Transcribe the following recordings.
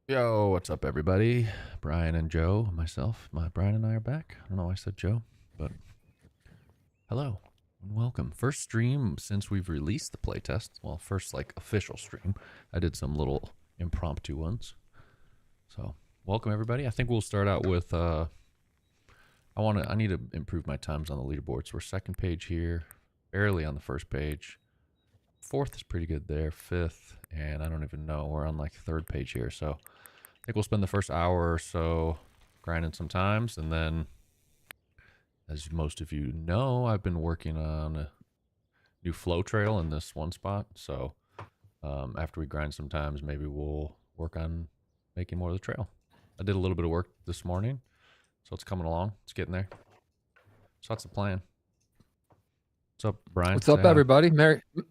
Yo, what's up, everybody? Brian and Joe, Brian and I are back. I don't know why I said Joe, but hello and welcome. First stream since we've released the playtest. Well, first like official stream. I did some little impromptu ones. So, welcome everybody. I think we'll start out with I need to improve my times on the leaderboards. We're second page here, barely on the first page. Fourth is pretty good there, fifth, and I don't even know. We're on like third page here, so I think we'll spend the first hour or so grinding some times, and then, as most of you know, I've been working on a new flow trail in this one spot. So after we grind some times, maybe we'll work on making more of the trail. I did a little bit of work this morning, so it's coming along. It's getting there. So that's the plan. What's up, Brian? What's up, everybody?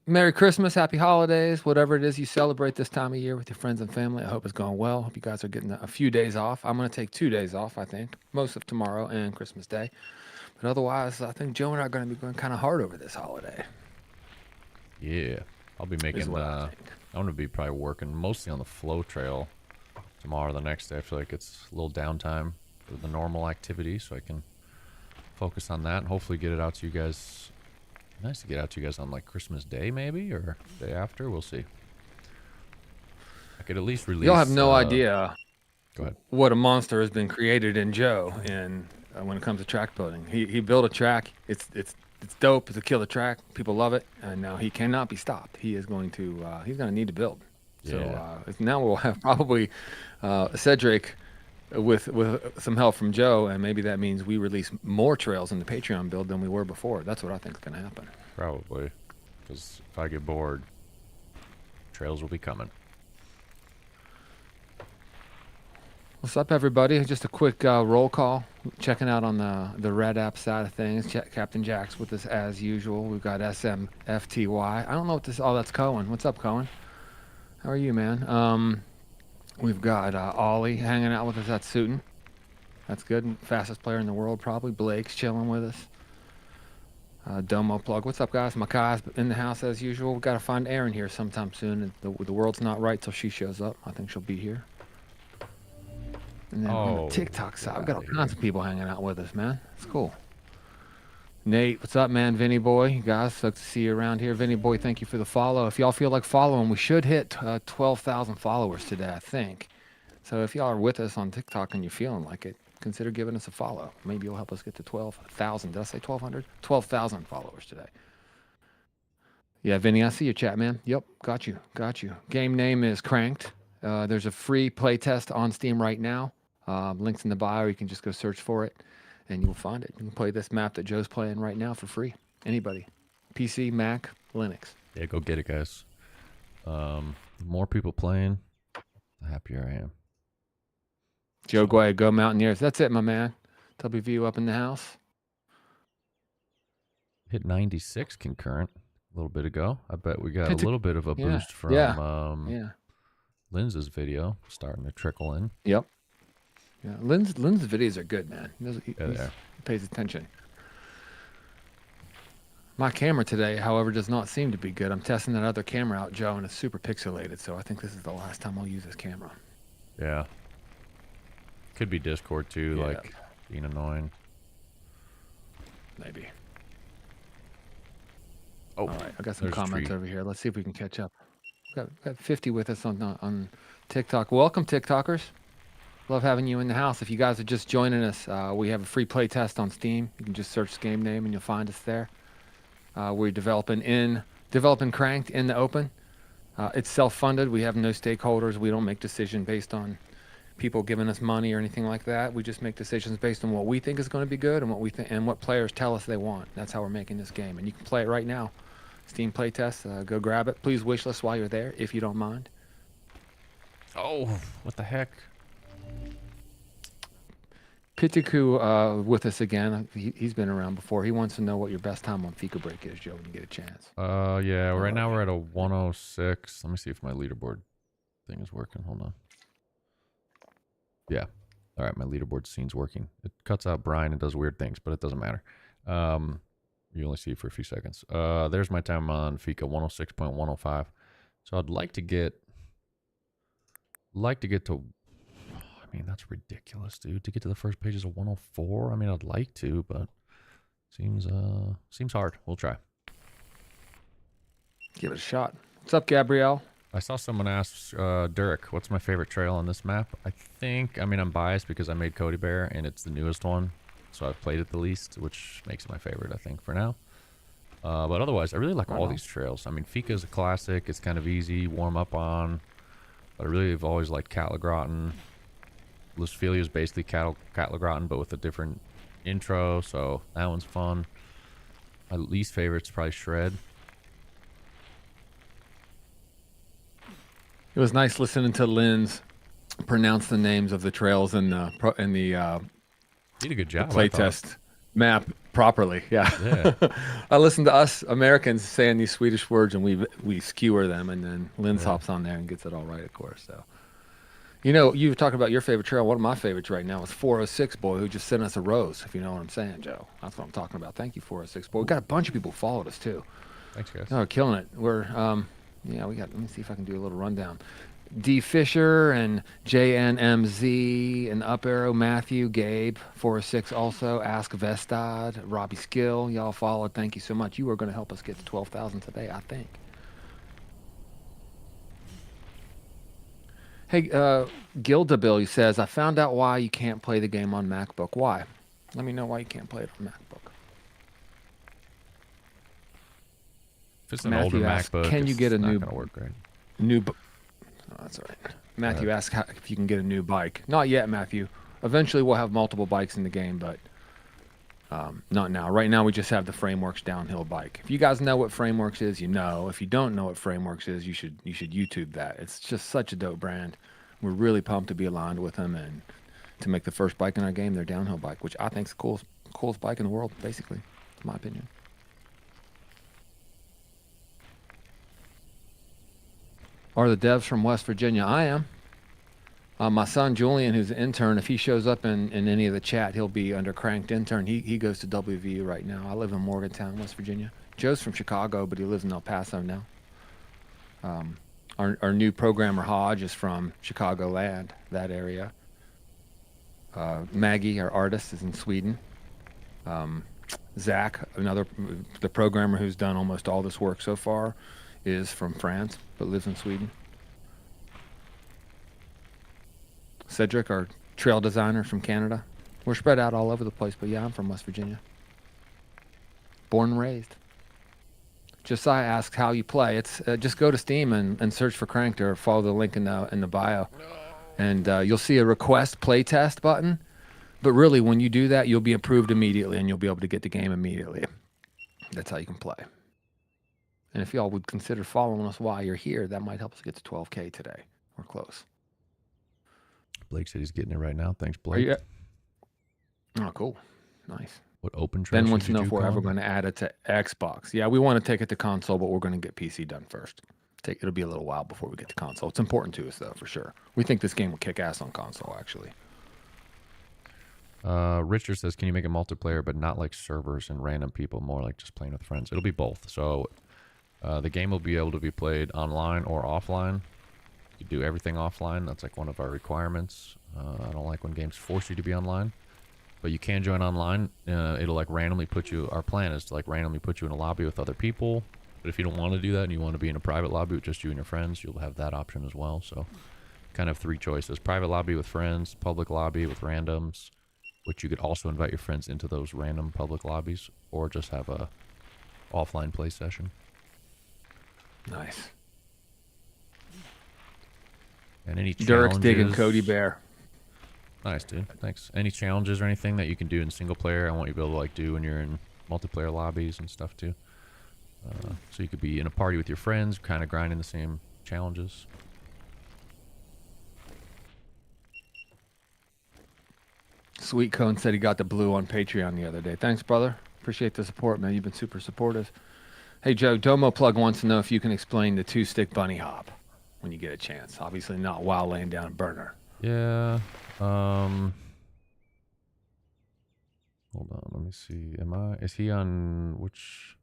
Merry Christmas, Happy Holidays, whatever it is you celebrate this time of year with your friends and family. I hope it's going well. Hope you guys are getting a few days off. I'm going to take 2 days off, I think, most of tomorrow and Christmas Day. But otherwise, I think Joe and I are going to be going kind of hard over this holiday. Yeah, I'll be making. I'm going to be probably working mostly on the flow trail tomorrow. The next day, I feel like it's a little downtime for the normal activity, so I can focus on that and hopefully get it out to you guys. Nice to get out to you guys on like Christmas Day, maybe, or day after. We'll see. I could at least release. You'll have no idea Go ahead. what a monster has been created in Joe, and when it comes to track building, he built a track. It's dope. It's a killer track. People love it, and now he cannot be stopped. He is going to he's going to need to build. So now we'll have probably Cedric with some help from Joe, and maybe that means we release more trails in the Patreon build than we were before. That's what I think is going to happen. Probably, because if I get bored, trails will be coming. What's up, everybody? Just a quick roll call. Checking out on the Red App side of things. Captain Jack's with us as usual. We've got SMFTY. I don't know what this. Oh, that's Cohen. What's up, Cohen? How are you, man? We've got Ollie hanging out with us at Suiton. That's good. Fastest player in the world, probably. Blake's chilling with us. Domo plug. What's up, guys? Makai's in the house as usual. We've got to find Erin here sometime soon. The world's not right till she shows up. I think she'll be here. And then on the TikTok side, we've got all kinds of people hanging out with us, man. It's cool. Nate, what's up, man? Vinny Boy, you guys, sucks to see you around here. Vinny Boy, thank you for the follow. If y'all feel like following, we should hit 12,000 followers today, I think. So if y'all are with us on TikTok and you're feeling like it, consider giving us a follow. Maybe you'll help us get to 12,000. Did I say 1,200? 12,000 followers today. Yeah, Vinny, I see your chat, man. Yep, got you. Game name is Cranked. There's a free playtest on Steam right now. Links in the bio. You can just go search for it, and you'll find it. You can play this map that Joe's playing right now for free. Anybody. PC, Mac, Linux. Yeah, go get it, guys. The more people playing, the happier I am. Joe, go ahead. Go Mountaineers. That's it, my man. WVU up in the house. Hit 96 concurrent a little bit ago. I bet we got a little bit of a boost from Linz's video starting to trickle in. Yep. Yeah, Lynn's videos are good, man. He pays attention. My camera today, however, does not seem to be good. I'm testing that other camera out, Joe, and it's super pixelated, so I think this is the last time I'll use this camera. Yeah. Could be Discord, too, like being annoying. Maybe. Oh, all right. I got some comments over here. Let's see if we can catch up. We've got 50 with us on TikTok. Welcome, TikTokers. Love having you in the house. If you guys are just joining us, we have a free play test on Steam. You can just search the game name and you'll find us there. We're developing Cranked in the open. It's self-funded. We have no stakeholders. We don't make decisions based on people giving us money or anything like that. We just make decisions based on what we think is going to be good and what players tell us they want. That's how we're making this game. And you can play it right now. Steam play test. Go grab it. Please wishlist while you're there, if you don't mind. Oh, what the heck? Pitiku with us again. He's been around before. He wants to know what your best time on Fika Break is, Joe, when you get a chance. Yeah. Right now we're at a 106. Let me see if my leaderboard thing is working. Hold on. Yeah. All right, my leaderboard scene's working. It cuts out Brian and does weird things, but it doesn't matter. You only see it for a few seconds. There's my time on Fika, 106.105. So I'd like to get to I mean, that's ridiculous, dude. To get to the first page is a 104. I mean, I'd like to, but seems hard. We'll try. Give it a shot. What's up, Gabrielle? I saw someone ask Derek, what's my favorite trail on this map? I mean, I'm biased because I made Cody Bear, and it's the newest one, so I've played it the least, which makes it my favorite, I think, for now. But otherwise, I really like all these trails. I mean, Fika is a classic. It's kind of easy, warm up on. But I really have always liked Catlegrotten. Lustophilia is basically Catlegrotten, but with a different intro, so that one's fun. My least favorite is probably Shred. It was nice listening to Lynn's pronounce the names of the trails in the Did a good job. Playtest map properly. Yeah. I listened to us Americans saying these Swedish words, and we skewer them, and then Lynn hops on there and gets it all right, of course. So, you know, you were talking about your favorite trail. One of my favorites right now is 406 boy, who just sent us a rose. If you know what I'm saying, Joe. That's what I'm talking about. Thank you, 406 boy. We got a bunch of people who followed us too. Thanks, guys. Oh, we're killing it. We're yeah, we got. Let me see if I can do a little rundown. D Fisher and JNMZ and Up Arrow Matthew, Gabe, 406 also, Ask Vestad, Robbie Skill, y'all followed. Thank you so much. You are going to help us get to 12,000 today, I think. Hey, Gildabill says, I found out why you can't play the game on MacBook. Why? Let me know why you can't play it on MacBook. If it's an Matthew older asks, MacBook, can you get a not new gonna work great. Oh, that's all right. Matthew asks if you can get a new bike. Not yet, Matthew. Eventually we'll have multiple bikes in the game, but not now. Right now we just have the Frameworks downhill bike. If you guys know what Frameworks is, you know. If you don't know what Frameworks is, you should YouTube that. It's just such a dope brand. We're really pumped to be aligned with them and to make the first bike in our game their downhill bike, which I think is the coolest bike in the world, basically, in my opinion. Are the devs from West Virginia? I am. My son Julian, who's an intern, if he shows up in any of the chat, he'll be under Cranked Intern. He goes to WVU right now. I live in Morgantown, West Virginia. Joe's from Chicago, but he lives in El Paso now. Our new programmer Hodge is from Chicagoland, that area. Maggie, our artist, is in Sweden. Zach, the programmer who's done almost all this work so far, is from France, but lives in Sweden. Cedric, our trail designer from Canada. We're spread out all over the place, but yeah, I'm from West Virginia. Born and raised. Josiah asks how you play. It's just go to Steam and search for Cranked or follow the link in the bio. And you'll see a request playtest button. But really, when you do that, you'll be approved immediately and you'll be able to get the game immediately. That's how you can play. And if y'all would consider following us while you're here, that might help us get to 12K today. We're close. Blake said he's getting it right now. Thanks, Blake. Oh, cool. Nice. What open trail Ben wants to know if we're ever going to add it to Xbox. Yeah, we want to take it to console, but we're going to get PC done first. It'll be a little while before we get to console. It's important to us, though, for sure. We think this game will kick ass on console, actually. Richard says, can you make a multiplayer, but not like servers and random people, more like just playing with friends? It'll be both. So the game will be able to be played online or offline. You do everything offline. That's like one of our requirements. I don't like when games force you to be online, but you can join online. It'll like randomly put you, our plan is to like randomly put you in a lobby with other people. But if you don't want to do that and you want to be in a private lobby with just you and your friends, you'll have that option as well. So kind of three choices: private lobby with friends, public lobby with randoms, which you could also invite your friends into those random public lobbies, or just have a offline play session. Nice. And any challenges? Derek's digging Cody Bear. Nice, dude. Thanks. Any challenges or anything that you can do in single player, I want you to be able to like do when you're in multiplayer lobbies and stuff too. So you could be in a party with your friends, kind of grinding the same challenges. Sweet Cone said he got the blue on Patreon the other day. Thanks, brother. Appreciate the support, man. You've been super supportive. Hey, Joe, Domo Plug wants to know if you can explain the two-stick bunny hop when you get a chance. Obviously not while laying down a burner. Yeah. Hold on. Let me see. Is he on which?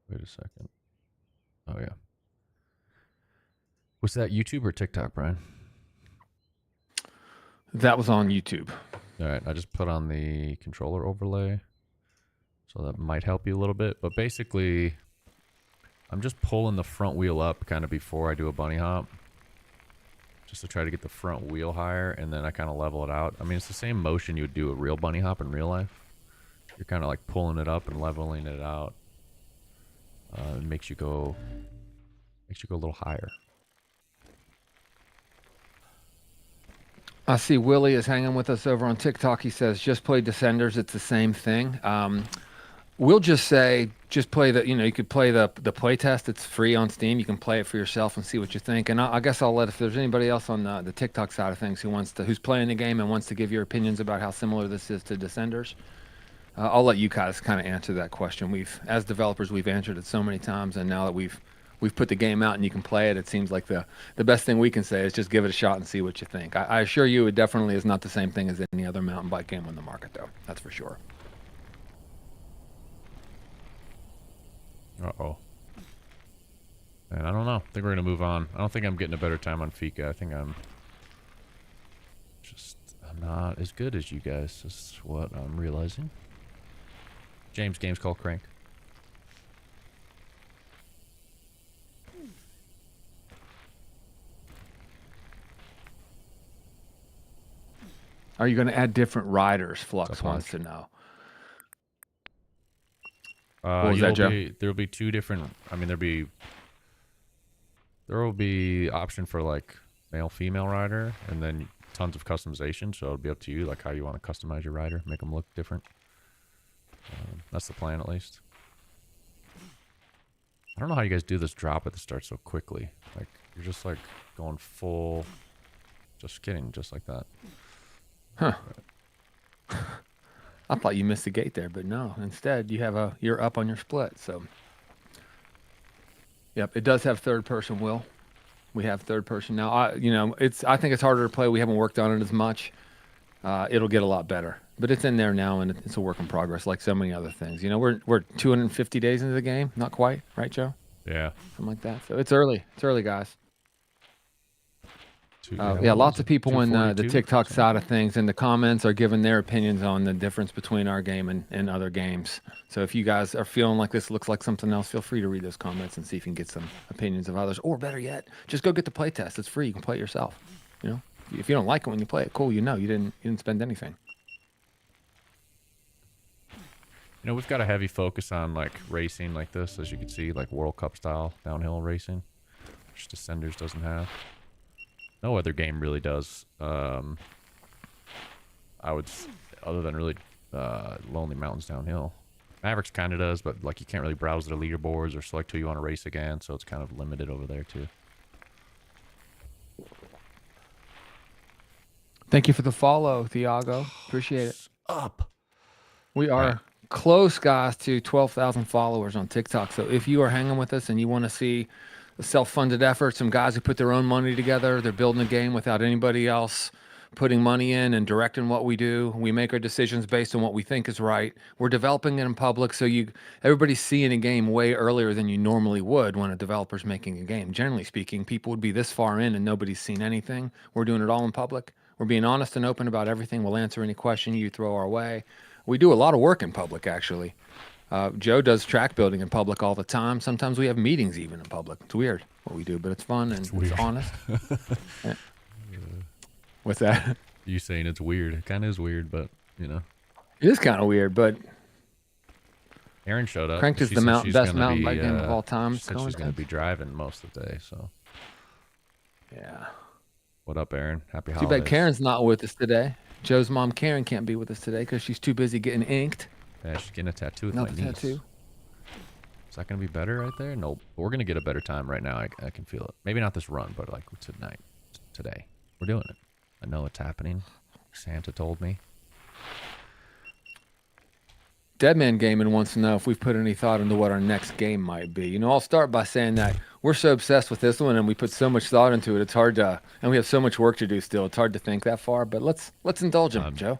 Wait a second. Oh, yeah. Was that YouTube or TikTok, Brian? That was on YouTube. All right, I just put on the controller overlay, so that might help you a little bit. But basically, I'm just pulling the front wheel up kind of before I do a bunny hop, just to try to get the front wheel higher, and then I kind of level it out. I mean, it's the same motion you would do a real bunny hop in real life. You're kind of like pulling it up and leveling it out. It makes you go a little higher. I see Willie is hanging with us over on TikTok. He says, just play Descenders. It's the same thing. We'll just say, just play you could play the play test. It's free on Steam. You can play it for yourself and see what you think. And I guess I'll let, if there's anybody else on the TikTok side of things who's playing the game and wants to give your opinions about how similar this is to Descenders, I'll let you guys kind of answer that question. As developers, we've answered it so many times, and now that we've put the game out and you can play it, it seems like the best thing we can say is just give it a shot and see what you think. I assure you, it definitely is not the same thing as any other mountain bike game on the market, though. That's for sure. Uh-oh. And I don't know. I think we're going to move on. I don't think I'm getting a better time on Fika. I think I'm not as good as you guys. Is what I'm realizing. James, game's called Crank. Are you going to add different riders? Flux wants to know. What was that, Joe? There'll be two different. I mean, there will be option for like male, female rider, and then tons of customization. So it'll be up to you, like how you want to customize your rider, make them look different. That's the plan, at least. I don't know how you guys do this drop at the start so quickly. Like you're just like going full. Just kidding, just like that. Huh. I thought you missed the gate there, but no. Instead, you're up on your split. So, yep, it does have third person. Will we have third person now? I think it's harder to play. We haven't worked on it as much. It'll get a lot better, but it's in there now, and it's a work in progress, like so many other things. We're 250 days into the game, not quite, right, Joe? Yeah, something like that. So it's early. It's early, guys. Lots of people in the TikTok side of things in the comments are giving their opinions on the difference between our game and other games. So if you guys are feeling like this looks like something else, feel free to read those comments and see if you can get some opinions of others. Or better yet, just go get the play test. It's free. You can play it yourself. If you don't like it when you play it, cool. You didn't spend anything. We've got a heavy focus on like racing like this, as you can see, like World Cup style downhill racing, which Descenders doesn't have. No other game really does. Other than really Lonely Mountains downhill. Mavericks kind of does, but like you can't really browse their leaderboards or select who you want to race again, so it's kind of limited over there too. Thank you for the follow, Thiago. Appreciate it. Up. We are close, guys, to 12,000 followers on TikTok. So if you are hanging with us and you want to see a self-funded effort, some guys who put their own money together, they're building a game without anybody else putting money in and directing what we do. We make our decisions based on what we think is right. We're developing it in public, so everybody's seeing a game way earlier than you normally would when a developer's making a game. Generally speaking, people would be this far in and nobody's seen anything. We're doing it all in public. We're being honest and open about everything. We'll answer any question you throw our way. We do a lot of work in public, actually. Joe does track building in public all the time. Sometimes we have meetings even in public. It's weird what we do, but it's fun and it's honest. Yeah. What's that? You saying it's weird? It kind of is weird, but it is kind of weird. But Aaron showed up. Cranked is the best mountain bike game of all time. She said she's going to be driving most of the day. So yeah. What up, Aaron? Happy Too holidays. bad Karen's not with us today. Joe's mom, Karen, can't be with us today because she's too busy getting inked. Yeah, she's getting a tattoo with my niece. Tattoo. Is that going to be better right there? Nope. We're going to get a better time right now. I can feel it. Maybe not this run, but like tonight. Today. We're doing it. I know it's happening. Santa told me. Deadman Gaming wants to know if we've put any thought into what our next game might be. I'll start by saying that we're so obsessed with this one and we put so much thought into it. It's hard to, and we have so much work to do still. It's hard to think that far, but let's indulge him, Joe.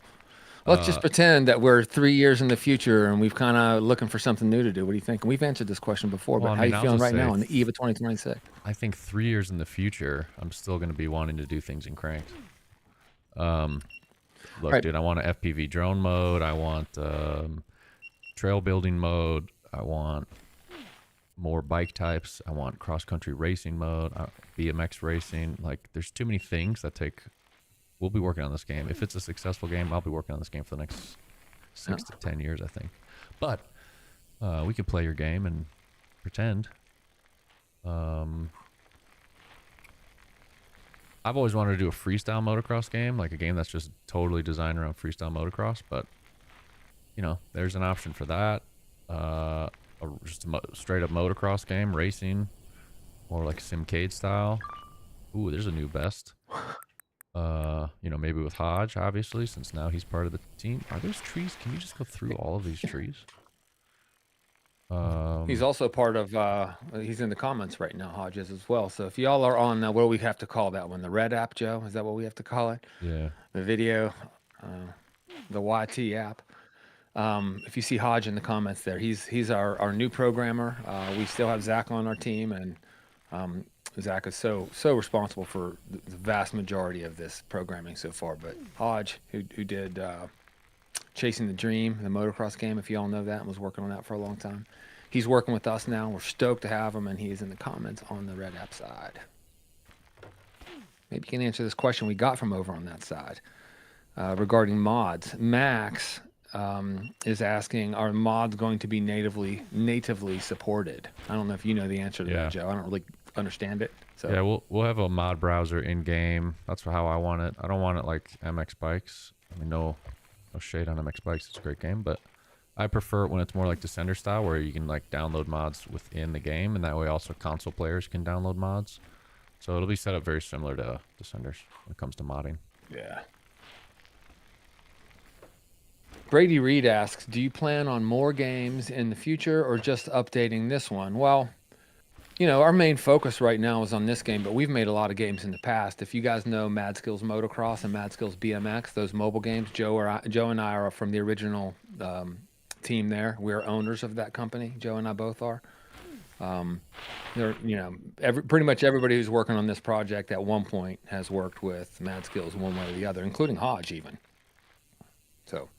Let's just pretend that we're 3 years in the future and we've kind of looking for something new to do. What do you think? And we've answered this question before, but how are you feeling right now on the eve of 2026? I think 3 years in the future, I'm still going to be wanting to do things in Cranked. Look, Right. dude, I want an FPV drone mode. I want trail building mode. I want more bike types. I want cross-country racing mode, BMX racing. Like, there's too many things that take... We'll be working on this game. If it's a successful game, I'll be working on this game for the next 6 to 10 years, I think. But we could play your game and pretend. I've always wanted to do a freestyle motocross game, like a game that's just totally designed around freestyle motocross, but, you know, there's an option for that. Just a straight up motocross game, racing, or like Simcade style. Ooh, there's a new best. You know, maybe with Hodge, obviously, since now he's part of the team. Are those trees? Can you just go through all of these trees? He's also part of, he's in the comments right now, Hodges, as well. So if y'all are on, what do we have to call that one? The Red app, Joe? Is that what we have to call it? Yeah. The video, the YT app. If you see Hodge in the comments there, he's our new programmer. We still have Zach on our team, and Zach is so responsible for the vast majority of this programming so far. But Hodge, who did Chasing the Dream, the motocross game, if you all know that, and was working on that for a long time, he's working with us now. We're stoked to have him, and he's in the comments on the Red app side. Maybe you can answer this question we got from over on that side regarding mods. Max is asking, are mods going to be natively supported? I don't know if you know the answer to that, Joe. I don't really understand it. So yeah, we'll have a mod browser in game. That's how I want it. I don't want it like MX Bikes. I mean, no shade on MX Bikes. It's a great game, but I prefer it when it's more like Descender style, where you can like download mods within the game, and that way also console players can download mods. So it'll be set up very similar to Descenders when it comes to modding. Yeah. Brady Reed asks, do you plan on more games in the future or just updating this one? Well, you know, our main focus right now is on this game, but we've made a lot of games in the past. If you guys know Mad Skills Motocross and Mad Skills BMX, those mobile games, Joe and I are from the original team there. We're owners of that company. Joe and I both are. You know, pretty much everybody who's working on this project at one point has worked with Mad Skills one way or the other, including Hodge even. So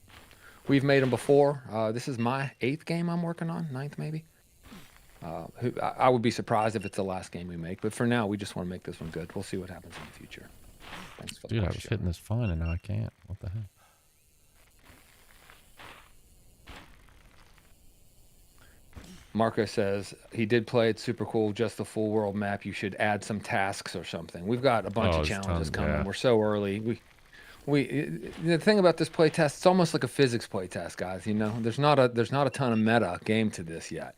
we've made them before. This is my 8th game I'm working on, 9th maybe. I would be surprised if it's the last game we make, but for now, we just want to make this one good. We'll see what happens in the future. Thanks for the Dude, I question. was hitting this fine, and now I can't. What the heck? Marco says, he did play. It's super cool. Just the full world map. You should add some tasks or something. We've got a bunch of challenges coming. Yeah. We're so early. The thing about this playtest, it's almost like a physics playtest, guys. You know, there's not a ton of meta game to this yet.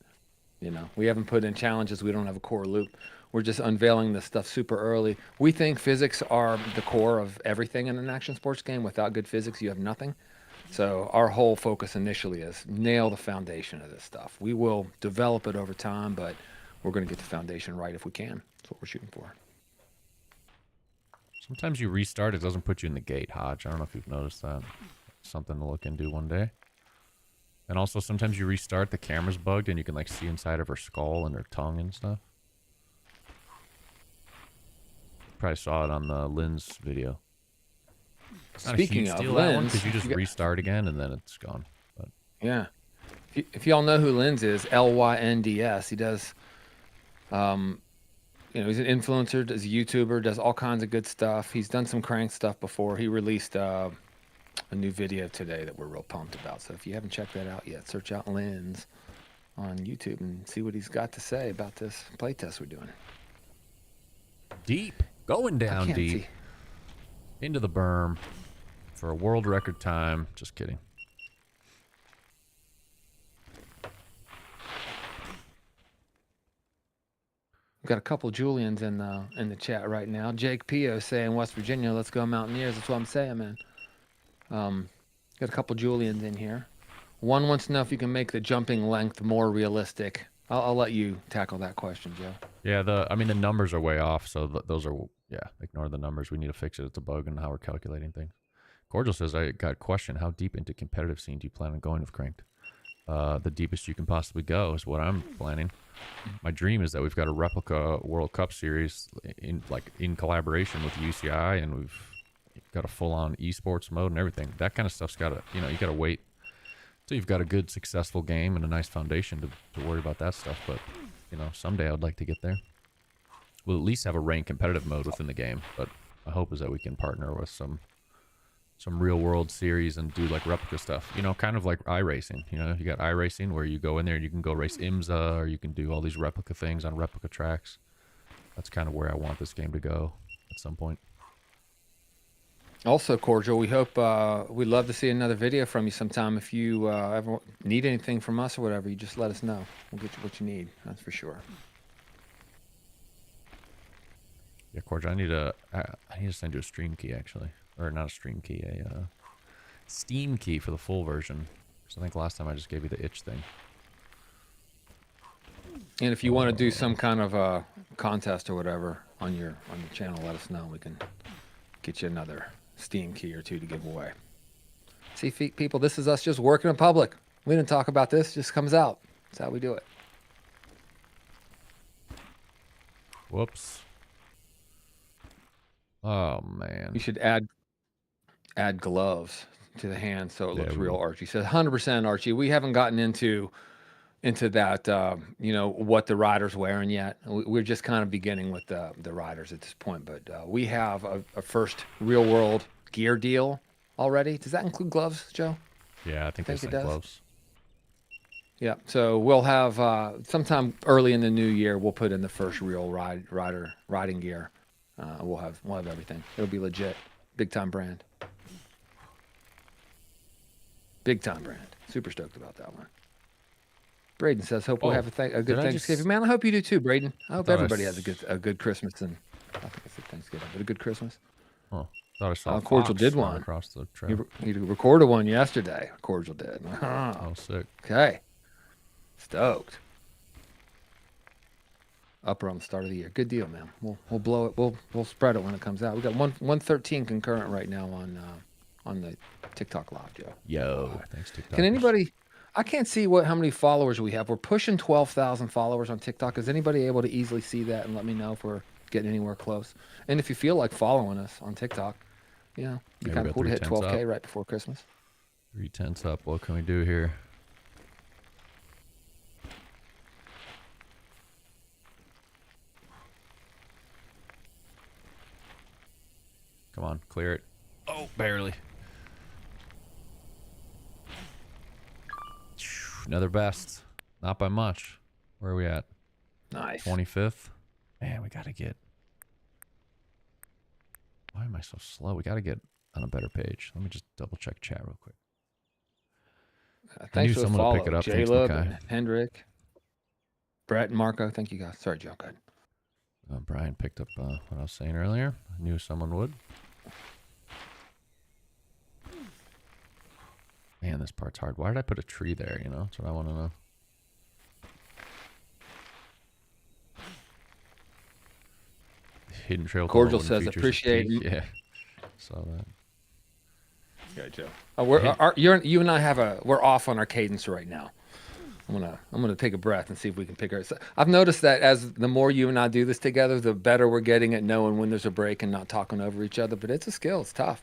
You know, we haven't put in challenges. We don't have a core loop. We're just unveiling this stuff super early. We think physics are the core of everything in an action sports game. Without good physics, you have nothing. So our whole focus initially is nail the foundation of this stuff. We will develop it over time, but we're going to get the foundation right if we can. That's what we're shooting for. Sometimes you restart, it doesn't put you in the gate, Hodge. I don't know if you've noticed that. Something to look into one day. And also, sometimes you restart, the camera's bugged, and you can, like, see inside of her skull and her tongue and stuff. Probably saw it on the Lynn's video. Speaking of Lynn's, because you just restart again, and then it's gone. But yeah. If y'all know who Lynn's is, Lynds, he does, you know, he's an influencer, does a YouTuber, does all kinds of good stuff. He's done some crank stuff before. He released a new video today that we're real pumped about. So if you haven't checked that out yet, search out Lynn's on YouTube and see what he's got to say about this playtest we're doing. Deep. Going down deep. Into the berm for a world record time. Just kidding. We've got a couple Julians in the chat right now. Jake Pio saying West Virginia, let's go Mountaineers. That's what I'm saying, man. Got a couple Julians in here. One wants to know if you can make the jumping length more realistic. I'll let you tackle that question, Joe. Yeah, I mean, the numbers are way off, so those are, yeah, ignore the numbers. We need to fix it. It's a bug in how we're calculating things. Cordial says, I got a question. How deep into competitive scene do you plan on going with Cranked? The deepest you can possibly go is what I'm planning. My dream is that we've got a replica World Cup series in collaboration with UCI, and we've got a full-on esports mode and everything. That kind of stuff's got to, you got to wait till you've got a good, successful game and a nice foundation to worry about that stuff. But, someday I'd like to get there. We'll at least have a ranked competitive mode within the game, but my hope is that we can partner with some real-world series and do, like, replica stuff. Kind of like iRacing. You got iRacing where you go in there and you can go race IMSA, or you can do all these replica things on replica tracks. That's kind of where I want this game to go at some point. Also, Cordial, we hope we'd love to see another video from you sometime. If you ever need anything from us or whatever, you just let us know. We'll get you what you need. That's for sure. Yeah, Cordial, I need to send you a stream key, actually. Or not a stream key, a Steam key for the full version. Because I think last time I just gave you the itch thing. And if you want to do some kind of contest or whatever on your channel, let us know. We can get you another Steam key or two to give away. See, people, this is us just working in public. We didn't talk about this. It just comes out. That's how we do it. Whoops. Oh, man. You should add gloves to the hand so it looks real, Archie says. 100% Archie. We haven't gotten into that, what the rider's wearing yet. We're just kind of beginning with the riders at this point, but we have a first real world gear deal already. Does that include gloves, Joe? Yeah, I think it does. Gloves. Yeah, so we'll have sometime early in the new year, we'll put in the first real riding gear. We'll have everything. It'll be legit. Big time brand. Big time brand. Super stoked about that one. Braden says, "Hope we'll have a good Thanksgiving." Man, I hope you do too, Braden. I hope everybody has a good Christmas, and I think it's a Thanksgiving, but a good Christmas. Oh, thought I saw Cordial did one across the trail. He recorded one yesterday. Cordial did. Oh, sick. Okay, stoked. Upper on the start of the year. Good deal, man. We'll blow it. We'll spread it when it comes out. We got 113 concurrent right now on the TikTok live, Joe. Yo, thanks TikTok. Can anybody? I can't see how many followers we have. We're pushing 12,000 followers on TikTok. Is anybody able to easily see that and let me know if we're getting anywhere close? And if you feel like following us on TikTok, it'd be kind of cool to hit 12K right before Christmas. 3/10 up. What can we do here? Come on, clear it. Oh, barely. Another best. Not by much. Where are we at? Nice. 25th. Man, we got to get... Why am I so slow? We got to get on a better page. Let me just double check chat real quick. Thanks for the follow. Pick it up. Jaleb, Hendrick, Brett, and Marco. Thank you guys. Sorry, Joe. Go ahead. Brian picked up what I was saying earlier. I knew someone would. Man, this part's hard. Why did I put a tree there, That's what I want to know. Hidden trail. Cordial says, appreciate. Yeah, saw that. Yeah, Joe. You and I we're off on our cadence right now. I'm gonna take a breath and see if we can pick her. I've noticed that as the more you and I do this together, the better we're getting at knowing when there's a break and not talking over each other. But it's a skill. It's tough.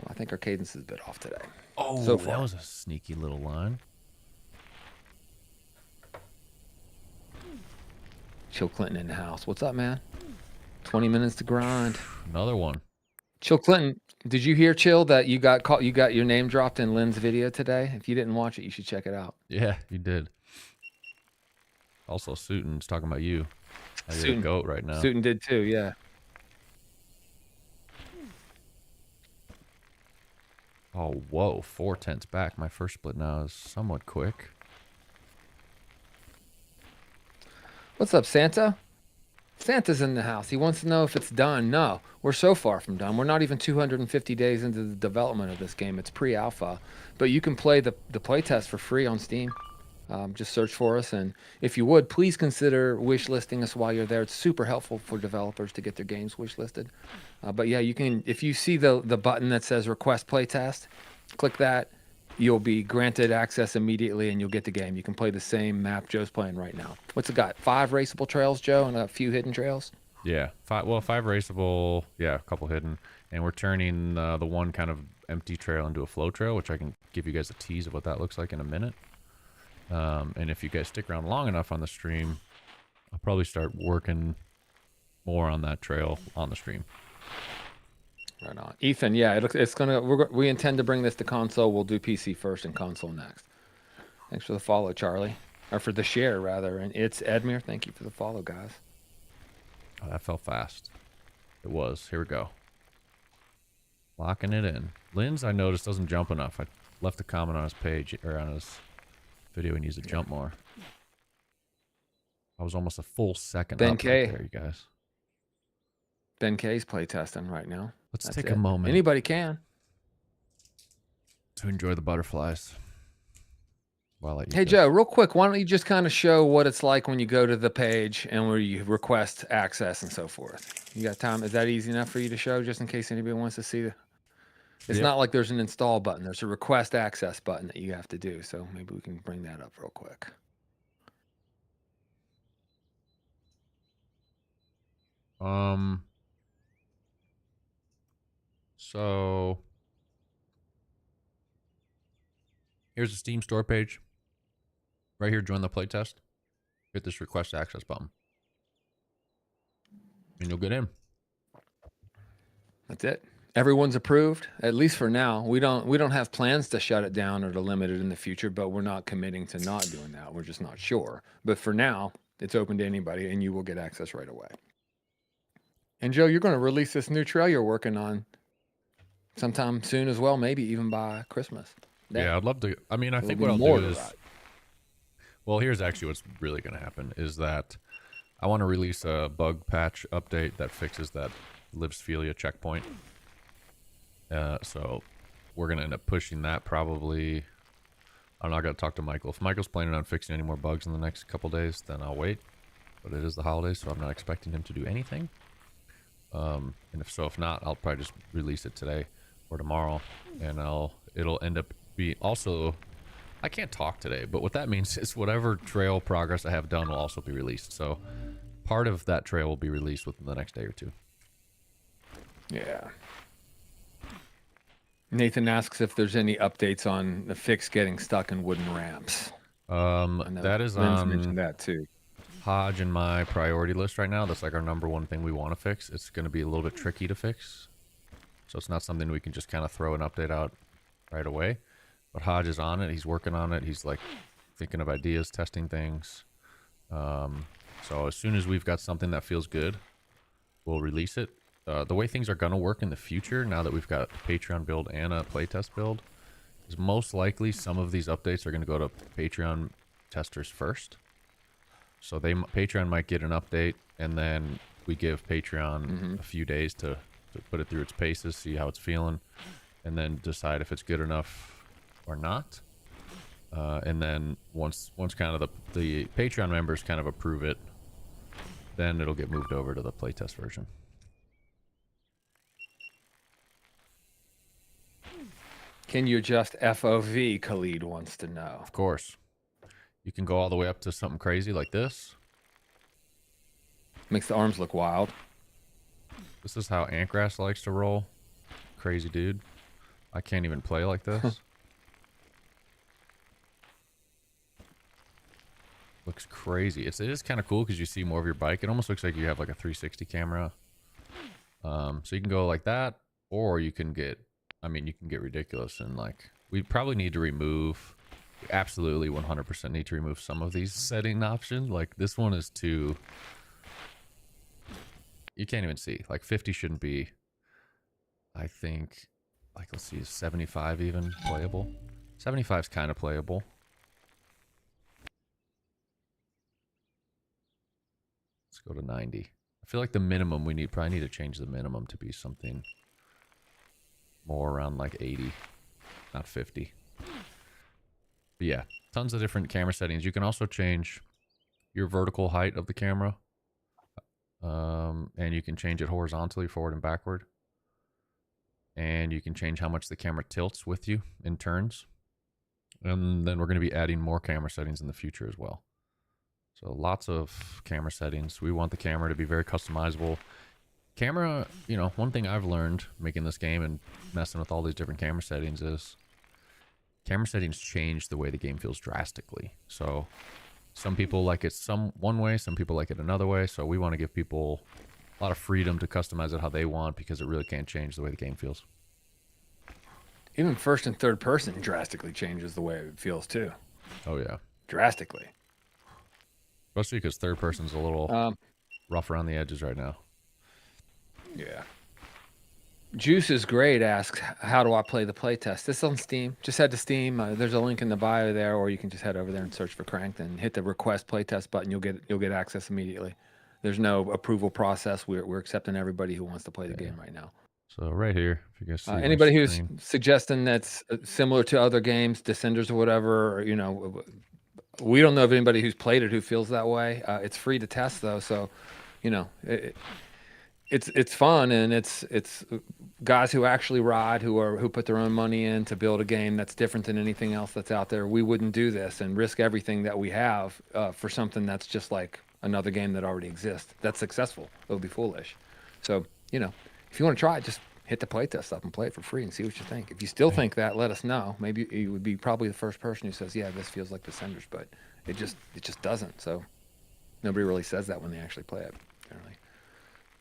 I think our cadence is a bit off today. Oh, so that was a sneaky little line. Chill Clinton in the house. What's up, man? 20 minutes to grind. Another one. Chill Clinton, did you hear, Chill, that you got your name dropped in Lynn's video today? If you didn't watch it, you should check it out. Yeah, you did. Also, Suiton's talking about you. You're a goat right now. Suiton did too, yeah. Oh, whoa. 4/10 back. My first split now is somewhat quick. What's up, Santa? Santa's in the house. He wants to know if it's done. No, we're so far from done. We're not even 250 days into the development of this game. It's pre-alpha. But you can play the playtest for free on Steam. Just search for us. And if you would, please consider wish listing us while you're there. It's super helpful for developers to get their games wish listed. But yeah, you can, if you see the button that says request playtest, click that. You'll be granted access immediately and you'll get the game. You can play the same map Joe's playing right now. What's it got? 5 raceable trails, Joe, and a few hidden trails? Yeah, five raceable, yeah, a couple hidden. And we're turning the one kind of empty trail into a flow trail, which I can give you guys a tease of what that looks like in a minute. And if you guys stick around long enough on the stream, I'll probably start working more on that trail on the stream. Right on. Ethan, yeah, it's gonna. We intend to bring this to console. We'll do PC first and console next. Thanks for the follow, Charlie, or for the share rather. And it's Edmure. Thank you for the follow, guys. Oh, that fell fast. It was. Here we go. Locking it in. Lynn's, I noticed, doesn't jump enough. I left a comment on his page, or on his video. He needs to jump more. I was almost a full second Ben up K. right there, you guys. Ben K's play testing right now. Let's take a moment. Anybody can. To enjoy the butterflies. Hey, Joe, real quick, why don't you just kind of show what it's like when you go to the page and where you request access and so forth? You got time? Is that easy enough for you to show, just in case anybody wants to see the... It's not like there's an install button. There's a request access button that you have to do. So maybe we can bring that up real quick. So here's the Steam store page. Right here, join the playtest. Hit this request access button. And you'll get in. That's it. Everyone's approved, at least for now. We don't have plans to shut it down or to limit it in the future, but we're not committing to not doing that. We're just not sure. But for now, it's open to anybody and you will get access right away. And Joe, you're going to release this new trail you're working on sometime soon as well, maybe even by Christmas. Yeah, I'd love to. I mean, I think what I'll do is... Well, here's actually what's really going to happen is that I want to release a bug patch update that fixes that Livesphelia checkpoint. So we're going to end up pushing that probably. I'm not going to talk to Michael. If Michael's planning on fixing any more bugs in the next couple days, then I'll wait. But it is the holidays, so I'm not expecting him to do anything. And if not, I'll probably just release it today or tomorrow, and it'll end up be also... I can't talk today, but what that means is whatever trail progress I have done will also be released. So part of that trail will be released within the next day or two. Yeah. Nathan asks if there's any updates on the fix getting stuck in wooden ramps. That is Lynn's mentioned that too. Hodge in my priority list right now. That's like our #1 thing we want to fix. It's going to be a little bit tricky to fix. So it's not something we can just kind of throw an update out right away. But Hodge is on it. He's working on it. He's like thinking of ideas, testing things. So as soon as we've got something that feels good, we'll release it. The way things are going to work in the future, now that we've got a Patreon build and a playtest build, is most likely some of these updates are going to go to Patreon testers first. So Patreon might get an update, and then we give Patreon a few days to put it through its paces, see how it's feeling, and then decide if it's good enough or not. And then once kind of the Patreon members kind of approve it, then it'll get moved over to the playtest version. Can you adjust FOV? Khalid wants to know. Of course. You can go all the way up to something crazy like this. Makes the arms look wild. This is how Antgrass likes to roll. Crazy dude. I can't even play like this. Looks crazy. It is kind of cool because you see more of your bike. It almost looks like you have like a 360 camera. So you can go like that, or you can get, I mean, you can get ridiculous. And like, we probably need to remove, absolutely 100% need to remove some of these setting options. Like this one is too, you can't even see. Like 50 shouldn't be, I think, like let's see, is 75 even playable? 75 is kind of playable. Let's go to 90. I feel like the minimum we probably need to change the minimum to be something more around like 80, not 50. But yeah, tons of different camera settings. You can also change your vertical height of the camera. And you can change it horizontally, forward and backward. And you can change how much the camera tilts with you in turns. And then we're going to be adding more camera settings in the future as well. So lots of camera settings. We want the camera to be very customizable. Camera, you know, one thing I've learned making this game and messing with all these different camera settings is camera settings change the way the game feels drastically. So some people like it one way, some people like it another way. So we want to give people a lot of freedom to customize it how they want, because it really can't change the way the game feels. Even first and third person drastically changes the way it feels too. Oh yeah, Drastically. especially because third person's a little rough around the edges right now. Yeah. Juice is great asks, how do I play the playtest? This is on Steam. Just head to Steam. There's a link in the bio there, or you can just head over there and search for Cranked and hit the request playtest button. You'll get access immediately. There's no approval process. We're accepting everybody who wants to play the game right now. So right here, if you guys see anybody who's suggesting that's similar to other games, Descenders or whatever, you know, we don't know of anybody who's played it who feels that way. It's free to test though, so you know. It's fun, and it's guys who actually ride, who put their own money in to build a game that's different than anything else that's out there. We wouldn't do this and risk everything that we have for something that's just like another game that already exists that's successful. It would be foolish. So, you know, if you want to try it, just hit the playtest up and play it for free and see what you think. If you still think that, let us know. Maybe you would be probably the first person who says, yeah, this feels like Descenders, but it just doesn't. So nobody really says that when they actually play it generally.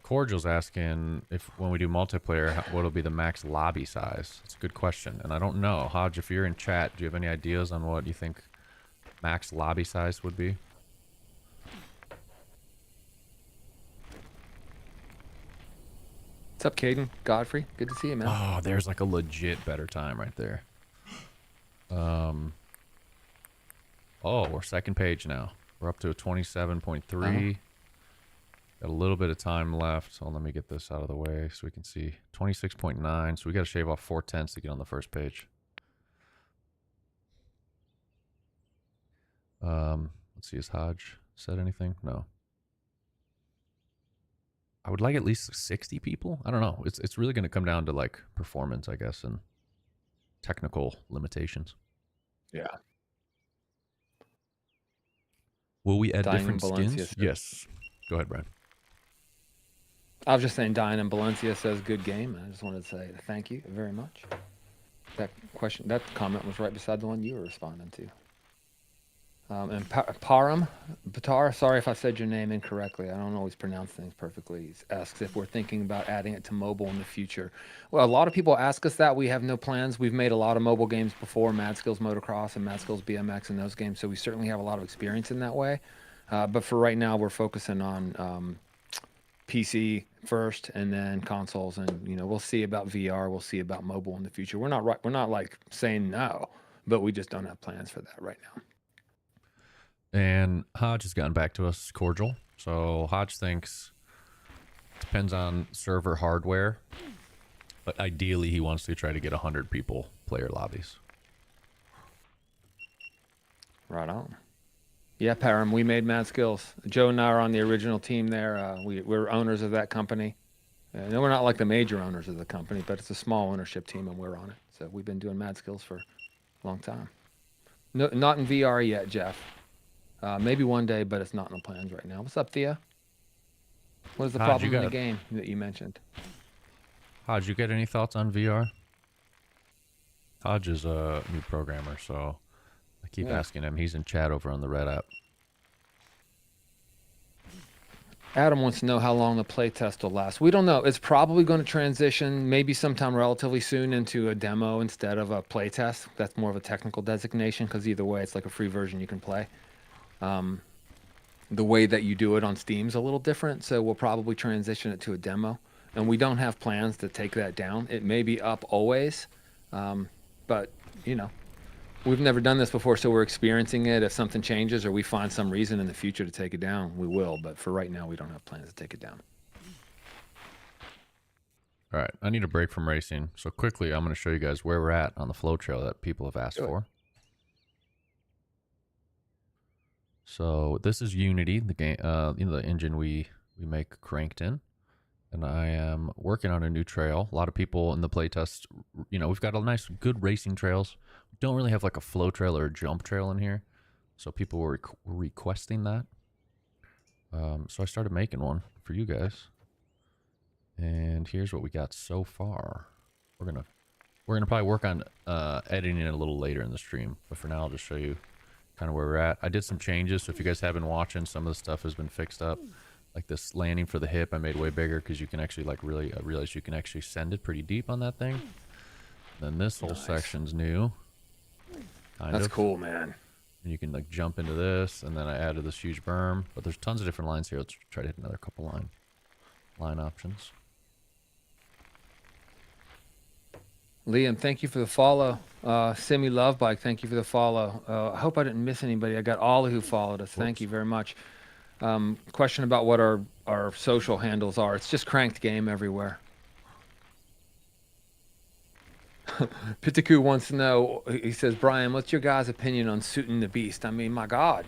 Cordial's asking if when we do multiplayer, what'll be the max lobby size? It's a good question, and I don't know. Hodge, if you're in chat, do you have any ideas on what you think max lobby size would be? What's up, Caden? Godfrey? Good to see you, man. Oh, there's like a legit better time right there. Oh, we're second page now. We're up to a 27.3. Got a little bit of time left, so let me get this out of the way so we can see 26.9. So we got to shave off 4/10 to get on the first page. Let's see, has Hodge said anything? No. I would like at least 60 people. I don't know. It's really going to come down to like performance, I guess, and technical limitations. Yeah. Will we add different skins? Yes. Go ahead, Brian. I was just saying, Diane and Valencia says good game. I just wanted to say thank you very much. That comment was right beside the one you were responding to. And Param Batar, sorry if I said your name incorrectly. I don't always pronounce things perfectly. He asks if we're thinking about adding it to mobile in the future. Well, a lot of people ask us that. We have no plans. We've made a lot of mobile games before, Mad Skills Motocross and Mad Skills BMX and those games, so we certainly have a lot of experience in that way. But for right now, we're focusing on PC first, and then consoles, and you know, we'll see about VR. We'll see about mobile in the future. We're not like saying no, but we just don't have plans for that right now. And Hodge has gotten back to us, Cordial. So Hodge thinks it depends on server hardware, but ideally he wants to try to get 100 people player lobbies. Right on. Yeah, Param, we made Mad Skills. Joe and I are on the original team there. We're owners of that company. No, we're not like the major owners of the company, but it's a small ownership team, and we're on it. So we've been doing Mad Skills for a long time. No, not in VR yet, Jeff. Maybe one day, but it's not in the plans right now. What's up, Thea? What is the problem in the game that you mentioned? Hodge, you get any thoughts on VR? Hodge is a new programmer, so I keep asking him. He's in chat over on the Red app. Adam wants to know how long the playtest will last. We don't know. It's probably going to transition maybe sometime relatively soon into a demo instead of a playtest. That's more of a technical designation, because either way, it's like a free version you can play. The way that you do it on Steam is a little different, so we'll probably transition it to a demo. And we don't have plans to take that down. It may be up always, but, you know, we've never done this before, so we're experiencing it. If something changes or we find some reason in the future to take it down, we will. But for right now, we don't have plans to take it down. All right, I need a break from racing. So quickly, I'm going to show you guys where we're at on the flow trail that people have asked for. So this is Unity, the game, you know, the engine we make Cranked in, and I am working on a new trail. A lot of people in the playtest, you know, we've got a nice, good racing trails. We don't really have like a flow trail or a jump trail in here, so people were requesting that. So I started making one for you guys. And here's what we got so far. We're gonna probably work on editing it a little later in the stream, but for now I'll just show you kind of where we're at. I did some changes, so if you guys have been watching, some of the stuff has been fixed up. Like this landing for the hip I made way bigger because you can actually like really realize you can actually send it pretty deep on that thing. Then this whole section's new. That's cool, man. And you can like jump into this, and then I added this huge berm. But there's tons of different lines here. Let's try to hit another couple line options. Liam, thank you for the follow. Simi Lovebike, thank you for the follow. I hope I didn't miss anybody. I got all who followed us. Thank you very much. Question about what our social handles are. It's just Cranked Game everywhere. Pitaku wants to know, he says, Brian, what's your guys' opinion on Suiting the Beast? I mean, my God,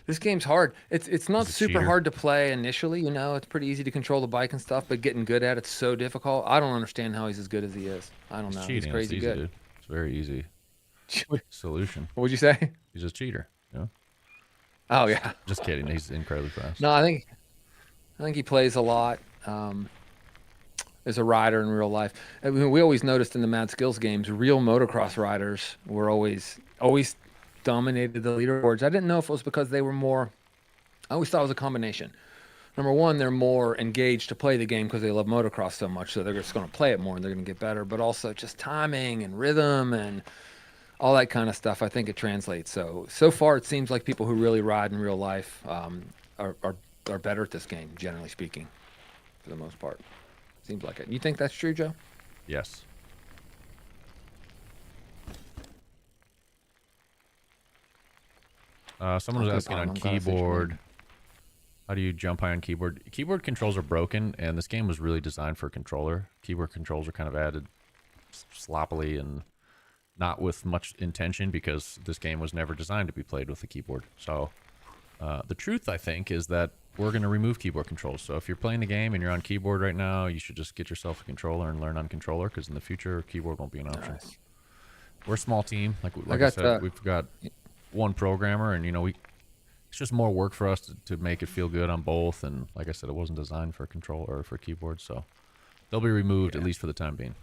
this game's hard. It's not super hard to play initially, you know. It's pretty easy to control the bike and stuff, but getting good at it's so difficult. I don't understand how he's as good as he is. I don't know. Cheating. He's crazy good. Dude. It's very easy. Solution. What would you say? He's a cheater, you know? Oh, yeah. Just kidding. He's incredibly fast. No, I think he plays a lot. As a rider in real life. I mean, we always noticed in the Mad Skills games, real motocross riders were always dominated the leaderboards. I didn't know if it was because they were more, I always thought it was a combination. Number one, they're more engaged to play the game because they love motocross so much, so they're just going to play it more and they're going to get better, but also just timing and rhythm and all that kind of stuff. I think it translates. So far it seems like people who really ride in real life are better at this game, generally speaking, for the most part. Seems like it. You think that's true, Joe? Yes. Someone was asking on keyboard, how do you jump high on keyboard? Keyboard controls are broken, and this game was really designed for a controller. Keyboard controls are kind of added sloppily and not with much intention because this game was never designed to be played with a keyboard. So the truth, I think, is that we're going to remove keyboard controls. So if you're playing the game and you're on keyboard right now, you should just get yourself a controller and learn on controller, because in the future, keyboard won't be an option. Nice. We're a small team. Like I said, we've got one programmer, and, you know, it's just more work for us to make it feel good on both. And like I said, it wasn't designed for a controller or for keyboard, so they'll be removed, at least for the time being.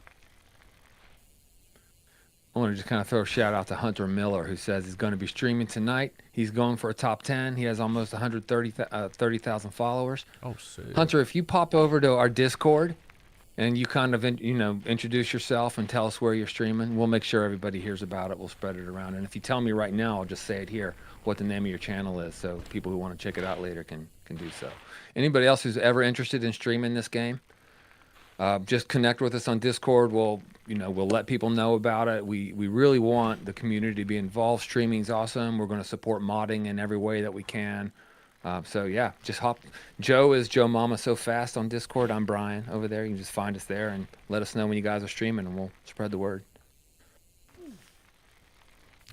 I want to just kind of throw a shout out to Hunter Miller, who says he's going to be streaming tonight. He's going for a top 10. He has almost 130,000 followers. Oh, sick. Hunter, if you pop over to our Discord and you kind of, introduce yourself and tell us where you're streaming, we'll make sure everybody hears about it. We'll spread it around. And if you tell me right now, I'll just say it here, what the name of your channel is, so people who want to check it out later can do so. Anybody else who's ever interested in streaming this game, just connect with us on Discord. We'll let people know about it. We really want the community to be involved. Streaming's awesome. We're going to support modding in every way that we can. So yeah, just hop. Joe is Joe Mama So Fast on Discord. I'm Brian over there. You can just find us there and let us know when you guys are streaming, and we'll spread the word.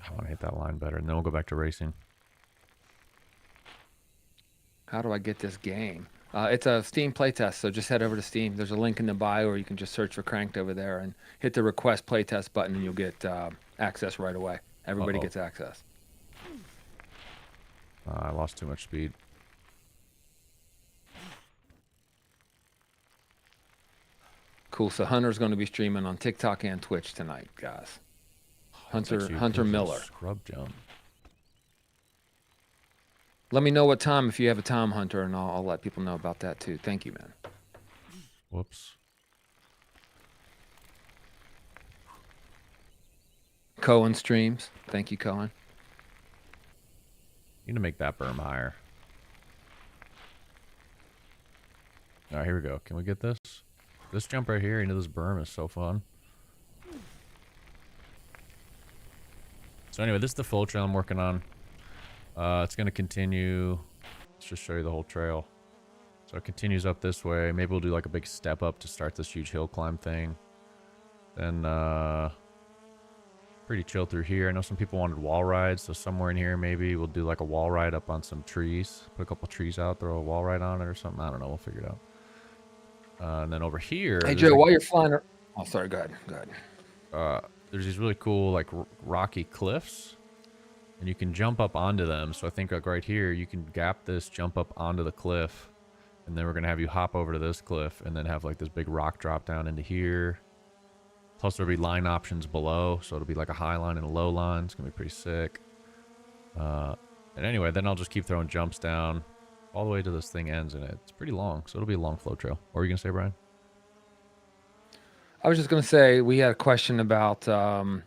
I want to hit that line better, and then we'll go back to racing. How do I get this game? It's a Steam playtest, so just head over to Steam. There's a link in the bio, or you can just search for Cranked over there and hit the request playtest button, and you'll get access right away. Everybody gets access. I lost too much speed. Cool. So Hunter's going to be streaming on TikTok and Twitch tonight, guys. Hunter Miller. Scrub jump. Let me know what time if you have a time, Hunter, and I'll let people know about that too. Thank you, man. Whoops. Cohen streams. Thank you, Cohen. Need to make that berm higher. All right, here we go. Can we get this? This jump right here into this berm is so fun. So anyway, this is the full trail I'm working on. It's going to continue. Let's just show you the whole trail. So it continues up this way. Maybe we'll do like a big step up to start this huge hill climb thing. Then pretty chill through here. I know some people wanted wall rides, so somewhere in here maybe we'll do like a wall ride up on some trees. Put a couple trees out, throw a wall ride on it or something. I don't know. We'll figure it out. And then over here. Hey Joe, while you're flying. Oh, sorry. Go ahead. There's these really cool like rocky cliffs. and you can jump up onto them. So I think like right here, you can gap this, jump up onto the cliff, and then we're gonna have you hop over to this cliff and then have like this big rock drop down into here. Plus there'll be line options below, so it'll be like a high line and a low line. It's gonna be pretty sick. And anyway, then I'll just keep throwing jumps down all the way to this thing ends, and it's pretty long, so it'll be a long flow trail. What were you gonna say, Brian? I was just going to say we had a question about from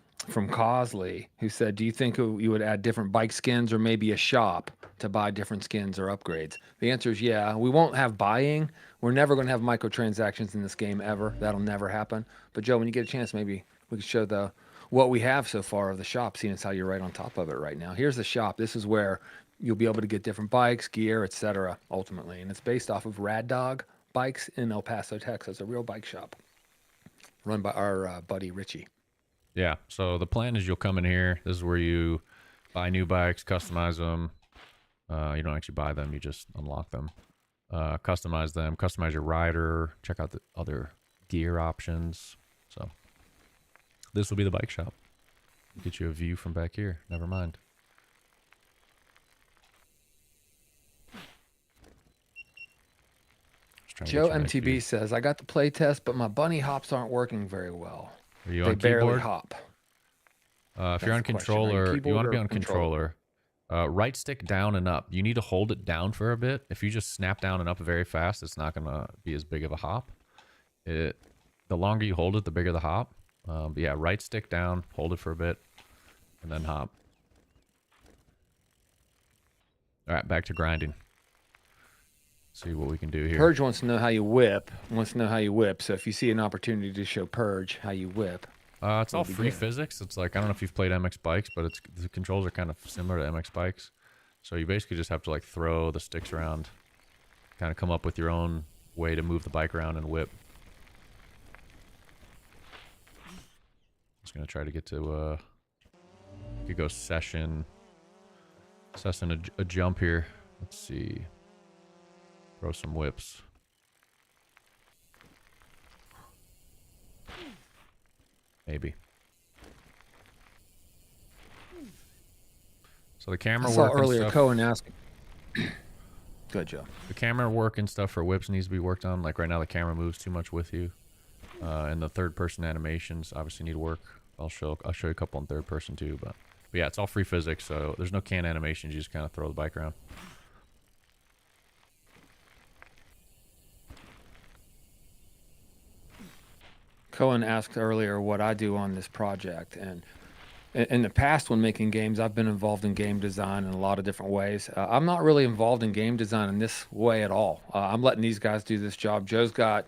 Cosley, who said, "Do you think you would add different bike skins or maybe a shop to buy different skins or upgrades?" The answer is yeah. We won't have buying. We're never going to have microtransactions in this game ever. That'll never happen. But Joe, when you get a chance, maybe we could show what we have so far of the shop, seeing as how you're right on top of it right now. Here's the shop. This is where you'll be able to get different bikes, gear, etc. ultimately, and it's based off of Rad Dog Bikes in El Paso, Texas, a real bike shop run by our buddy Richie. Yeah, so the plan is you'll come in here. This is where you buy new bikes, customize them. You don't actually buy them, you just unlock them. Customize them, customize your rider, check out the other gear options. So this will be the bike shop. Get you a view from back here. Never mind. Joe MTB says, I got the play test, but my bunny hops aren't working very well. Are you they on barely keyboard? hop. If you're on controller, you want to be on controller. Right stick down and up. You need to hold it down for a bit. If you just snap down and up very fast, it's not going to be as big of a hop. The longer you hold it, the bigger the hop. But yeah, right stick down, hold it for a bit, and then hop. All right, back to grinding. See what we can do here. Purge wants to know how you whip. So if you see an opportunity to show Purge how you whip. It's all free physics. It's like, I don't know if you've played MX bikes, but the controls are kind of similar to MX bikes. So you basically just have to like throw the sticks around, kind of come up with your own way to move the bike around and whip. Just gonna try to get to you could go session a jump here. Let's see. Throw some whips. Maybe. So the camera work earlier stuff, Cohen asking. Good job. The camera work and stuff for whips needs to be worked on. Like right now the camera moves too much with you. And the third person animations obviously need work. I'll show you a couple in third person too, but yeah, it's all free physics, so there's no can animations, you just kind of throw the bike around. Cohen asked earlier what I do on this project, and in the past when making games, I've been involved in game design in a lot of different ways. I'm not really involved in game design in this way at all. I'm letting these guys do this job. Joe's got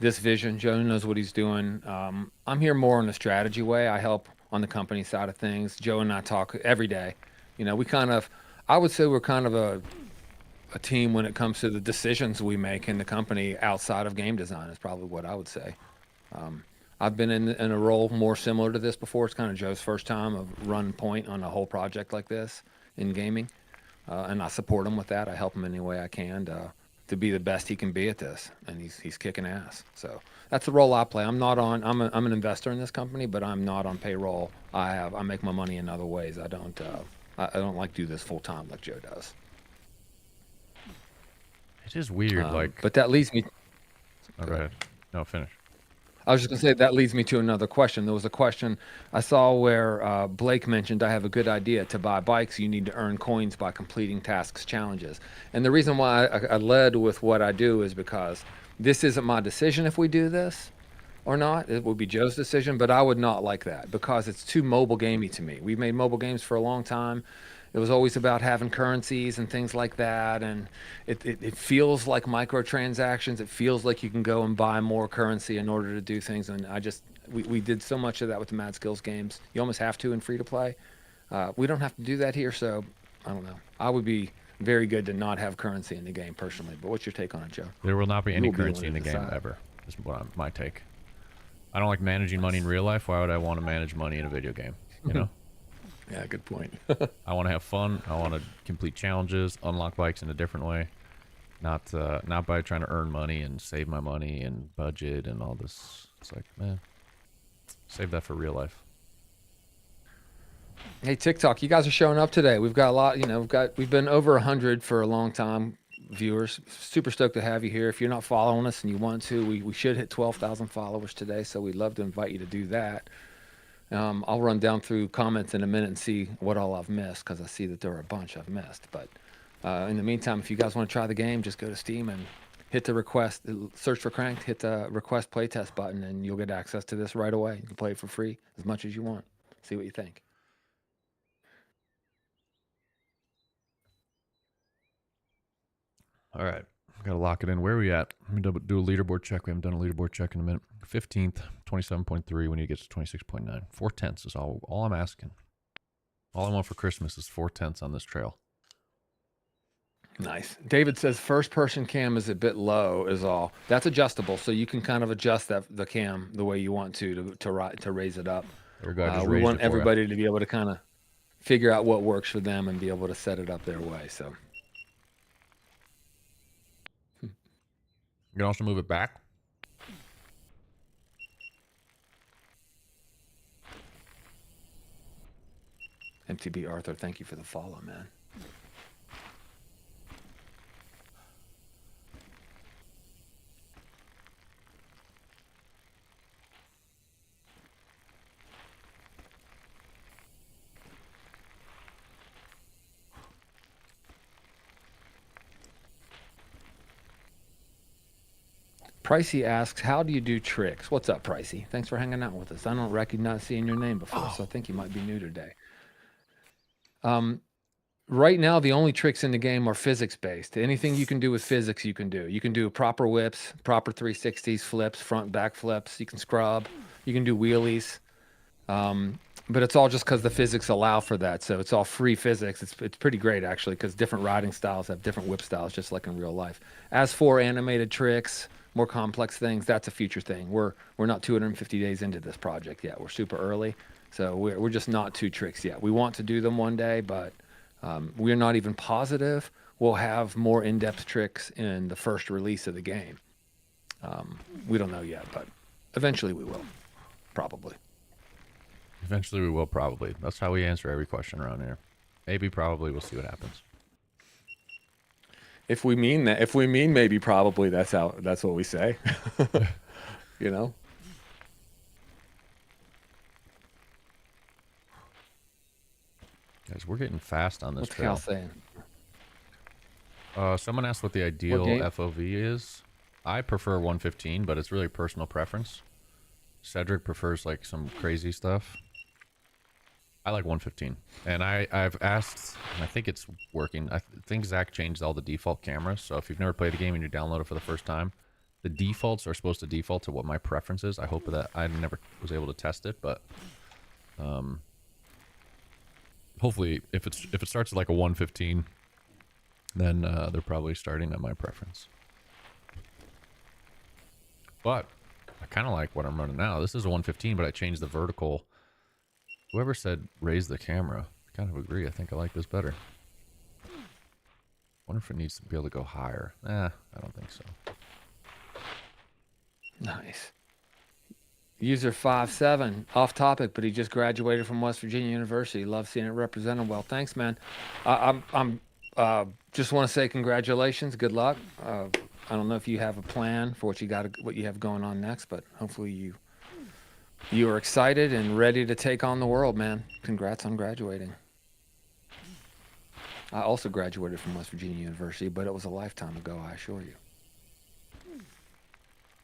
this vision. Joe knows what he's doing. I'm here more in the strategy way. I help on the company side of things. Joe and I talk every day. You know, I would say we're kind of a team when it comes to the decisions we make in the company outside of game design is probably what I would say. I've been in a role more similar to this before. It's kind of Joe's first time of run point on a whole project like this in gaming. And I support him with that. I help him any way I can to be the best he can be at this. And he's kicking ass. So that's the role I play. I'm an investor in this company, but I'm not on payroll. I make my money in other ways. I don't like do this full time like Joe does. It is weird, but that leads me. Oh, go ahead. No, finish. I was just going to say that leads me to another question. There was a question I saw where Blake mentioned, I have a good idea. To buy bikes, you need to earn coins by completing tasks, challenges. And the reason why I led with what I do is because this isn't my decision if we do this or not. It would be Joe's decision, but I would not like that because it's too mobile gamey to me. We've made mobile games for a long time. It was always about having currencies and things like that, and it feels like microtransactions. It feels like you can go and buy more currency in order to do things, and we did so much of that with the Mad Skills games. You almost have to in free-to-play. We don't have to do that here, so I don't know. I would be very good to not have currency in the game personally, but what's your take on it, Joe? There will not be any currency in the game ever, is my take. I don't like managing money in real life. Why would I want to manage money in a video game, you know? Yeah, good point. I want to have fun. I want to complete challenges, unlock bikes in a different way, not by trying to earn money and save my money and budget and all this. It's like, man, save that for real life. Hey, TikTok, you guys are showing up today. We've got a lot, we've been over 100 for a long time, viewers. Super stoked to have you here. If you're not following us and you want to, we should hit 12,000 followers today, so we'd love to invite you to do that. I'll run down through comments in a minute and see what all I've missed, because I see that there are a bunch I've missed. But in the meantime, if you guys want to try the game, just go to Steam and hit the request, search for Cranked, hit the request playtest button, and you'll get access to this right away. You can play it for free as much as you want. See what you think. All right. Got to lock it in. Where are we at? Let me do a leaderboard check. We haven't done a leaderboard check in a minute. 15th, 27.3. We need to get to 26.9. 4/10 is all I'm asking. All I want for Christmas is 4/10 on this trail. Nice. David says first person cam is a bit low is all. That's adjustable, so you can kind of adjust the cam the way you want to raise it up. We want everybody to be able to kind of figure out what works for them and be able to set it up their way. So you can also move it back. MTB Arthur, thank you for the follow, man. Pricey asks, how do you do tricks? What's up, Pricey? Thanks for hanging out with us. I don't recognize seeing your name before, so I think you might be new today. Right now, the only tricks in the game are physics-based. Anything you can do with physics, you can do. You can do proper whips, proper 360s, flips, front, back flips. You can scrub. You can do wheelies. But it's all just because the physics allow for that. So it's all free physics. It's pretty great, actually, because different riding styles have different whip styles, just like in real life. As for animated tricks, more complex things, that's a future thing. We're not 250 days into this project yet. We're super early, so we're just not 2 tricks yet. We want to do them one day, but we're not even positive we'll have more in-depth tricks in the first release of the game. We don't know yet, but eventually we will, probably. Eventually we will, probably. That's how we answer every question around here. Maybe, probably. We'll see what happens. If we mean maybe, probably, that's what we say. You know? Guys, we're getting fast on this trail. What's Cal saying? Someone asked what the ideal FOV is. I prefer 115, but it's really personal preference. Cedric prefers like some crazy stuff. I like 115, and I've asked, and I think it's working. I think Zach changed all the default cameras, so if you've never played the game and you download it for the first time, the defaults are supposed to default to what my preference is. I hope that I never was able to test it, but hopefully if it starts at like a 115, then they're probably starting at my preference. But I kind of like what I'm running now. This is a 115, but I changed the vertical. Whoever said raise the camera, I kind of agree. I think I like this better. Wonder if it needs to be able to go higher. I don't think so. Nice. User 57, off topic, but he just graduated from West Virginia University. Love seeing it represented well. Thanks, man. I'm just want to say congratulations. Good luck. I don't know if you have a plan for what you have going on next, but hopefully you are excited and ready to take on the world, man. Congrats on graduating. I also graduated from West Virginia University, but it was a lifetime ago, I assure you.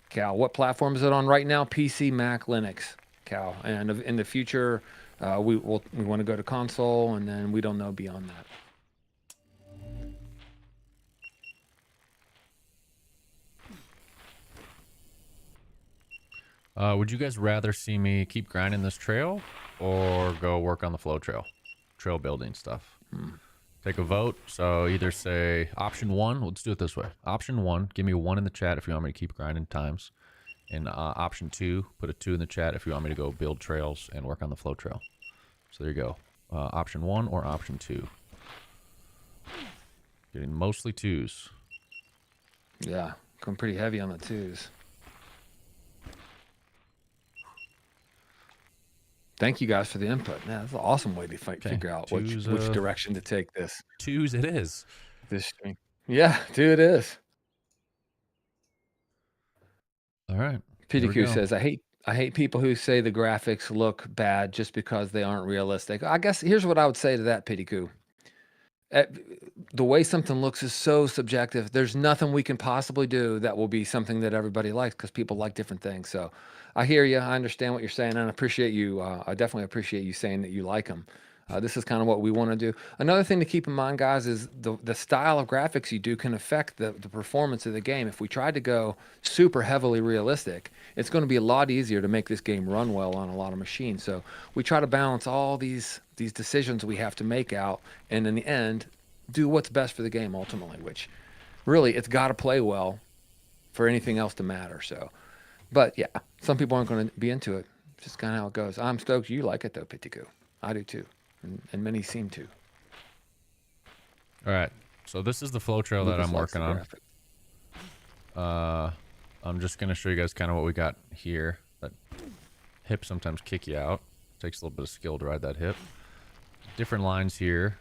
Cal, what platform is it on right now? PC, Mac, Linux, Cal. And in the future, we want to go to console, and then we don't know beyond that. Would you guys rather see me keep grinding this trail or go work on the flow trail building stuff? Take a vote. So either say option 1. Let's do it this way. Option 1, give me a 1 in the chat if you want me to keep grinding times. And option 2, put a 2 in the chat if you want me to go build trails and work on the flow trail. So there you go. Option 1 or option 2. Getting mostly 2s. Yeah, going pretty heavy on the 2s. Thank you guys for the input. Yeah, that's an awesome way to figure out which direction to take this. Twos it is. This stream. Yeah, dude, it is. All right. PDQ says, I hate people who say the graphics look bad just because they aren't realistic. I guess here's what I would say to that, PDQ. The way something looks is so subjective. There's nothing we can possibly do that will be something that everybody likes, because people like different things. So I hear you. I understand what you're saying, and I appreciate you. I definitely appreciate you saying that you like them. This is kind of what we want to do. Another thing to keep in mind, guys, is the style of graphics you do can affect the performance of the game. If we tried to go super heavily realistic, it's going to be a lot easier to make this game run well on a lot of machines. So we try to balance all these decisions we have to make out, and in the end, do what's best for the game ultimately, which really it's got to play well for anything else to matter. So, but yeah, some people aren't going to be into it. It's just kind of how it goes. I'm stoked you like it though, Pitiku. I do too. And many seem to. All right. So this is the flow trail that I'm working on. I'm just going to show you guys kind of what we got here. That hip sometimes kick you out. Takes a little bit of skill to ride that hip. Different lines here.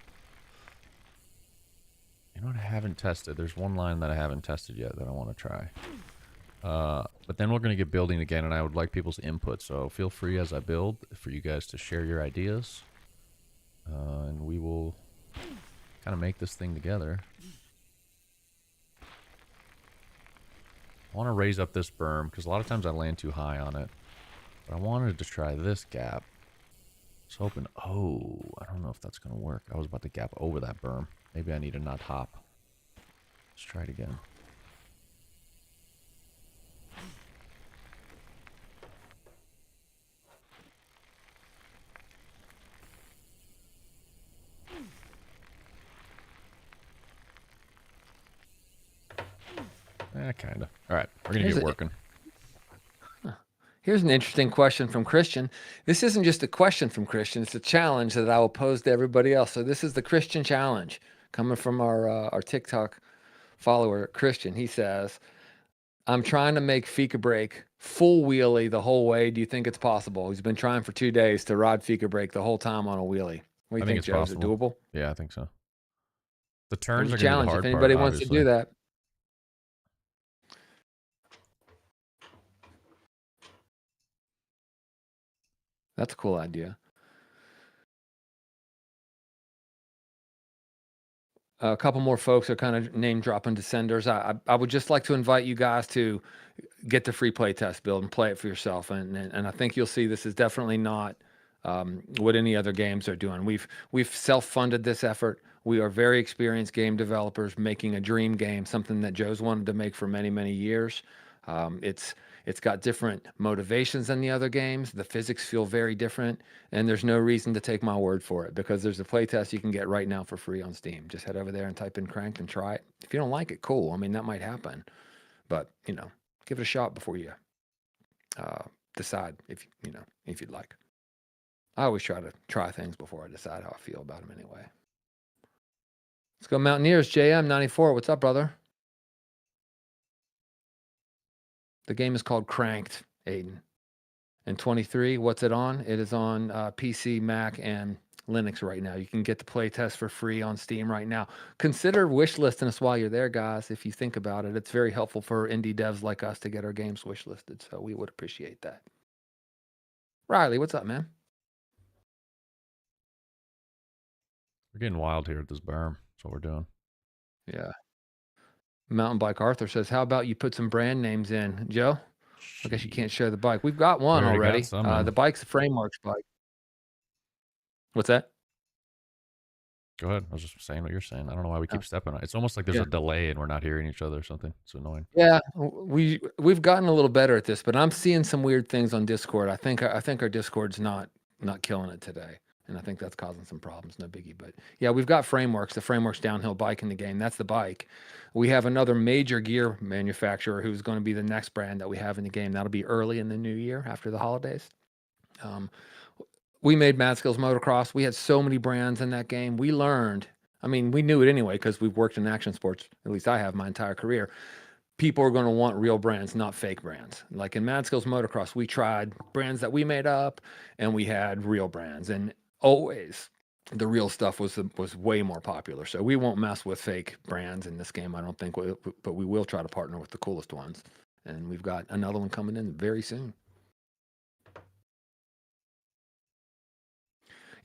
You know what I haven't tested? There's one line that I haven't tested yet that I want to try. But then we're going to get building again, and I would like people's input. So feel free as I build for you guys to share your ideas. And we will kind of make this thing together. I want to raise up this berm because a lot of times I land too high on it. But I wanted to try this gap. I was hoping, oh, I don't know if that's going to work. I was about to gap over that berm. Maybe I need to not hop. Let's try it again. Kind of. All right, we're going to get working. Here's an interesting question from Christian. This isn't just a question from Christian. It's a challenge that I will pose to everybody else. So this is the Christian challenge coming from our TikTok follower, Christian. He says, I'm trying to make Fika Break full wheelie the whole way. Do you think it's possible? He's been trying for 2 days to ride Fika Break the whole time on a wheelie. What do you think, Joe? Is it doable? Yeah, I think so. The turns are going to be the hard part, if anybody wants to do that. That's a cool idea. A couple more folks are kind of name dropping descenders. I would just like to invite you guys to get the free play test build and play it for yourself. And I think you'll see this is definitely not what any other games are doing. We've self-funded this effort. We are very experienced game developers making a dream game, something that Joe's wanted to make for many, many years. It's got different motivations than the other games. The physics feel very different, and there's no reason to take my word for it, because there's a playtest you can get right now for free on Steam. Just head over there and type in Cranked and try it. If you don't like it, cool. I mean, that might happen, but you know, give it a shot before you decide if you'd like. I always try to try things before I decide how I feel about them anyway. Let's go Mountaineers. JM94, what's up, brother? The game is called Cranked, Aiden. And 23, what's it on? It is on PC, Mac, and Linux right now. You can get the playtest for free on Steam right now. Consider wishlisting us while you're there, guys. If you think about it, it's very helpful for indie devs like us to get our games wishlisted. So we would appreciate that. Riley, what's up, man? We're getting wild here at this berm. That's what we're doing. Yeah. Mountain Bike Arthur says, how about you put some brand names in, Joe? I guess you can't share the bike. We've got one already. The bike's the Frameworks bike. What's that? Go ahead. I was just saying what you're saying. I don't know why we keep stepping on it. It's almost like there's a delay and we're not hearing each other or something. It's annoying. Yeah, we've gotten a little better at this, but I'm seeing some weird things on Discord. I think our Discord's not killing it today. And I think that's causing some problems. No biggie. But yeah, we've got Frameworks, the Frameworks downhill bike in the game. That's the bike. We have another major gear manufacturer who's going to be the next brand that we have in the game. That'll be early in the new year after the holidays. We made Mad Skills Motocross. We had so many brands in that game. We learned, I mean, we knew it anyway because we've worked in action sports. At least I have my entire career. people are going to want real brands, not fake brands. Like in Mad Skills Motocross, we tried brands that we made up, and we had real brands, and always the real stuff was way more popular. So we won't mess with fake brands in this game, I don't think, but we will try to partner with the coolest ones. And we've got another one coming in very soon.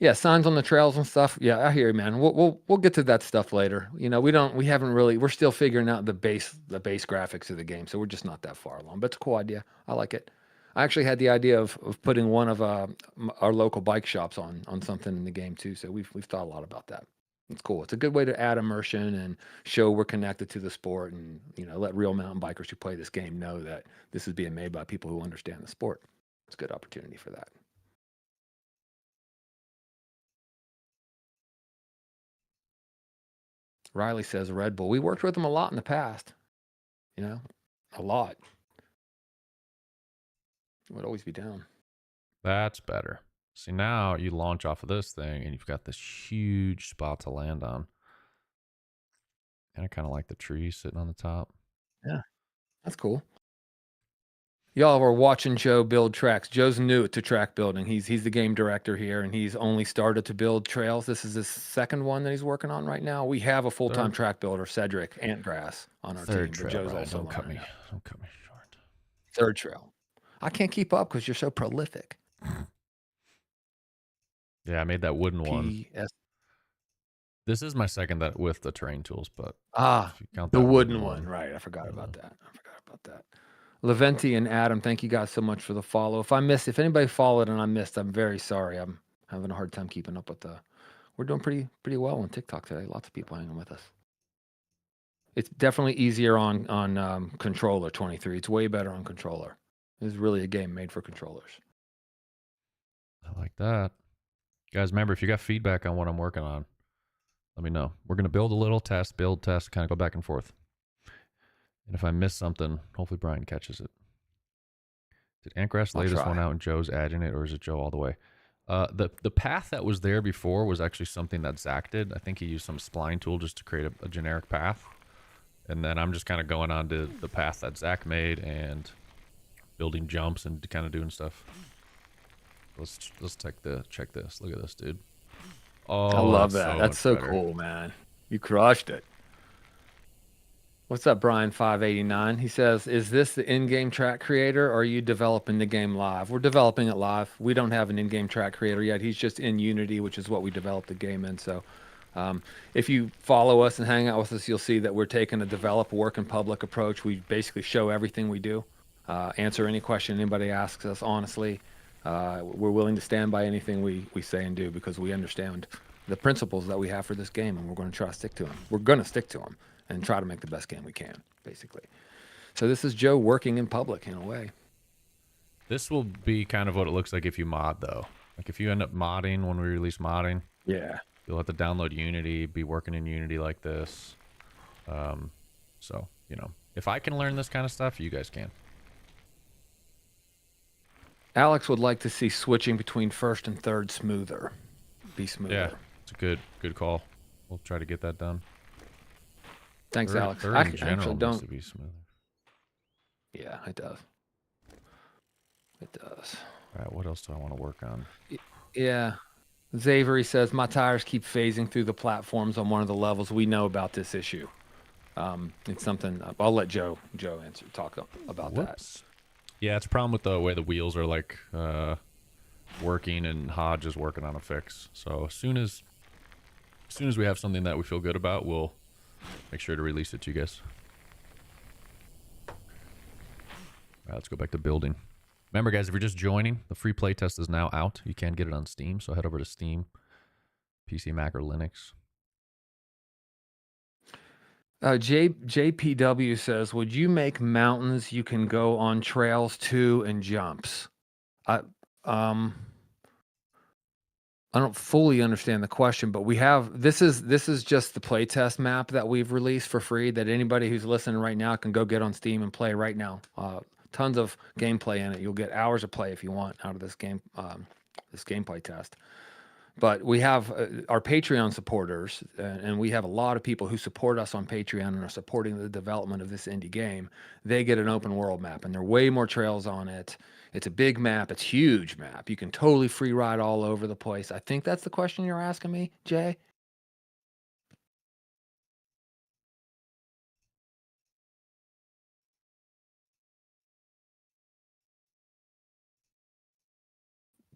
Yeah, signs on the trails and stuff. Yeah, I hear you, man. We'll get to that stuff later. You know, we haven't really. We're still figuring out the base graphics of the game, so we're just not that far along. But it's a cool idea. I like it. I actually had the idea of putting one of our local bike shops on something in the game too. So we've thought a lot about that. It's cool. It's a good way to add immersion and show we're connected to the sport, and let real mountain bikers who play this game know that this is being made by people who understand the sport. It's a good opportunity for that. Riley says Red Bull. We worked with them a lot in the past. A lot. Would always be down. That's better. See, now you launch off of this thing and you've got this huge spot to land on. And I kind of like the tree sitting on the top. Yeah, that's cool. Y'all were watching Joe build tracks. Joe's new to track building. He's the game director here, and he's only started to build trails. This is his second one that he's working on right now. We have a full-time track builder, Cedric Antgrass, on our team. Trail, but Joe's Brian. also Don't cut me short. Third trail. I can't keep up because you're so prolific. Yeah, I made that wooden one. This is my second that with the terrain tools, but if you count the wooden one. Right, I forgot about that. Leventi and Adam, thank you guys so much for the follow. If anybody followed and I missed, I'm very sorry. I'm having a hard time keeping up with we're doing pretty well on TikTok today. Lots of people hanging with us. It's definitely easier on controller 23. It's way better on controller. This is really a game made for controllers. I like that. Guys, remember, if you got feedback on what I'm working on, let me know. We're going to build a little test, kind of go back and forth. And if I miss something, hopefully Brian catches it. Did Antgrass lay this one out and Joe's adding it, or is it Joe all the way? The path that was there before was actually something that Zach did. I think he used some spline tool just to create a generic path. And then I'm just kind of going on to the path that Zach made and building jumps and kind of doing stuff. Let's check this. Look at this, dude. Oh, I love that. That's so cool, man. You crushed it. What's up, Brian589? He says, is this the in-game track creator, or are you developing the game live? We're developing it live. We don't have an in-game track creator yet. He's just in Unity, which is what we developed the game in. So if you follow us and hang out with us, you'll see that we're taking a develop, work in public approach. We basically show everything we do, answer any question anybody asks us honestly. We're willing to stand by anything we say and do because we understand the principles that we have for this game, and we're going to try to stick to them. We're going to stick to them and try to make the best game we can, basically. So this is Joe working in public in a way. This will be kind of what it looks like if you mod, though. Like if you end up modding when we release modding, yeah, you'll have to download Unity, be working in Unity like this. So, if I can learn this kind of stuff, you guys can. Alex would like to see switching between first and third smoother. Be smoother. Yeah, it's a good call. We'll try to get that done. Thanks, Alex. Third in general needs to be smoother. Yeah, it does. It does. All right, what else do I want to work on? Yeah. Xavery says, my tires keep phasing through the platforms on one of the levels. We know about this issue. It's something, I'll let Joe talk about that. Yeah, it's a problem with the way the wheels are like working, and Hodge is working on a fix. So as soon as we have something that we feel good about, we'll make sure to release it to you guys. All right, let's go back to building. Remember, guys, if you're just joining, the free playtest is now out. You can get it on Steam, so head over to Steam, PC, Mac, or Linux. JPW says, would you make mountains you can go on trails to and jumps? I don't fully understand the question, but we have this is just the playtest map that we've released for free that anybody who's listening right now can go get on Steam and play right now. Tons of gameplay in it. You'll get hours of play if you want out of this game, this gameplay test. But we have our Patreon supporters, and we have a lot of people who support us on Patreon and are supporting the development of this indie game. They get an open world map, and there are way more trails on it. It's a big map. It's a huge map. You can totally free ride all over the place. I think that's the question you're asking me, Jay.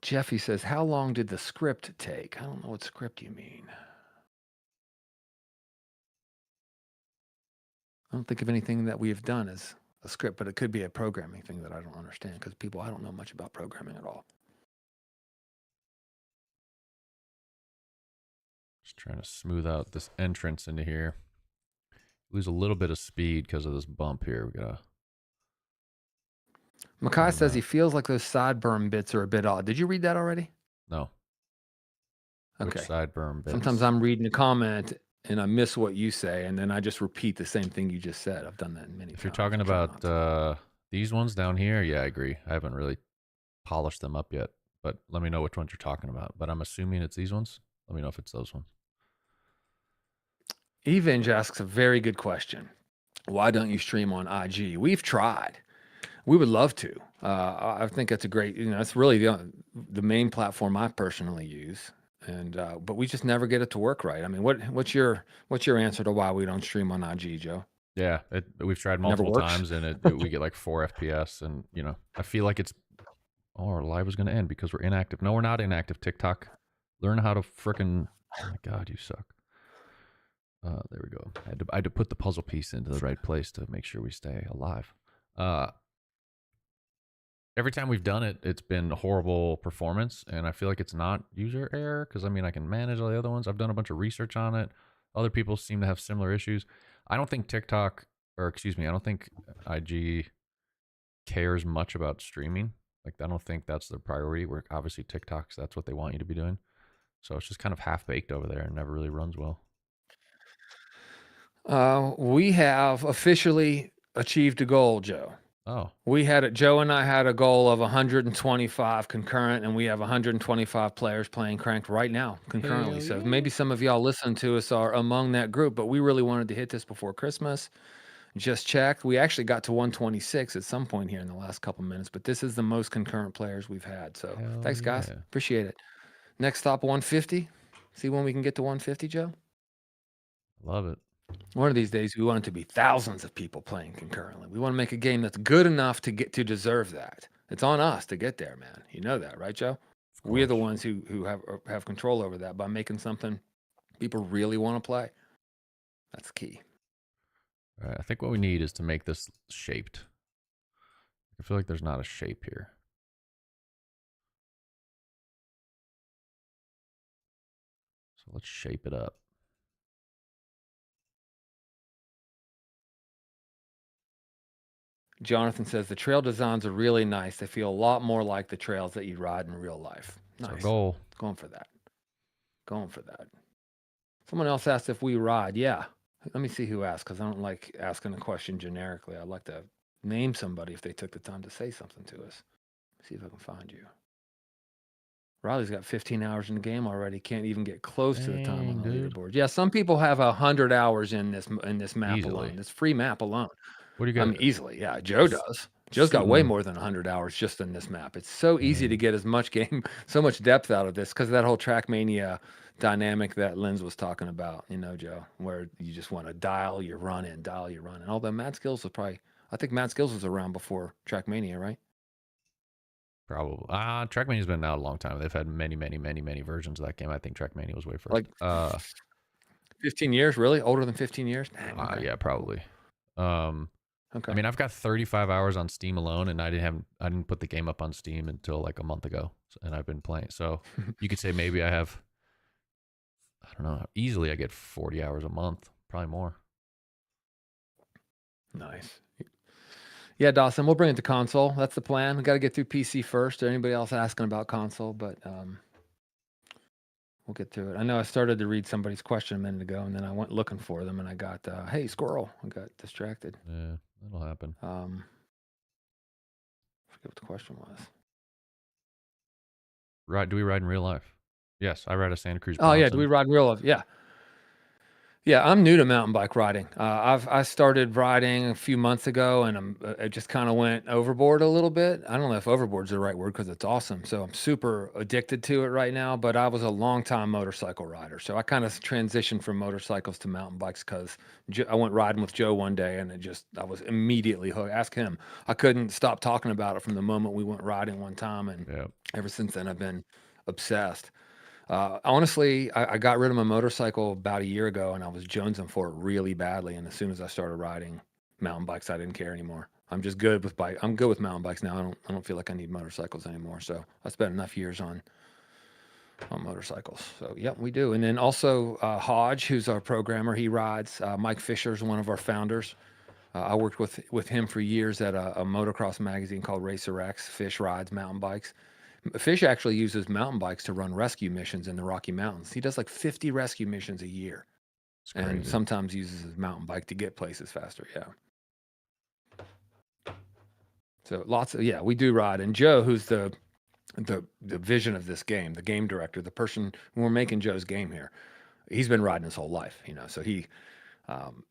Jeffy says, how long did the script take? I don't know what script you mean. I don't think of anything that we have done as a script, but it could be a programming thing that I don't understand because I don't know much about programming at all. Just trying to smooth out this entrance into here. Lose a little bit of speed because of this bump here. We gotta. Makai says he feels like those sideburn bits are a bit odd. Did you read that already? No. Okay. Which sideburn bits? Sometimes I'm reading a comment and I miss what you say, and then I just repeat the same thing you just said. I've done that many times. If you're talking about these ones down here, yeah, I agree. I haven't really polished them up yet, but let me know which ones you're talking about. But I'm assuming it's these ones. Let me know if it's those ones. Evenge asks a very good question. Why don't you stream on IG? We've tried. We would love to. I think that's a great, it's really the main platform I personally use. And but we just never get it to work right. I mean, what's your answer to why we don't stream on IG, Joe? Yeah, we've tried multiple times, and we get like 4 FPS, and I feel like our live was going to end because we're inactive. No, we're not inactive. TikTok, learn how to frickin'. Oh my god, you suck. There we go. I had to put the puzzle piece into the right place to make sure we stay alive. Every time we've done it, it's been horrible performance, and I feel like it's not user error because I can manage all the other ones. I've done a bunch of research on it. Other people seem to have similar issues. I don't think I don't think IG cares much about streaming. Like, I don't think that's their priority. Where obviously TikToks, that's what they want you to be doing. So it's just kind of half baked over there and never really runs well. We have officially achieved a goal, Joe. Oh, Joe and I had a goal of 125 concurrent, and we have 125 players playing Cranked right now concurrently. So maybe some of y'all listening to us are among that group, but we really wanted to hit this before Christmas. Just checked. We actually got to 126 at some point here in the last couple minutes, but this is the most concurrent players we've had. So thanks, guys. Appreciate it. Next stop, 150. See when we can get to 150, Joe? Love it. One of these days, we want it to be thousands of people playing concurrently. We want to make a game that's good enough to deserve that. It's on us to get there, man. You know that, right, Joe? We're the ones who have control over that by making something people really want to play. That's key. All right, I think what we need is to make this shaped. I feel like there's not a shape here. So let's shape it up. Jonathan says the trail designs are really nice. They feel a lot more like the trails that you ride in real life. That's Nice. our goal. Going for that. Someone else asked if we ride. Yeah. Let me see who asked, because I don't like asking a question generically. I'd like to name somebody if they took the time to say something to us. See if I can find you. Riley's got 15 hours in the game already. Can't even get close to the time on the leaderboard. Yeah, some people have 100 hours in this map alone. This free map alone. What do you got? Easily. Yeah, Joe does. Joe's got way more than 100 hours just in this map. It's so easy to get as much game, so much depth out of this because of that whole Trackmania dynamic that Linz was talking about, Joe, where you just want to dial your run in. Although Matt Skills I think Matt Skills was around before Trackmania, right? Probably. Trackmania's been out a long time. They've had many, many, many, many versions of that game. I think Trackmania was way first. Like 15 years, really? Older than 15 years? Okay. Yeah, probably. Okay. I've got 35 hours on Steam alone, and I didn't put the game up on Steam until like a month ago, and I've been playing. So you could say maybe I have, I don't know, easily I get 40 hours a month, probably more. Nice. Yeah, Dawson, we'll bring it to console. That's the plan. We got to get through PC first. Or anybody else asking about console, but we'll get through it. I know I started to read somebody's question a minute ago, and then I went looking for them, and I got, hey, squirrel. I got distracted. Yeah, that'll happen. I forget what the question was. Do we ride in real life? Yes, I ride a Santa Cruz Oh yeah, do we Bronson. ride in real life? Yeah. Yeah, I'm new to mountain bike riding. I started riding a few months ago, and I just kind of went overboard a little bit. I don't know if overboard's the right word because it's awesome. So I'm super addicted to it right now. But I was a long time motorcycle rider, so I kind of transitioned from motorcycles to mountain bikes because I went riding with Joe one day, and I was immediately hooked. Ask him. I couldn't stop talking about it from the moment we went riding one time, and Yeah. ever since then I've been obsessed. Honestly, I got rid of my motorcycle about a year ago, and I was jonesing for it really badly. And as soon as I started riding mountain bikes, I didn't care anymore. I'm just good with bike. I'm good with mountain bikes now. I don't feel like I need motorcycles anymore. So I spent enough years on motorcycles. So yep, we do. And then also Hodge, who's our programmer, he rides. Mike Fisher's one of our founders. I worked with him for years at a motocross magazine called Racer X. Fish rides mountain bikes. Fish actually uses mountain bikes to run rescue missions in the Rocky Mountains. He does like 50 rescue missions a year, It's and crazy. sometimes uses his mountain bike to get places faster. Yeah. So lots of, yeah, we do ride. And Joe, who's the vision of this game, the game director, the person when we're making Joe's game here, he's been riding his whole life, so he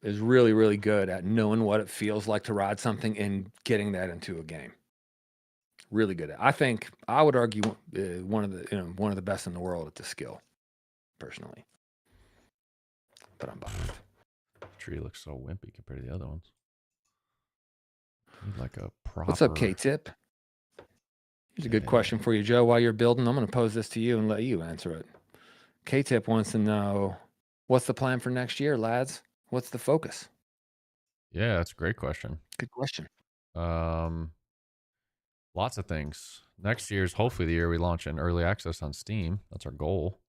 is really, really good at knowing what it feels like to ride something and getting that into a game. Really good at. I think I would argue one of the best in the world at this skill, personally. But I'm biased. Tree looks so wimpy compared to the other ones. Need like a What's up, proper. K-Tip? Here's a good Yeah. question for you, Joe. While you're building, I'm going to pose this to you and let you answer it. K-Tip wants to know, what's the plan for next year, lads? What's the focus? Yeah, that's a great question. Good question. Um, Lots of things. Next year's hopefully the year we launch an early access on Steam. That's our goal.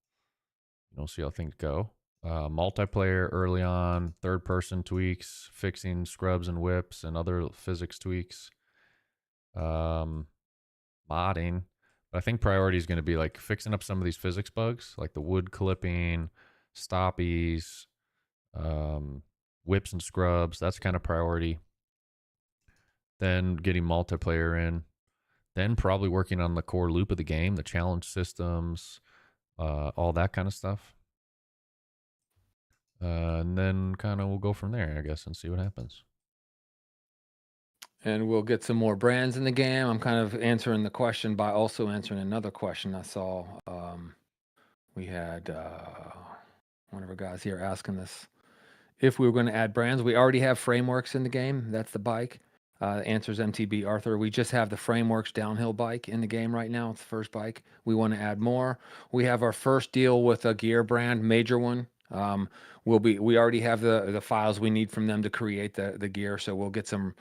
See how things go. Multiplayer early on, third person tweaks, fixing scrubs and whips and other physics tweaks. Um, Modding. But I think priority is going to be like fixing up some of these physics bugs, like the wood clipping, stoppies, um, whips and scrubs. That's kind of priority. Then getting multiplayer in. Then probably working on the core loop of the game, the challenge systems, all that kind of stuff. And then kind of we'll go from there, I guess, and see what happens. And we'll get some more brands in the game. I'm kind of answering the question by also answering another question I saw. We had one of our guys here asking this if we were going to add brands. We already have frameworks in the game. That's the bike. Answers MTB Arthur. We just have the frameworks downhill bike in the game right now. It's the first bike. We want to add more. We have our first deal with a gear brand, major one. We already have the files we need from them to create the gear, so we'll get some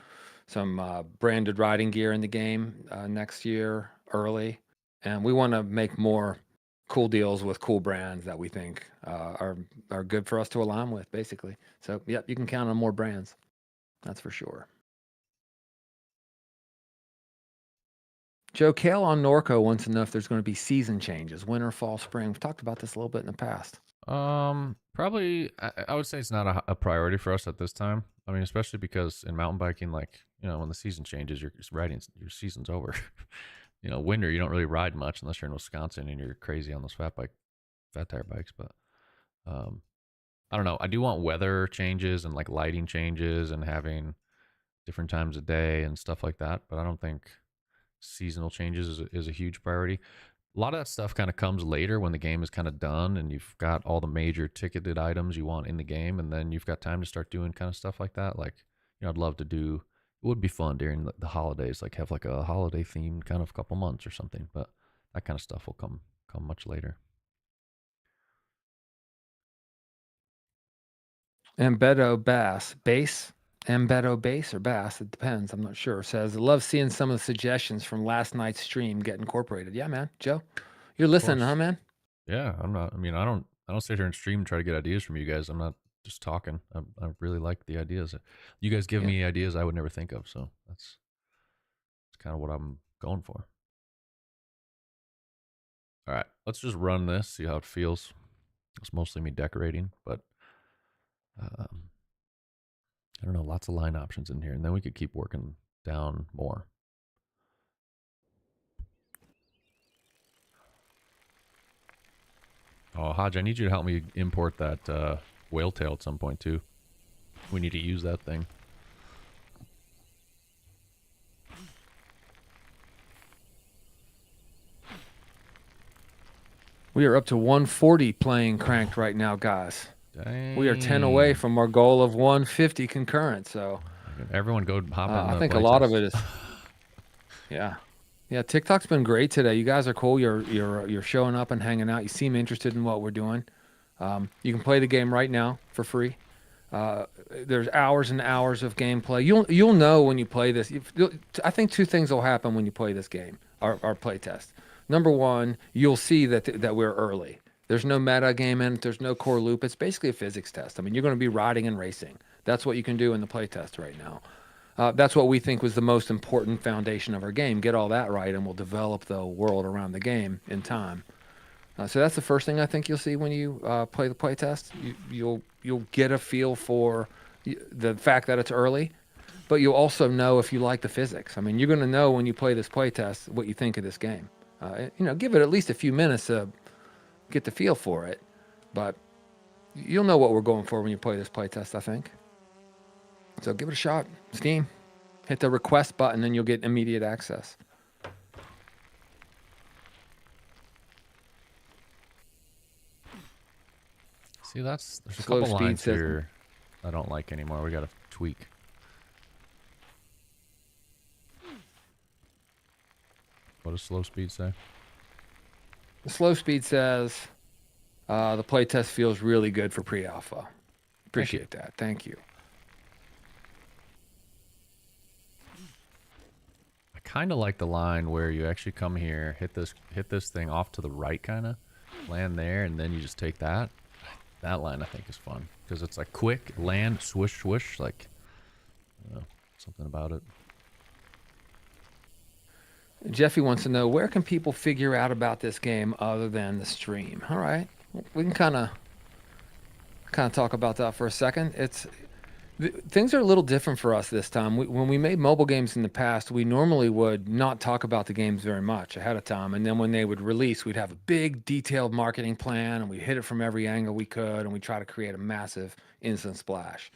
branded riding gear in the game next year early, and we want to make more cool deals with cool brands that we think are good for us to align with, basically. So, yep, you can count on more brands. That's for sure. Joe Kale on Norco wants to know if there's going to be season changes, winter, fall, spring. We've talked about this a little bit in the past. Probably, I would say it's not a priority for us at this time. I mean, especially because in mountain biking, like, when the season changes, your season's over. Winter, you don't really ride much unless you're in Wisconsin and you're crazy on those fat tire bikes. But, um, I don't know. I do want weather changes and like lighting changes and having different times of day and stuff like that. But I don't think seasonal changes is a huge priority. A lot of that stuff kind of comes later when the game is kind of done and you've got all the major ticketed items you want in the game, and then you've got time to start doing kind of stuff like that. Like, I'd love to do. It would be fun during the holidays, like have like a holiday themed kind of couple months or something. But that kind of stuff will come much later. Ambedo Bass, Ambedo Bass or Bass, it depends. I'm not sure. Says, I love seeing some of the suggestions from last night's stream get incorporated. Yeah, man. Joe, you're Of listening, huh, course. man? Yeah, I'm not. I mean, I don't sit here and stream and try to get ideas from you guys. I'm not just talking. I really like the ideas. You guys give Yeah. me ideas I would never think of. So that's kind of what I'm going for. All right, let's just run this, see how it feels. It's mostly me decorating, but um, I don't know, lots of line options in here, and then we could keep working down more. Oh, Hodge, I need you to help me import that whale tail at some point, too. We need to use that thing. We are up to 140 playing cranked right now, guys. Dang. We are 10 away from our goal of 150 concurrent. So everyone go hop in the I think play a lot test. of it is, yeah. Yeah, TikTok's been great today. You guys are cool. You're showing up and hanging out. You seem interested in what we're doing. You can play the game right now for free. There's hours and hours of gameplay. You'll know when you play this. I think two things will happen when you play this game, our play test. Number one, you'll see that we're early. There's no meta game in it. There's no core loop. It's basically a physics test. I mean, you're going to be riding and racing. That's what you can do in the play test right now. That's what we think was the most important foundation of our game. Get all that right, and we'll develop the world around the game in time. So that's the first thing I think you'll see when you play the play test. You'll get a feel for the fact that it's early, but you'll also know if you like the physics. I mean, you're going to know when you play this play test what you think of this game. Give it at least a few minutes to get the feel for it, but you'll know what we're going for when you play this play test, I think. So give it a shot. Steam. Hit the request button and you'll get immediate access. See, there's a Slow couple speed lines says- here I don't like anymore. We got to tweak. What does slow speed say? The slow speed says the playtest feels really good for pre-alpha. Appreciate that. Thank you. I kind of like the line where you actually come here, hit this thing off to the right, kind of land there, and then you just take that. That line I think is fun because it's like quick land, swish, swish, like something about it. Jeffy wants to know, where can people figure out about this game other than the stream? All right, we can kind of talk about that for a second. Things are a little different for us this time. When we made mobile games in the past, we normally would not talk about the games very much ahead of time. And then when they would release, we'd have a big detailed marketing plan and we'd hit it from every angle we could. And we try to create a massive instant splash.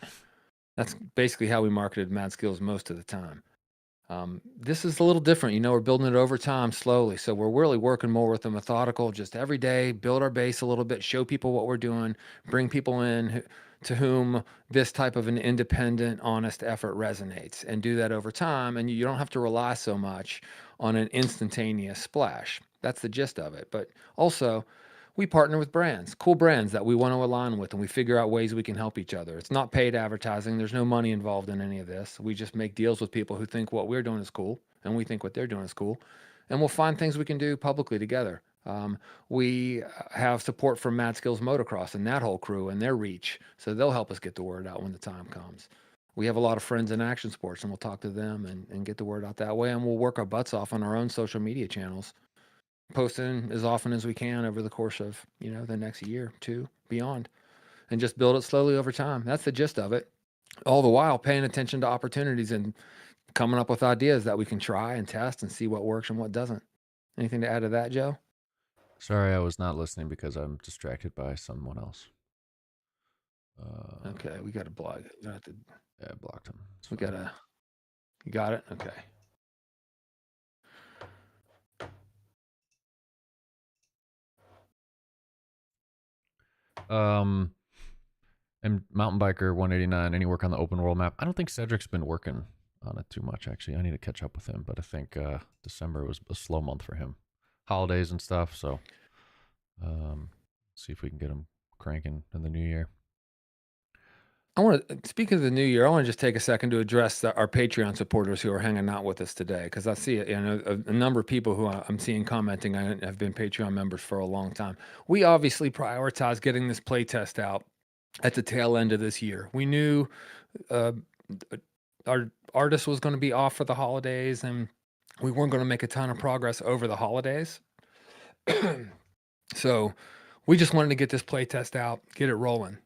That's basically how we marketed Mad Skills most of the time. This is a little different. We're building it over time slowly. So we're really working more with a methodical, just every day, build our base a little bit, show people what we're doing, bring people in to whom this type of an independent, honest effort resonates, and do that over time. And you don't have to rely so much on an instantaneous splash. That's the gist of it. But also, we partner with brands, cool brands that we want to align with, and we figure out ways we can help each other. It's not paid advertising. There's no money involved in any of this. We just make deals with people who think what we're doing is cool, and we think what they're doing is cool. And we'll find things we can do publicly together. We have support from Mad Skills Motocross and that whole crew and their reach, so they'll help us get the word out when the time comes. We have a lot of friends in action sports, and we'll talk to them and get the word out that way, and we'll work our butts off on our own social media channels, posting as often as we can over the course of the next year, two, beyond, and just build it slowly over time. That's the gist of it. All the while paying attention to opportunities and coming up with ideas that we can try and test and see what works and what doesn't. Anything to add to that, Joe? Sorry, I was not listening because I'm distracted by someone else. Okay, we got to block it. Yeah, I blocked him. You got it? Okay. And Mountain Biker 189, any work on the open world map? I don't think Cedric's been working on it too much, actually. I need to catch up with him, but I think December was a slow month for him. Holidays and stuff, so see if we can get him cranking in the new year. I want to speak of the new year. I want to just take a second to address our Patreon supporters who are hanging out with us today, because I see a number of people who I'm seeing commenting have been Patreon members for a long time. We obviously prioritize getting this playtest out at the tail end of this year. We knew our artist was going to be off for the holidays, and we weren't going to make a ton of progress over the holidays. So we just wanted to get this playtest out, get it rolling.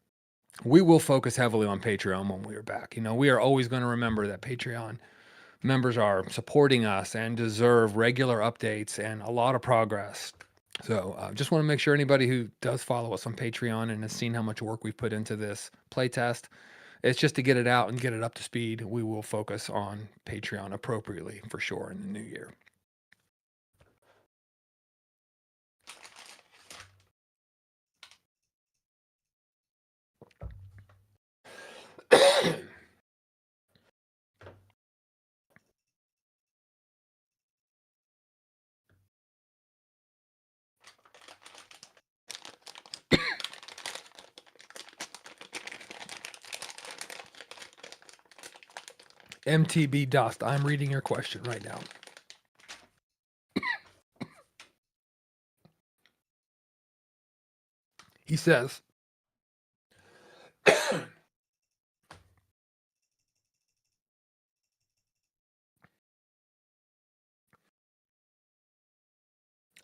We will focus heavily on Patreon when we are back. We are always going to remember that Patreon members are supporting us and deserve regular updates and a lot of progress So just want to make sure anybody who does follow us on Patreon and has seen how much work we've put into this playtest, it's just to get it out and get it up to speed. We will focus on Patreon appropriately for sure in the new year. MTB Dust, I'm reading your question right now. He says,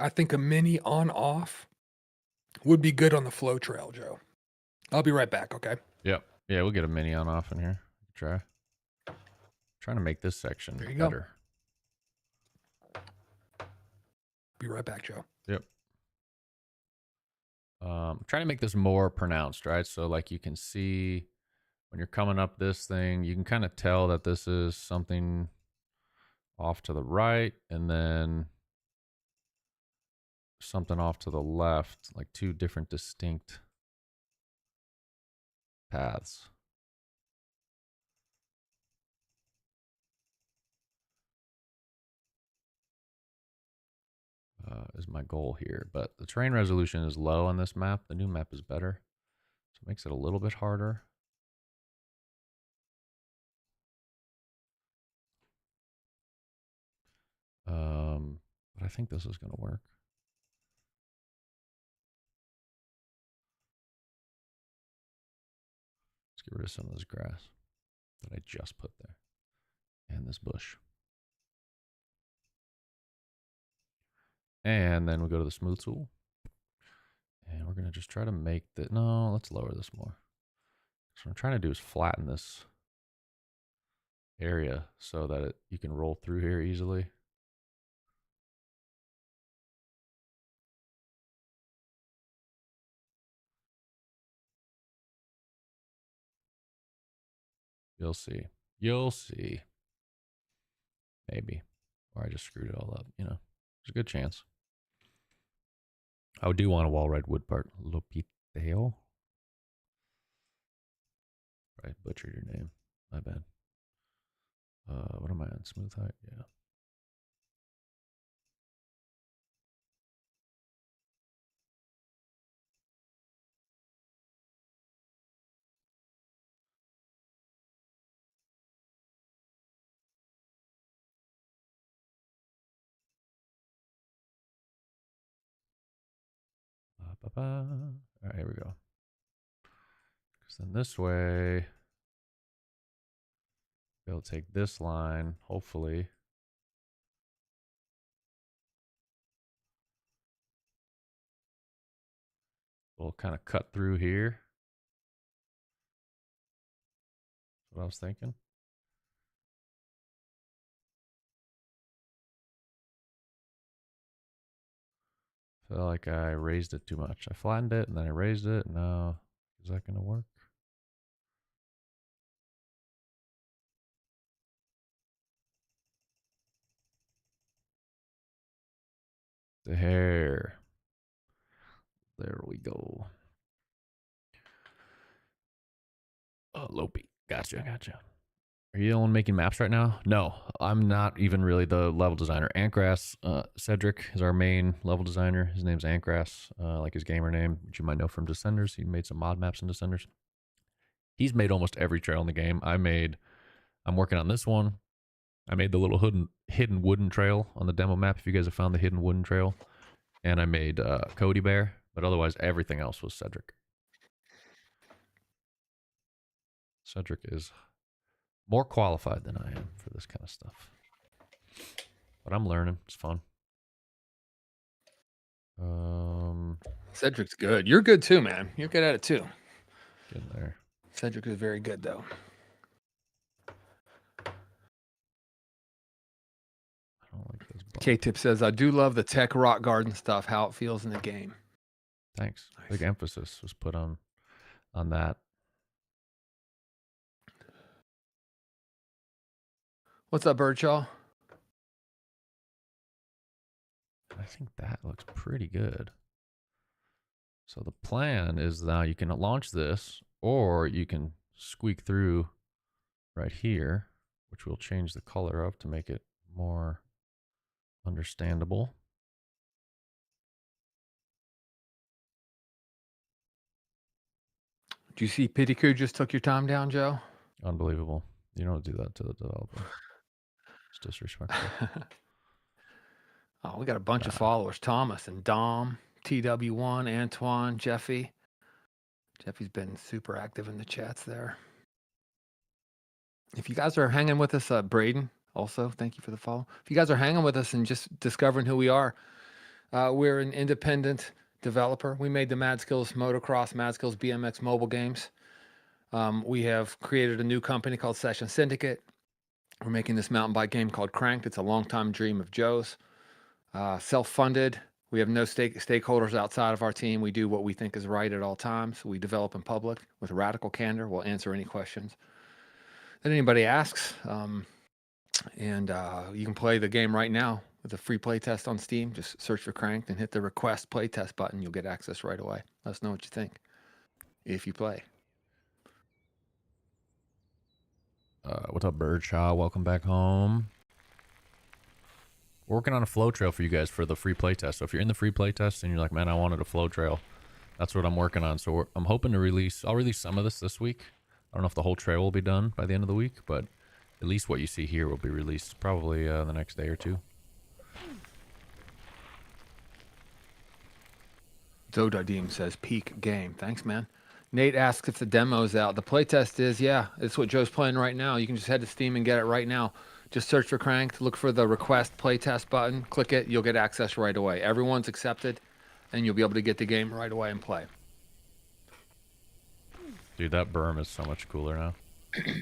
I think a mini on-off would be good on the flow trail, Joe. I'll be right back, okay? Yep. Yeah, we'll get a mini on off in here. Trying to make this section There you better. Go. Be right back, Joe. Yep. Trying to make this more pronounced, right? So like you can see when you're coming up this thing, you can kind of tell that this is something off to the right and then something off to the left, like two different distinct paths. Is my goal here, but the terrain resolution is low on this map. The new map is better, so it makes it a little bit harder. But I think this is going to work. Let's get rid of some of this grass that I just put there and this bush. And then we go to the smooth tool. And we're going to just try to make the, no, let's lower this more. So what I'm trying to do is flatten this area so that you can roll through here easily. You'll see. You'll see. Maybe. Or I just screwed it all up, you know. There's a good chance. I do want a wall ride wood part. Lopiteo. I butchered your name. My bad. What am I on? Smooth height? Yeah. All right, here we go. Because then this way, be able to take this line, hopefully. We'll kind of cut through here. That's what I was thinking. Feel like I raised it too much. I flattened it and then I raised it. No, is that going to work? The hair. There we go. Oh, Lopi. Gotcha. Are you the one making maps right now? No, I'm not even really the level designer. Antgrass, Cedric is our main level designer. His name's Antgrass, like his gamer name, which you might know from Descenders. He made some mod maps in Descenders. He's made almost every trail in the game. I'm working on this one. I made the little hidden wooden trail on the demo map, if you guys have found the hidden wooden trail. And I made Cody Bear, but otherwise everything else was Cedric. Cedric is more qualified than I am for this kind of stuff. But I'm learning. It's fun. Cedric's good. You're good too, man. You're good at it too. Getting there. Cedric is very good though. I don't like those K-Tip says, I do love the tech rock garden stuff, how it feels in the game. Thanks. Nice. Big emphasis was put on that. What's up, Birdshaw? I think that looks pretty good. So the plan is now you can launch this, or you can squeak through right here, which we'll change the color of to make it more understandable. Do you see Pitiku just took your time down, Joe? Unbelievable. You don't do that to the developer. It's disrespectful. Oh, we got a bunch of followers. Thomas and Dom, TW1, Antoine, Jeffy. Jeffy's been super active in the chats there. If you guys are hanging with us, Braden, also, thank you for the follow. If you guys are hanging with us and just discovering who we are, we're an independent developer. We made the Mad Skills Motocross, Mad Skills BMX mobile games. We have created a new company called Session Syndicate. We're making this mountain bike game called Cranked. It's a long-time dream of Joe's. Self-funded. We have no stakeholders outside of our team. We do what we think is right at all times. We develop in public with radical candor. We'll answer any questions that anybody asks. And you can play the game right now with a free playtest on Steam. Just search for Cranked and hit the request playtest button. You'll get access right away. Let us know what you think if you play. What's up, Birdshaw? Welcome back home. We're working on a flow trail for you guys for the free playtest. So if you're in the free playtest and you're like, man, I wanted a flow trail, that's what I'm working on. So I'm hoping to release, I'll release some of this week. I don't know if the whole trail will be done by the end of the week, but at least what you see here will be released probably the next day or two. Zodadim says peak game. Thanks, man. Nate asks if the demo's out. The playtest is, yeah, it's what Joe's playing right now. You can just head to Steam and get it right now. Just search for Cranked, look for the request playtest button, click it, you'll get access right away. Everyone's accepted, and you'll be able to get the game right away and play. Dude, that berm is so much cooler now. Yeah,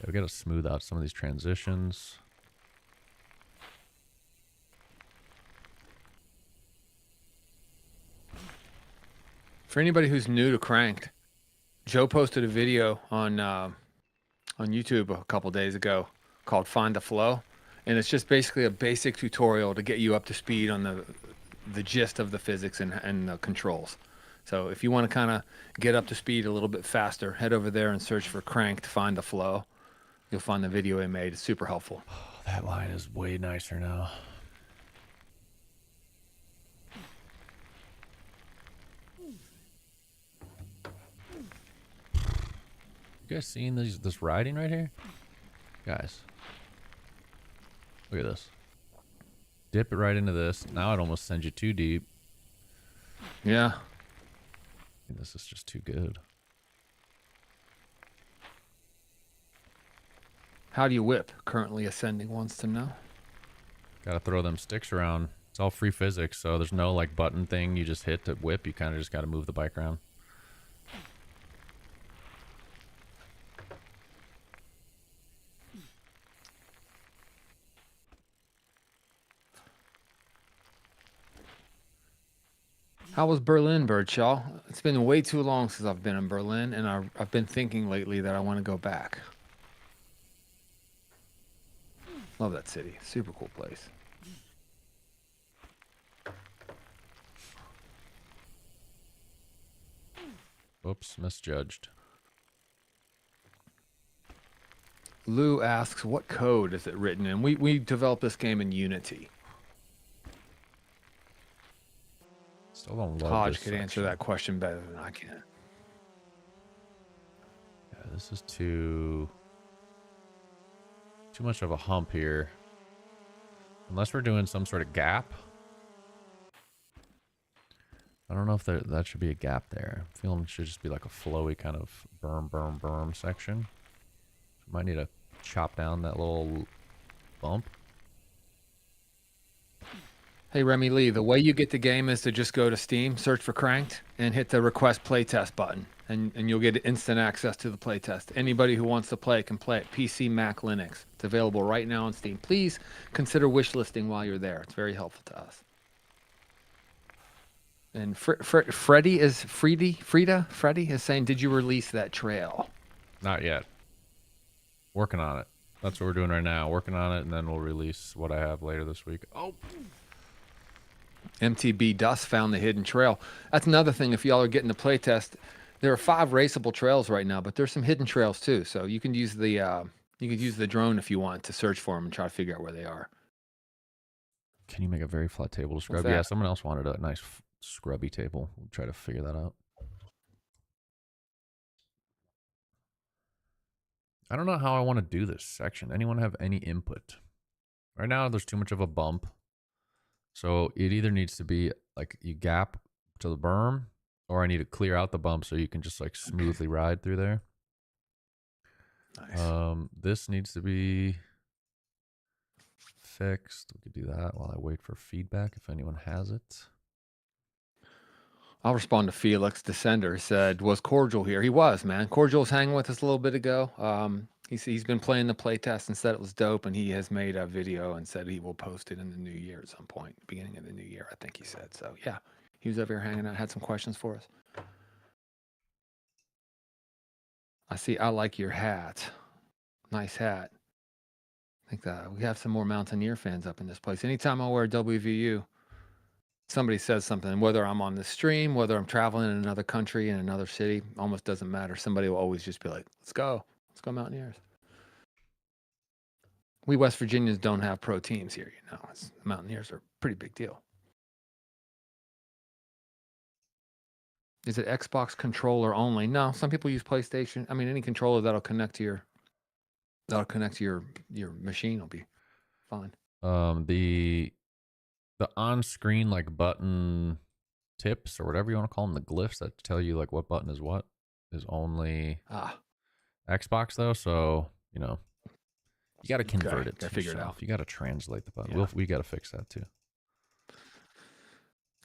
we gotta smooth out some of these transitions. For anybody who's new to Cranked, Joe posted a video on YouTube a couple days ago called Find the Flow, and it's just basically a basic tutorial to get you up to speed on the gist of the physics and the controls. So if you want to kind of get up to speed a little bit faster, head over there and search for Cranked Find the Flow. You'll find the video I made. It's super helpful. Oh, that line is way nicer now. You guys seeing this riding right here? Guys. Look at this. Dip it right into this. Now it almost sends you too deep. Yeah. This is just too good. How do you whip? Currently Ascending wants to know. Gotta throw them sticks around. It's all free physics, so there's no like button thing you just hit to whip. You kind of just gotta move the bike around. How was Berlin, Birdshaw? It's been way too long since I've been in Berlin, and I've been thinking lately that I want to go back. Love that city. Super cool place. Oops, misjudged. Lou asks, what code is it written in? We developed this game in Unity. Still don't love Hodge this could answer section. that question better than I can. Yeah, this is too much of a hump here. Unless we're doing some sort of gap. I don't know if that should be a gap there. I'm feeling it should just be like a flowy kind of berm section. Might need to chop down that little bump. Hey, Remy Lee, the way you get the game is to just go to Steam, search for Cranked, and hit the request playtest button, and you'll get instant access to the playtest. Anybody who wants to play can play it. PC, Mac, Linux. It's available right now on Steam. Please consider wishlisting while you're there. It's very helpful to us. And Freddie is saying, did you release that trail? Not yet. Working on it. That's what we're doing right now. Working on it, and then we'll release what I have later this week. Oh. MTB Dust found the hidden trail. That's another thing. If y'all are getting the playtest, there are 5 raceable trails right now, but there's some hidden trails too. So you can use the drone if you want to search for them and try to figure out where they are. Can you make a very flat table to scrub? Yeah, someone else wanted a nice scrubby table. We'll try to figure that out. I don't know how I want to do this section. Anyone have any input? Right now, there's too much of a bump. So it either needs to be like you gap to the berm, or I need to clear out the bump so you can just like smoothly ride through there. Nice. This needs to be fixed. We could do that while I wait for feedback if anyone has it. I'll respond to Felix Descender. He said, was Cordial here? He was, man. Cordial was hanging with us a little bit ago. He's been playing the playtest and said it was dope, and he has made a video and said he will post it in the new year at some point, beginning of the new year, I think he said. So, yeah, he was over here hanging out, had some questions for us. I like your hat. Nice hat. I think that we have some more Mountaineer fans up in this place. Anytime I wear WVU, somebody says something, whether I'm on the stream, whether I'm traveling in another country, in another city, almost doesn't matter. Somebody will always just be like, let's go Mountaineers. We West Virginians don't have pro teams here, you know. The Mountaineers are a pretty big deal. Is it Xbox controller only? No, some people use PlayStation. I mean, any controller that'll connect to your machine will be fine. The on-screen like button tips or whatever you want to call them, the glyphs that tell you like what button is what, is only Xbox though. So you know, you got to convert it to figure it out. You got to translate the button. Yeah. We got to fix that too.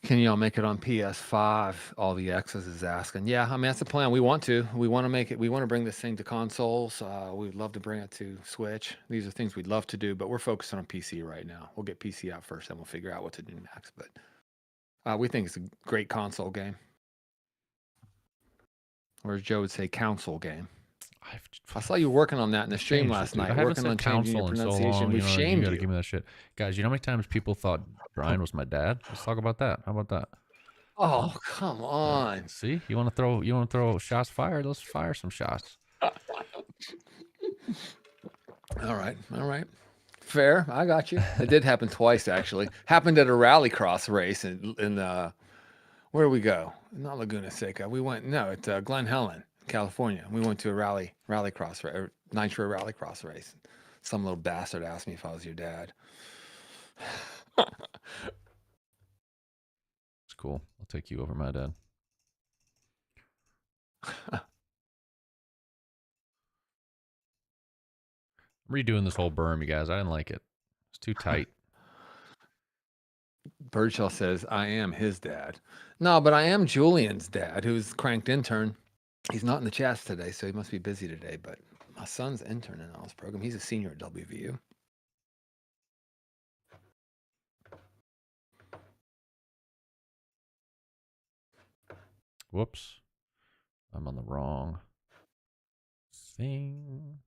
Can y'all make it on PS5? All the X's is asking. Yeah, I mean that's the plan. We want to make it. We want to bring this thing to consoles. We'd love to bring it to Switch. These are things we'd love to do, but we're focusing on PC right now. We'll get PC out first, and we'll figure out what to do next. But we think it's a great console game. Or as Joe would say, council game. I saw you working on that in the stream last night. Working on changing your pronunciation. So we've shamed you. You gotta give me that shit. Guys, you know how many times people thought Brian was my dad? Let's talk about that. How about that? Oh, come on. Yeah. See? You wanna throw shots fired? Let's fire some shots. All right. Fair. I got you. It did happen twice actually. Happened at a rallycross race in where did we go? Not Laguna Seca. We went at Glen Helen, California. We went to a rallycross nitro rallycross race. Some little bastard asked me if I was your dad. It's cool. I'll take you over my dad. I'm redoing this whole berm, you guys. I didn't like it. It's too tight. Birdshaw says, I am his dad. No, but I am Julian's dad, who's Cranked intern. He's not in the chats today, so he must be busy today, but my son's interning on this program. He's a senior at WVU. Whoops. I'm on the wrong thing.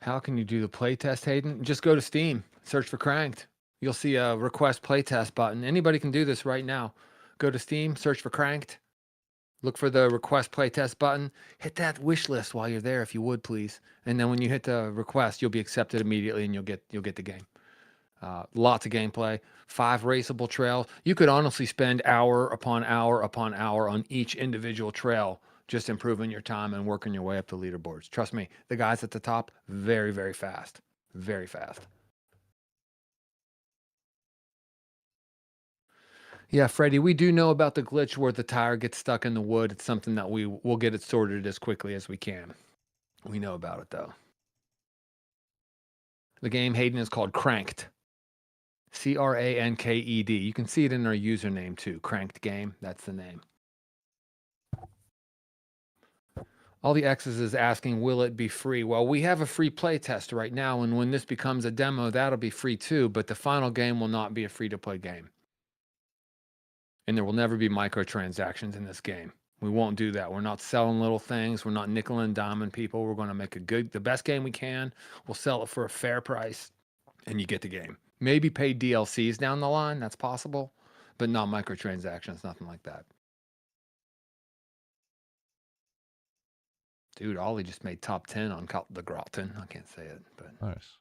How can you do the playtest, Hayden? Just go to Steam, search for Cranked. You'll see a request playtest button. Anybody can do this right now. Go to Steam, search for Cranked. Look for the request playtest button. Hit that wish list while you're there, if you would, please. And then when you hit the request, you'll be accepted immediately, and you'll get the game. Lots of gameplay. 5 raceable trails. You could honestly spend hour upon hour upon hour on each individual trail, just improving your time and working your way up the leaderboards. Trust me, the guys at the top, very, very fast. Very fast. Yeah, Freddie, we do know about the glitch where the tire gets stuck in the wood. It's something that we'll get it sorted as quickly as we can. We know about it, though. The game, Hayden, is called Cranked. Cranked. You can see it in our username too. Cranked Game. That's the name. All the X's is asking, will it be free? Well, we have a free play test right now, and when this becomes a demo, that'll be free too, but the final game will not be a free-to-play game. And there will never be microtransactions in this game. We won't do that. We're not selling little things. We're not nickel and diming people. We're going to make the best game we can. We'll sell it for a fair price, and you get the game. Maybe pay DLCs down the line. That's possible, but not microtransactions, nothing like that. Dude, Ollie just made top 10 on the Gralton. I can't say it, but Nice.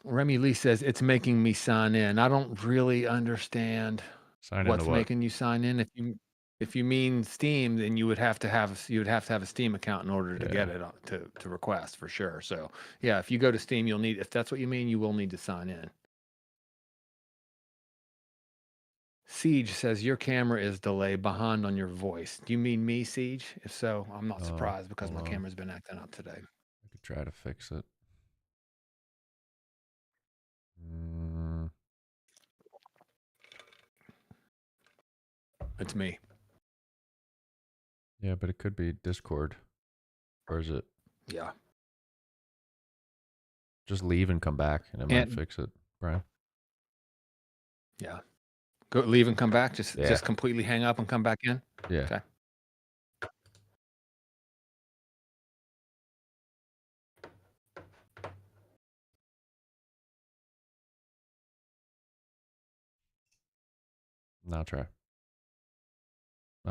Remy Lee says it's making me sign in. I don't really understand what's making you sign in. If you mean Steam, then you would have to have a Steam account in order to get it to request for sure. So yeah, if you go to Steam, you'll need, if that's what you mean, you will need to sign in. Siege says your camera is delayed behind on your voice. Do you mean me, Siege? If so, I'm not surprised because my camera's been acting up today. I could try to fix it. It's me. Yeah, but it could be Discord. Or is it? Yeah. Just leave and come back and it might fix it, Brian. Yeah. Go leave and come back. Just completely hang up and come back in. Yeah. Okay. Now try.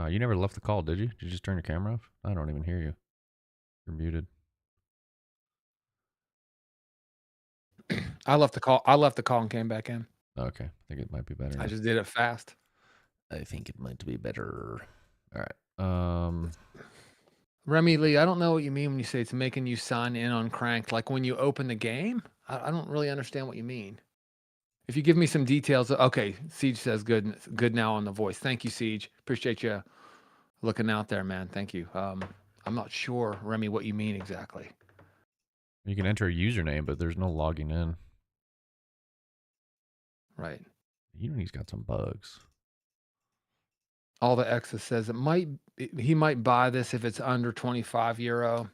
You never left the call, did you? Did you just turn your camera off? I don't even hear you. You're muted. I left the call and came back in. Okay. I think it might be better now. I just did it fast. I think it might be better. All right. Remy Lee, I don't know what you mean when you say it's making you sign in on Cranked. Like when you open the game? I don't really understand what you mean. If you give me some details. Okay, Siege says good now on the voice. Thank you, Siege. Appreciate you looking out there, man. Thank you. I'm not sure, Remy, what you mean exactly. You can enter a username, but there's no logging in. Right. Unity's got some bugs. All the X's says he might buy this if it's under 25 euro.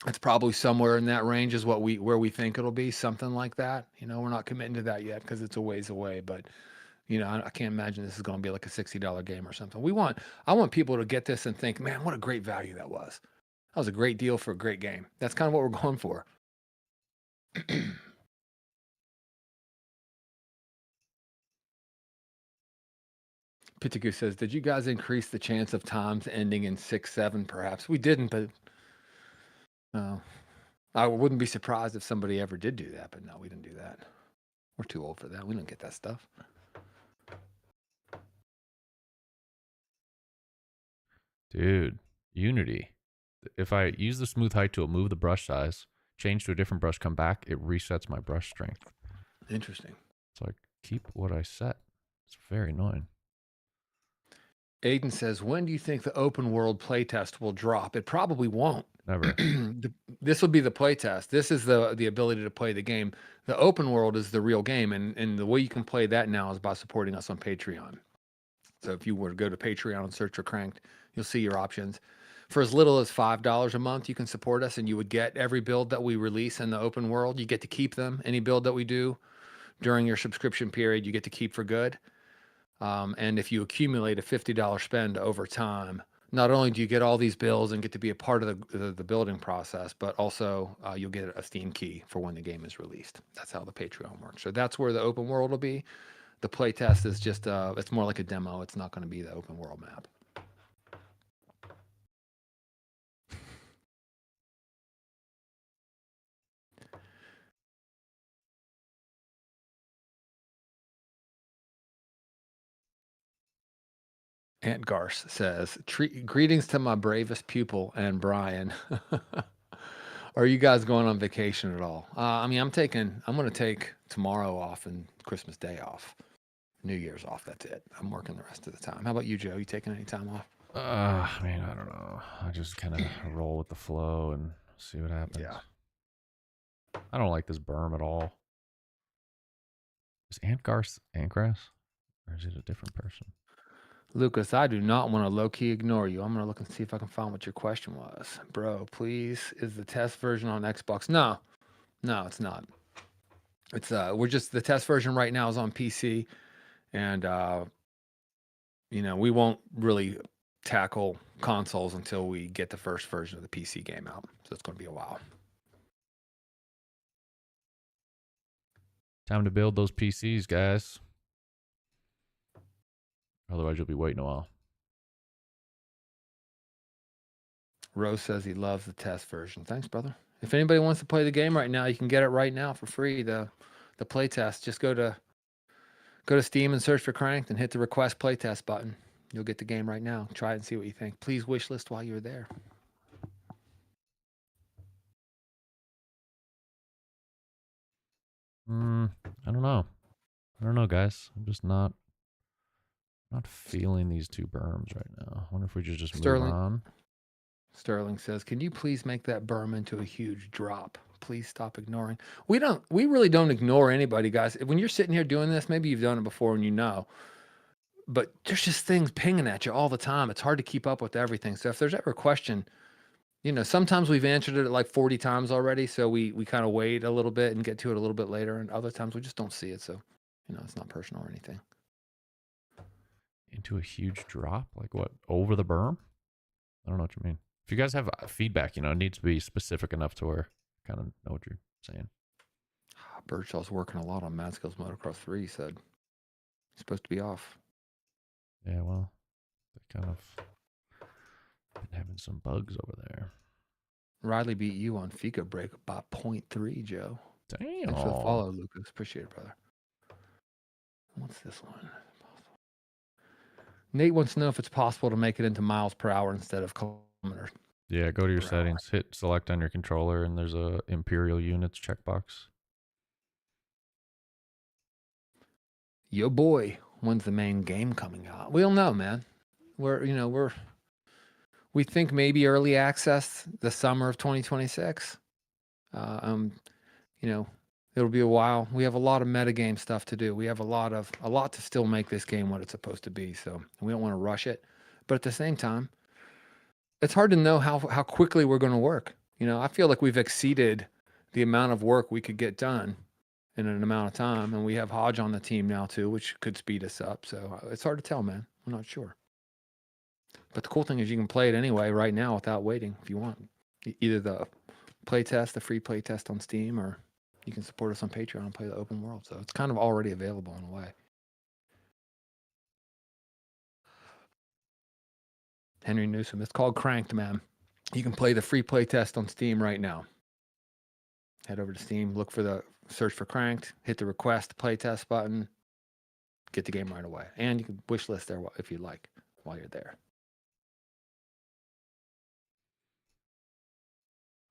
It's probably somewhere in that range is where we think it'll be, something like that. You know, we're not committing to that yet because it's a ways away, but you know, I can't imagine this is going to be like a $60 game or something. I want people to get this and think, man, what a great value that was. That was a great deal for a great game. That's kind of what we're going for. Pitagu says, did you guys increase the chance of times ending in 6-7 perhaps? We didn't, but I wouldn't be surprised if somebody ever did do that, but no, we didn't do that. We're too old for that. We don't get that stuff. Dude, Unity. If I use the smooth height tool, move the brush size, change to a different brush, come back, it resets my brush strength. Interesting. So I keep what I set. It's very annoying. Aiden says, when do you think the open world playtest will drop? It probably won't. Never. This will be the playtest. This is the ability to play the game. The open world is the real game, and the way you can play that now is by supporting us on Patreon. So if you were to go to Patreon and search for Cranked, you'll see your options. For as little as $5 a month, you can support us, and you would get every build that we release in the open world. You get to keep them. Any build that we do during your subscription period, you get to keep for good. And if you accumulate a $50 spend over time, not only do you get all these builds and get to be a part of the building process, but also you'll get a Steam key for when the game is released. That's how the Patreon works. So that's where the open world will be. The playtest is just, it's more like a demo. It's not going to be the open world map. Ant Garce says, greetings to my bravest pupil and Brian. Are you guys going on vacation at all? I mean, I'm going to take tomorrow off and Christmas Day off. New Year's off. That's it. I'm working the rest of the time. How about you, Joe? You taking any time off? I mean, I don't know. I just kind of roll with the flow and see what happens. Yeah. I don't like this berm at all. Is Antgrass? Or is it a different person? Lucas, I do not want to low-key ignore you. I'm going to look and see if I can find what your question was. Bro, please, is the test version on Xbox? No, it's not. It's we're just, the test version right now is on PC, and we won't really tackle consoles until we get the first version of the PC game out. So it's going to be a while. Time to build those PCs, guys. Otherwise, you'll be waiting a while. Rose says he loves the test version. Thanks, brother. If anybody wants to play the game right now, you can get it right now for free. The play test. Just go to Steam and search for Cranked and hit the request playtest button. You'll get the game right now. Try it and see what you think. Please wish list while you're there. I don't know. Guys. I'm just not feeling these two berms right now. I wonder if we just move on. Sterling says, "Can you please make that berm into a huge drop? Please stop ignoring." We really don't ignore anybody, guys. When you're sitting here doing this, maybe you've done it before and you know. But there's just things pinging at you all the time. It's hard to keep up with everything. So if there's ever a question, sometimes we've answered it like 40 times already. So we kind of wait a little bit and get to it a little bit later. And other times we just don't see it. So, it's not personal or anything. Into a huge drop? Like what? Over the berm? I don't know what you mean. If you guys have feedback, it needs to be specific enough to where I kind of know what you're saying. Birdshaw's working a lot on Mad Skills Motocross 3, he said. He's supposed to be off. Yeah, well, they kind of been having some bugs over there. Riley beat you on Fika break by 0.3, Joe. Damn. Thanks for the follow, Lucas. Appreciate it, brother. What's this one? Nate wants to know if it's possible to make it into miles per hour instead of kilometers. Yeah, go to your settings, hit select on your controller, and there's a Imperial Units checkbox. Yo boy, when's the main game coming out? We don't know, man. We think maybe early access the summer of 2026. It'll be a while. We have a lot of metagame stuff to do. We have a lot to still make this game what it's supposed to be. So we don't want to rush it, but at the same time, it's hard to know how quickly we're going to work. I feel like we've exceeded the amount of work we could get done in an amount of time, and we have Hodge on the team now too, which could speed us up. So it's hard to tell, man. I'm not sure. But the cool thing is you can play it anyway right now without waiting if you want. Either the playtest, the free playtest on Steam, or you can support us on Patreon and play the open world. So it's kind of already available in a way. Henry Newsom. It's called Cranked, man. You can play the free playtest on Steam right now. Head over to Steam, search for Cranked, hit the request playtest button, get the game right away. And you can wish list there if you like while you're there.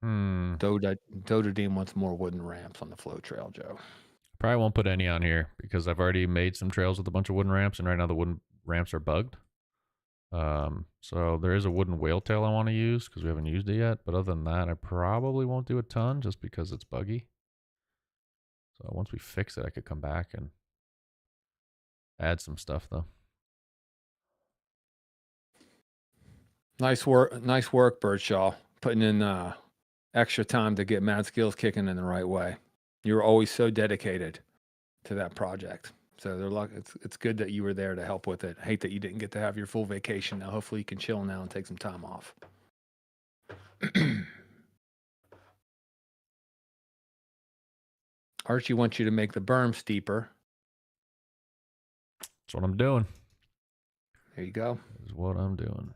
Dota Dean wants more wooden ramps on the flow trail, Joe. Probably won't put any on here because I've already made some trails with a bunch of wooden ramps, and right now the wooden ramps are bugged. So there is a wooden whale tail I want to use because we haven't used it yet. But other than that, I probably won't do a ton just because it's buggy. So once we fix it, I could come back and add some stuff though. Nice work, Birdshaw. Putting in extra time to get Mad Skills kicking in the right way. You were always so dedicated to that project. So it's good that you were there to help with it. I hate that you didn't get to have your full vacation. Now, hopefully you can chill now and take some time off. Archie wants you to make the berm steeper. That's what I'm doing. There you go. That's what I'm doing.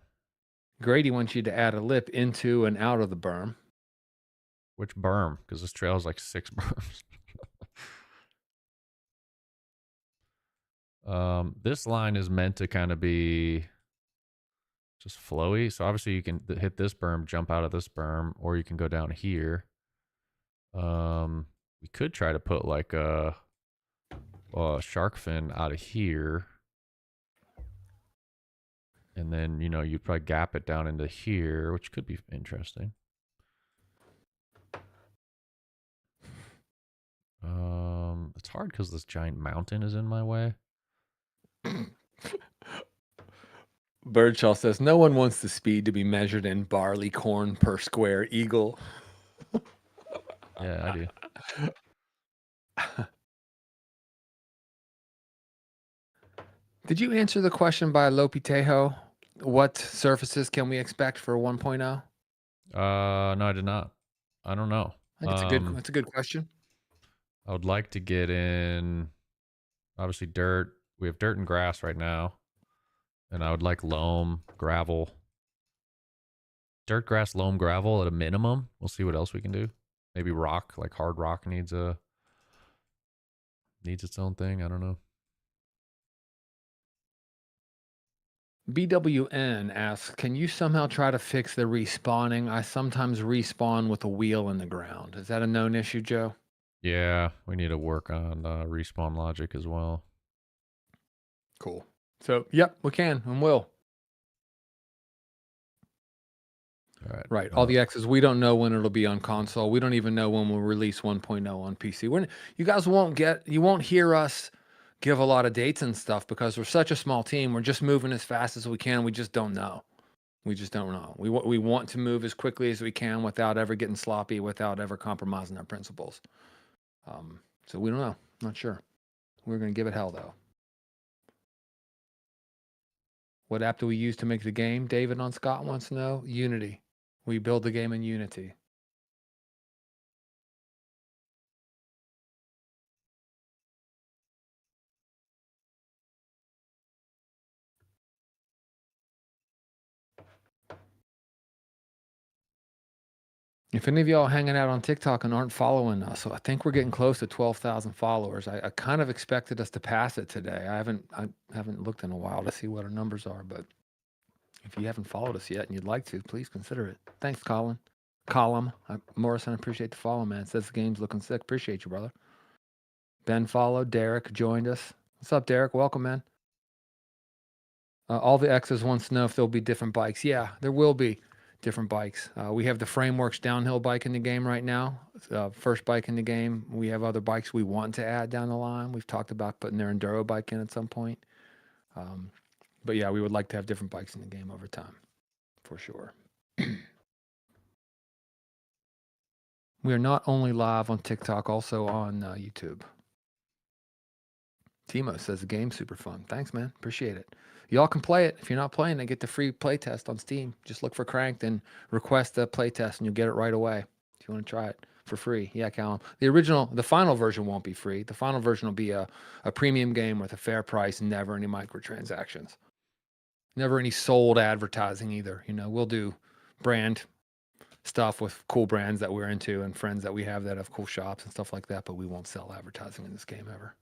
Grady wants you to add a lip into and out of the berm. Which berm? Because this trail is like 6 berms. This line is meant to kind of be just flowy. So obviously you can hit this berm, jump out of this berm, or you can go down here. We could try to put like a shark fin out of here. And then, you'd probably gap it down into here, which could be interesting. It's hard because this giant mountain is in my way. Birdshaw says, no one wants the speed to be measured in barley corn per square eagle. Yeah, I do. Did you answer the question by Lopitejo? What surfaces can we expect for 1.0? No, I did not. I don't know. I think it's a good question. I would like to get in, obviously, dirt. We have dirt and grass right now. And I would like loam, gravel. Dirt, grass, loam, gravel at a minimum. We'll see what else we can do. Maybe rock, like hard rock needs its own thing. I don't know. BWN asks, can you somehow try to fix the respawning? I sometimes respawn with a wheel in the ground. Is that a known issue, Joe? Yeah, we need to work on respawn logic as well. Cool. So, yep, we can and will. All right. Right. All the X's, we don't know when it'll be on console. We don't even know when we'll release 1.0 on PC. You guys won't hear us give a lot of dates and stuff because we're such a small team. We're just moving as fast as we can. We just don't know. We just don't know. We want to move as quickly as we can without ever getting sloppy, without ever compromising our principles. So we don't know. Not sure. We're going to give it hell, though. What app do we use to make the game? David on Scott wants to know. Unity. We build the game in Unity. If any of y'all hanging out on TikTok and aren't following us, so I think we're getting close to 12,000 followers. I kind of expected us to pass it today. I haven't looked in a while to see what our numbers are, but if you haven't followed us yet and you'd like to, please consider it. Thanks, Colin. Morrison, I appreciate the follow, man. Says the game's looking sick. Appreciate you, brother. Ben followed. Derek joined us. What's up, Derek? Welcome, man. All the X's wants to know if there'll be different bikes. Yeah, there will be different bikes. We have the Frameworks downhill bike in the game right now. First bike in the game. We have other bikes we want to add down the line. We've talked about putting their enduro bike in at some point. But yeah, we would like to have different bikes in the game over time, for sure. We are not only live on TikTok, also on YouTube. Timo says the game's super fun. Thanks, man. Appreciate it. Y'all can play it. If you're not playing it, get the free playtest on Steam. Just look for Cranked and request a playtest, and you'll get it right away if you want to try it for free. Yeah, Callum. The final version won't be free. The final version will be a premium game with a fair price and never any microtransactions. Never any sold advertising either. We'll do brand stuff with cool brands that we're into and friends that we have that have cool shops and stuff like that, but we won't sell advertising in this game ever.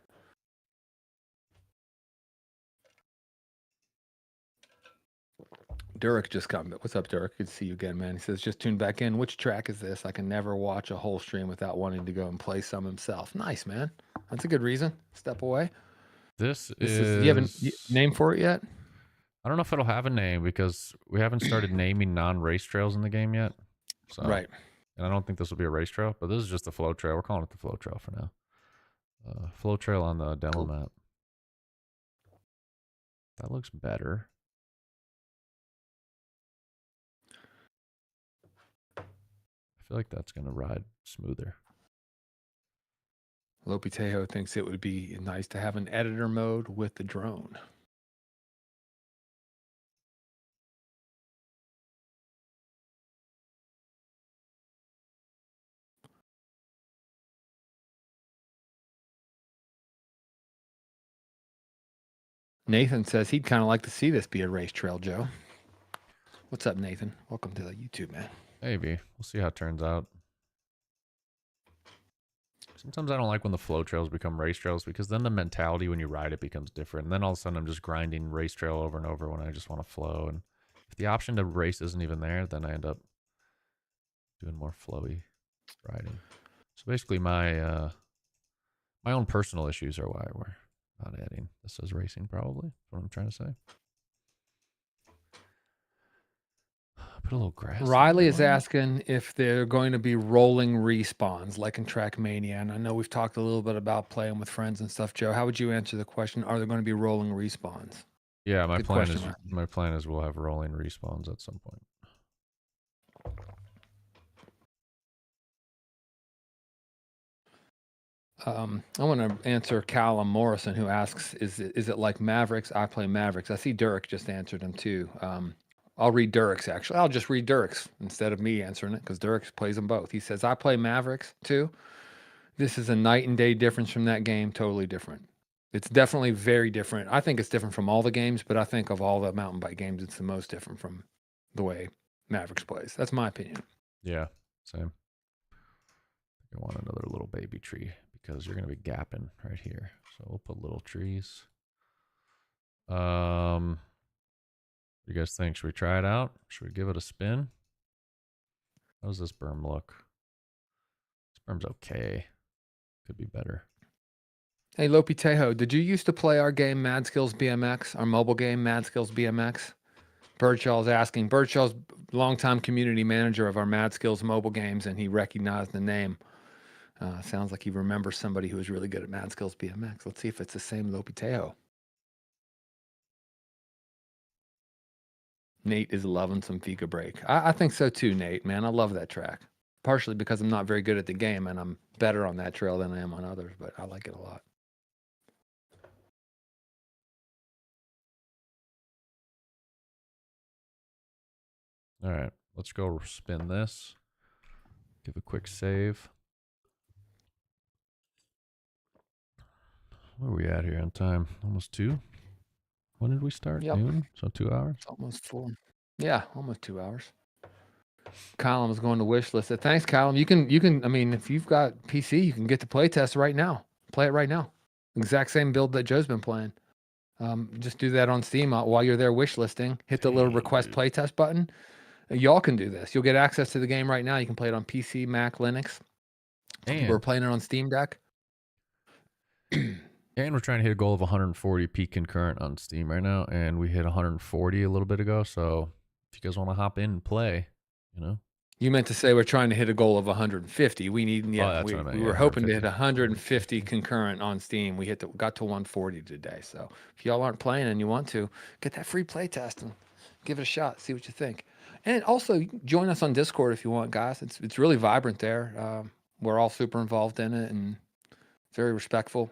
Derek just come. What's up, Derek? Good to see you again, man. He says, just tuned back in. Which track is this? I can never watch a whole stream without wanting to go and play some himself. Nice, man. That's a good reason. Step away. This is you have a name for it yet? I don't know if it'll have a name because we haven't started naming non-race trails in the game yet. So, right. And I don't think this will be a race trail, but this is just a flow trail. We're calling it the flow trail for now. Flow trail on the demo map. That looks better. I feel like that's going to ride smoother. Lopitejo thinks it would be nice to have an editor mode with the drone. Nathan says he'd kind of like to see this be a race trail, Joe. What's up, Nathan? Welcome to the YouTube, man. Maybe. We'll see how it turns out. Sometimes I don't like when the flow trails become race trails because then the mentality when you ride it becomes different. And then all of a sudden I'm just grinding race trail over and over when I just want to flow. And if the option to race isn't even there, then I end up doing more flowy riding. So basically my own personal issues are why we're not adding this as racing, probably. That's what I'm trying to say. Put Put a little grass. Riley is asking if they're going to be rolling respawns like in Trackmania. And I know we've talked a little bit about playing with friends and stuff. Joe, how would you answer the question? Are there going to be rolling respawns? Yeah, my Good plan question, is Ryan. my plan is we'll have rolling respawns at some point. I want to answer Callum Morrison, who asks, is it like Mavericks? I play Mavericks. I see Derek just answered him too. I'll read Derek's, actually. I'll just read Derek's instead of me answering it because Derek plays them both. He says, I play Mavericks too. This is a night and day difference from that game. Totally different. It's definitely very different. I think it's different from all the games, but I think of all the mountain bike games, it's the most different from the way Mavericks plays. That's my opinion. Yeah, same. I want another little baby tree because you're going to be gapping right here. So we'll put little trees. What do you guys think? Should we try it out? Should we give it a spin? How does this berm look? This berm's okay. Could be better. Hey, Lopi Tejo, did you used to play our game Mad Skills BMX, our mobile game Mad Skills BMX? Birdshaw's asking. Birdshaw's longtime community manager of our Mad Skills mobile games, and he recognized the name. Sounds like he remembers somebody who was really good at Mad Skills BMX. Let's see if it's the same Lopi Tejo. Nate is loving some Fika Break. I think so too, Nate, man. I love that track. Partially because I'm not very good at the game, and I'm better on that trail than I am on others, but I like it a lot. All right, let's go spin this. Give a quick save. Where are we at here on time? Almost 2? When did we start? Yep. Noon? So 2 hours? It's almost 4. Yeah, almost 2 hours. Callum is going to wish list it. Thanks, Callum. You can, I mean, if you've got PC, you can get the playtest right now. Play it right now. Exact same build that Joe's been playing. Just do that on Steam while you're there wish listing. Hit the little request playtest button. Y'all can do this. You'll get access to the game right now. You can play it on PC, Mac, Linux. We're playing it on Steam Deck. And we're trying to hit a goal of 140 peak concurrent on Steam right now, and we hit 140 a little bit ago. So if you guys want to hop in and play, you know. You meant to say we're trying to hit a goal of 150. We need, yeah, we were hoping to hit 150 concurrent on Steam. We got to 140 today. So if y'all aren't playing and you want to, get that free play test and give it a shot. See what you think. And also join us on Discord if you want, guys. It's really vibrant there. We're all super involved in it and very respectful.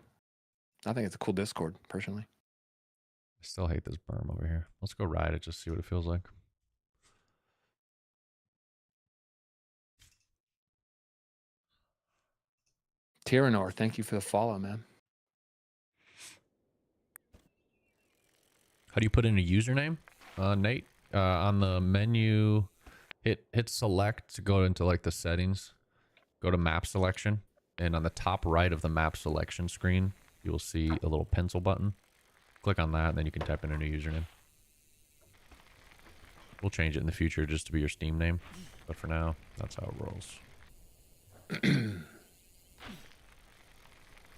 I think it's a cool Discord, personally. I still hate this berm over here. Let's go ride it, just see what it feels like. Tyranor, thank you for the follow, man. How do you put in a username, Nate? On the menu, hit select to go into like the settings. Go to map selection, and on the top right of the map selection screen, you will see a little pencil button. Click on that, and then you can type in a new username. We'll change it in the future just to be your Steam name, but for now, that's how it rolls.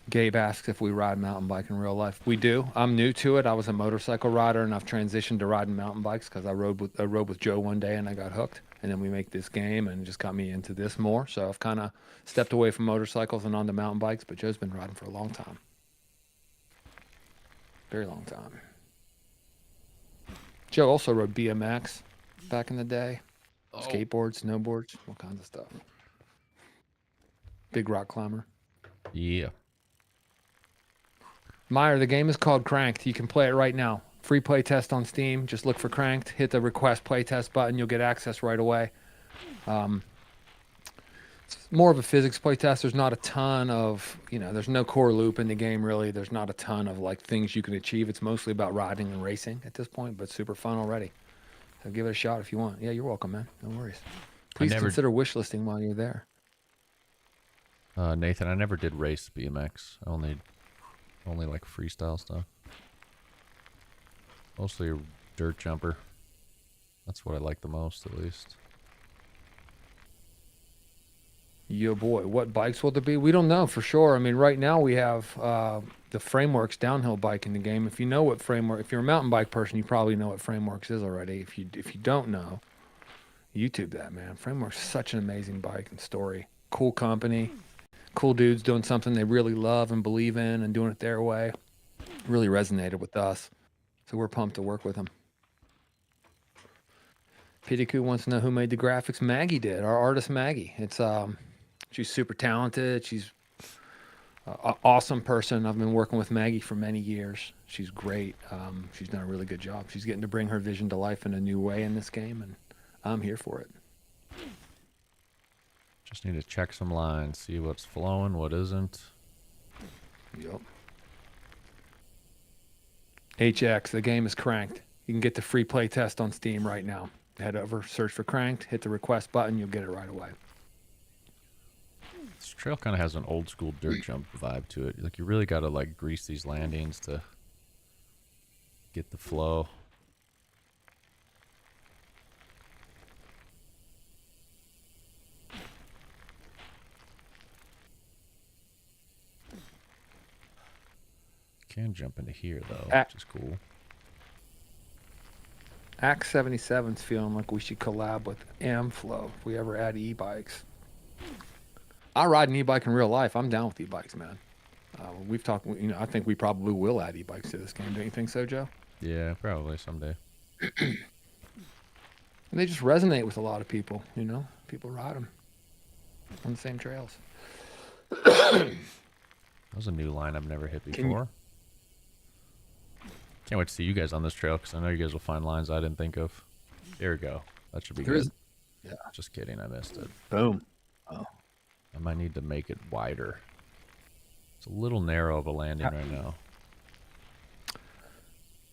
Gabe asks if we ride mountain bike in real life. We do. I'm new to it. I was a motorcycle rider, and I've transitioned to riding mountain bikes because I rode with Joe one day, and I got hooked. And then we make this game, and it just got me into this more. So I've kind of stepped away from motorcycles and onto mountain bikes, but Joe's been riding for a long time. Very long time. Joe also rode BMX back in the day. Skateboards, snowboards, all kinds of stuff. Big rock climber. Yeah. Meyer, the game is called Cranked. You can play it right now. Free play test on Steam. Just look for Cranked. Hit the request playtest button. You'll get access right away. It's more of a physics playtest. There's not a ton of, there's no core loop in the game, really. There's not a ton of, things you can achieve. It's mostly about riding and racing at this point, but super fun already. So give it a shot if you want. Yeah, you're welcome, man. No worries. Please consider wish listing while you're there. Nathan, I never did race BMX. Only like freestyle stuff. Mostly a dirt jumper. That's what I like the most, at least. Yeah, boy. What bikes will there be? We don't know for sure. I mean, right now we have the Frameworks downhill bike in the game. If you know what Framework, if you're a mountain bike person, you probably know what Frameworks is already. If you don't know, YouTube that, man. Framework's such an amazing bike and story. Cool company, cool dudes doing something they really love and believe in and doing it their way. Really resonated with us. So we're pumped to work with them. Pitiku wants to know who made the graphics. Maggie did, our artist Maggie. She's super talented. She's an awesome person. I've been working with Maggie for many years. She's great. She's done a really good job. She's getting to bring her vision to life in a new way in this game, and I'm here for it. Just need to check some lines, see what's flowing, what isn't. Yep. HX, the game is cranked. You can get the free play test on Steam right now. Head over, search for Cranked, hit the request button, you'll get it right away. This trail kind of has an old school dirt jump vibe to it. Like, you really got to like grease these landings to get the flow. Can jump into here though, which is cool. Act 77's feeling like we should collab with Amflow if we ever add e-bikes. I ride an e-bike in real life. I'm down with e-bikes, man. We've talked, I think we probably will add e-bikes to this game. Don't you think so, Joe? Yeah, probably someday. And they just resonate with a lot of people, People ride them on the same trails. That was a new line I've never hit before. Can't wait to see you guys on this trail, because I know you guys will find lines I didn't think of. There we go. That should be good. Yeah. Just kidding. I missed it. Boom. Oh. I might need to make it wider. It's a little narrow of a landing right now.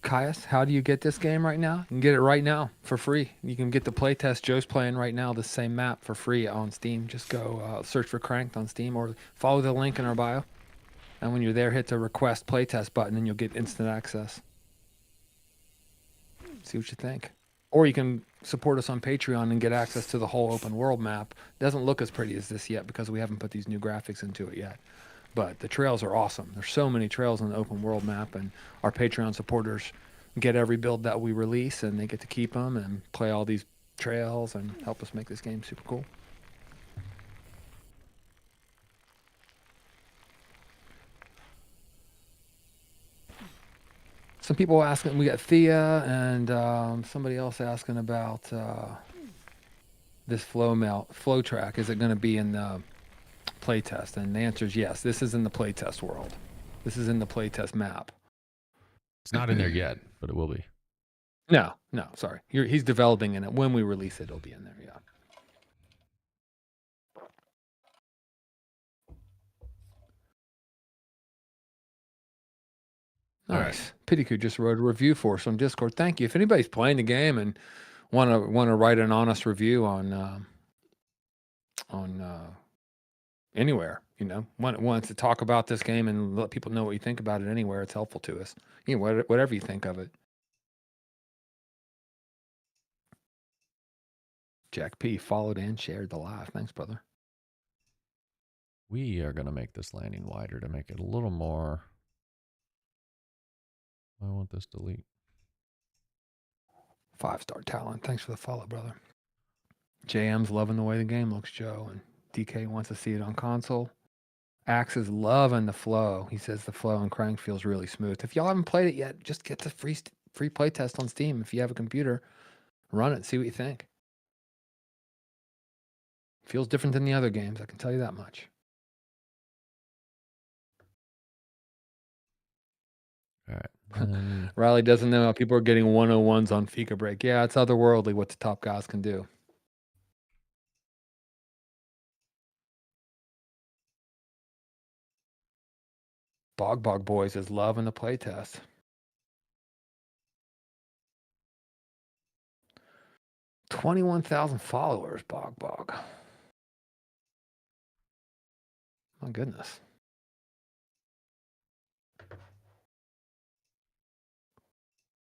Caius, how do you get this game right now? You can get it right now for free. You can get the playtest Joe's playing right now, the same map for free on Steam. Just go search for Cranked on Steam or follow the link in our bio. And when you're there, hit the request playtest button and you'll get instant access. See what you think. Or you can support us on Patreon and get access to the whole open world map. It doesn't look as pretty as this yet because we haven't put these new graphics into it yet. But the trails are awesome. There's so many trails on the open world map, and our Patreon supporters get every build that we release, and they get to keep them and play all these trails and help us make this game super cool. Some people asking, we got Thea and somebody else asking about this flow track. Is it going to be in the playtest? And the answer is yes. This is in the playtest world. This is in the playtest map. It's not in there yet, but it will be. No, sorry. He's developing in it. When we release it, it'll be in there, yeah. Nice. Right. Pitiku just wrote a review for us on Discord. Thank you. If anybody's playing the game and want to write an honest review on anywhere, wants to talk about this game and let people know what you think about it anywhere, it's helpful to us. Whatever you think of it. Jack P followed and shared the live. Thanks, brother. We are going to make this landing wider to make it a little more. I want this delete. 5-star talent. Thanks for the follow, brother. JM's loving the way the game looks, Joe, and DK wants to see it on console. Axe is loving the flow. He says the flow and Crank feels really smooth. If y'all haven't played it yet, just get the free playtest on Steam. If you have a computer, run it and see what you think. Feels different than the other games, I can tell you that much. All right. Riley doesn't know how people are getting 101s on Fika Break. Yeah, it's otherworldly what the top guys can do. Bog Boys is loving the playtest. 21,000 followers, Bog. My goodness.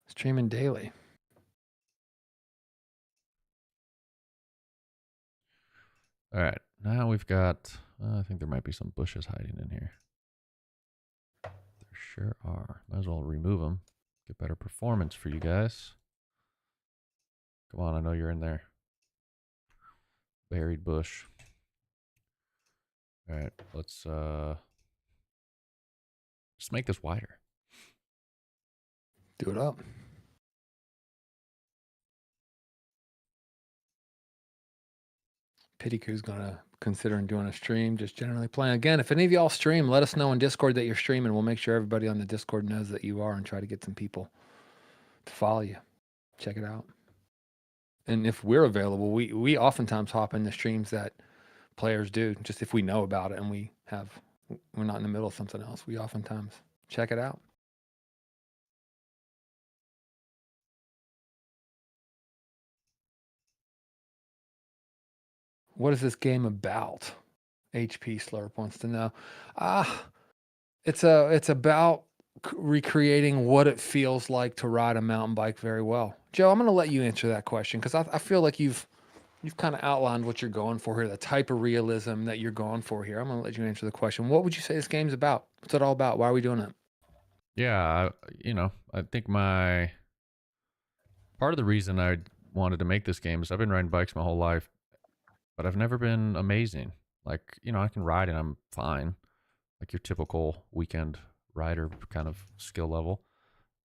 Streaming daily. All right. Now we've got, I think there might be some bushes hiding in here. There sure are. Might as well remove them. Get better performance for you guys. Come on, I know you're in there. buried bush. All right, let's just make this wider. Do it up. Pitycoo's gonna considering doing a stream, just generally playing. Again, if any of y'all stream, let us know in Discord that you're streaming. We'll make sure everybody on the Discord knows that you are and try to get some people to follow you. Check it out. And if we're available, we oftentimes hop in the streams that players do, just if we know about it and we're not in the middle of something else. We oftentimes check it out. What is this game about? HP Slurp wants to know. It's about recreating what it feels like to ride a mountain bike very well. Joe, I'm going to let you answer that question because I feel like you've kind of outlined what you're going for here, the type of realism that you're going for here. I'm going to let you answer the question. What would you say this game's about? What's it all about? Why are we doing it? Yeah, I think part of the reason I wanted to make this game is I've been riding bikes my whole life, but I've never been amazing. Like, I can ride and I'm fine, like your typical weekend rider kind of skill level,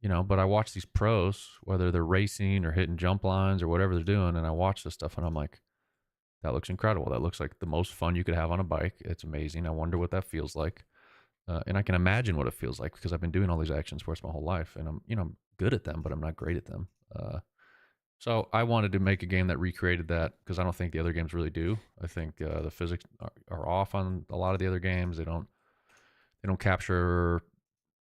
but I watch these pros, whether they're racing or hitting jump lines or whatever they're doing, and I watch this stuff and I'm like, that looks incredible. That looks like the most fun you could have on a bike. It's amazing. I wonder what that feels like. And I can imagine what it feels like because I've been doing all these action sports my whole life, and I'm good at them, but I'm not great at them. So I wanted to make a game that recreated that because I don't think the other games really do. I think the physics are off on a lot of the other games. They don't capture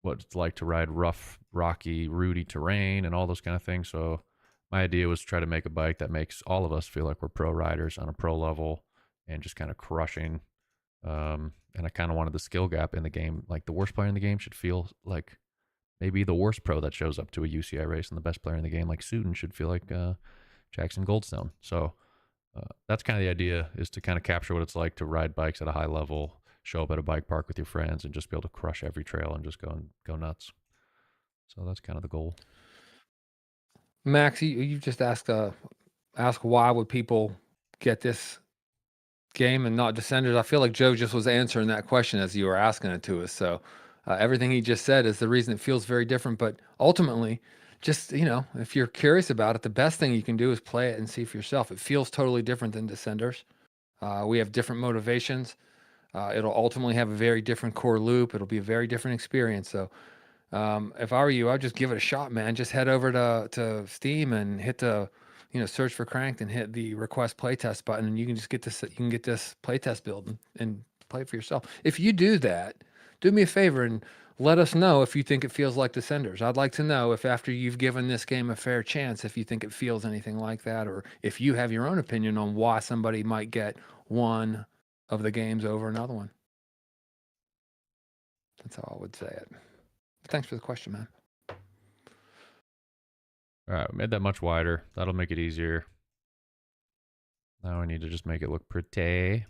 what it's like to ride rough, rocky, rooty terrain and all those kind of things. So my idea was to try to make a bike that makes all of us feel like we're pro riders on a pro level and just kind of crushing. And I kind of wanted the skill gap in the game. Like the worst player in the game should feel like maybe the worst pro that shows up to a UCI race, and the best player in the game, like Suden, should feel like Jackson Goldstone. So that's kind of the idea, is to kind of capture what it's like to ride bikes at a high level, show up at a bike park with your friends, and just be able to crush every trail and just go nuts. So that's kind of the goal. Max, you just ask why would people get this game and not Descenders? I feel like Joe just was answering that question as you were asking it to us. So everything he just said is the reason it feels very different. But ultimately, just if you're curious about it, the best thing you can do is play it and see for yourself. It feels totally different than Descenders. We have different motivations. It'll ultimately have a very different core loop. It'll be a very different experience. So if I were you, I'd just give it a shot, man. Just head over to Steam and hit the, search for Cranked and hit the request playtest button, and you can just get this. You can get this playtest build and play it for yourself. If you do that, do me a favor and let us know if you think it feels like Descenders. I'd like to know if after you've given this game a fair chance, if you think it feels anything like that, or if you have your own opinion on why somebody might get one of the games over another one. That's how I would say it. Thanks for the question, man. All right, we made that much wider. That'll make it easier. Now we need to just make it look pretty.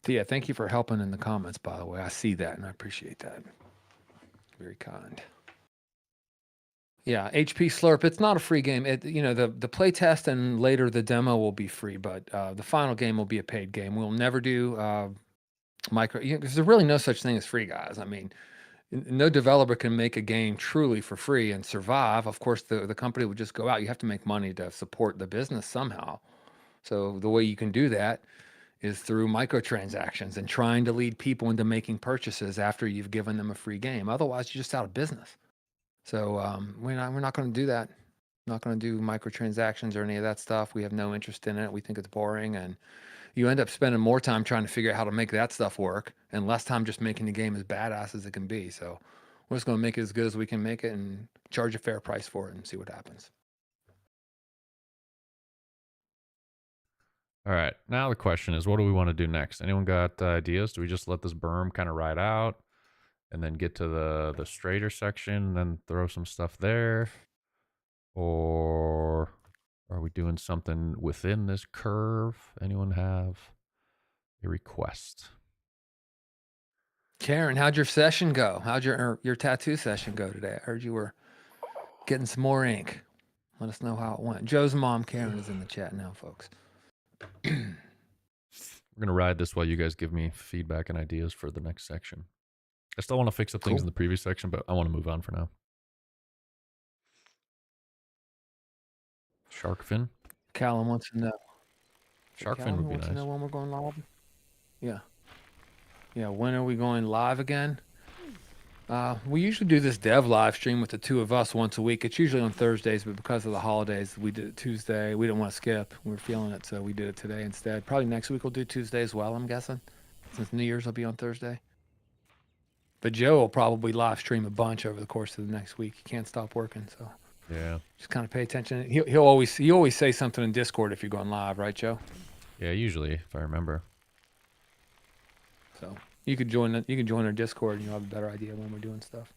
Thea, thank you for helping in the comments, by the way. I see that and I appreciate that. Very kind. Yeah, HP Slurp, it's not a free game. The play test and later the demo will be free, but the final game will be a paid game. We'll never do micro, because there's really no such thing as free, guys. I mean, no developer can make a game truly for free and survive. Of course, the company would just go out. You have to make money to support the business somehow. So the way you can do that is through microtransactions and trying to lead people into making purchases after you've given them a free game. Otherwise, you're just out of business. So we're not going to do that. Not going to do microtransactions or any of that stuff. We have no interest in it. We think it's boring, and you end up spending more time trying to figure out how to make that stuff work and less time just making the game as badass as it can be. So we're just going to make it as good as we can make it and charge a fair price for it and see what happens. All right, now the question is, what do we want to do next? Anyone got ideas? Do we just let this berm kind of ride out and then get to the straighter section and then throw some stuff there? Or are we doing something within this curve? Anyone have a request? Karen, how'd your session go? How'd your tattoo session go today? I heard you were getting some more ink. Let us know how it went. Joe's mom, Karen, is in the chat now, folks. We're gonna ride this while you guys give me feedback and ideas for the next section. I still want to fix up things in the previous section, but I want to move on for now. Shark fin. Callum wants to know. Shark fin Callum would be wants nice. to know when we're going live. Yeah. Yeah, when are we going live again? We usually do this dev live stream with the two of us once a week. It's usually on Thursdays, but because of the holidays, we did it Tuesday. We didn't want to skip. We were feeling it, so we did it today instead. Probably next week we'll do Tuesday as well, I'm guessing, since New Year's will be on Thursday. But Joe will probably live stream a bunch over the course of the next week. He can't stop working, so yeah, just kind of pay attention. He'll always say something in Discord if you're going live, right, Joe? Yeah, usually if I remember. So you could join our Discord and you'll have a better idea when we're doing stuff.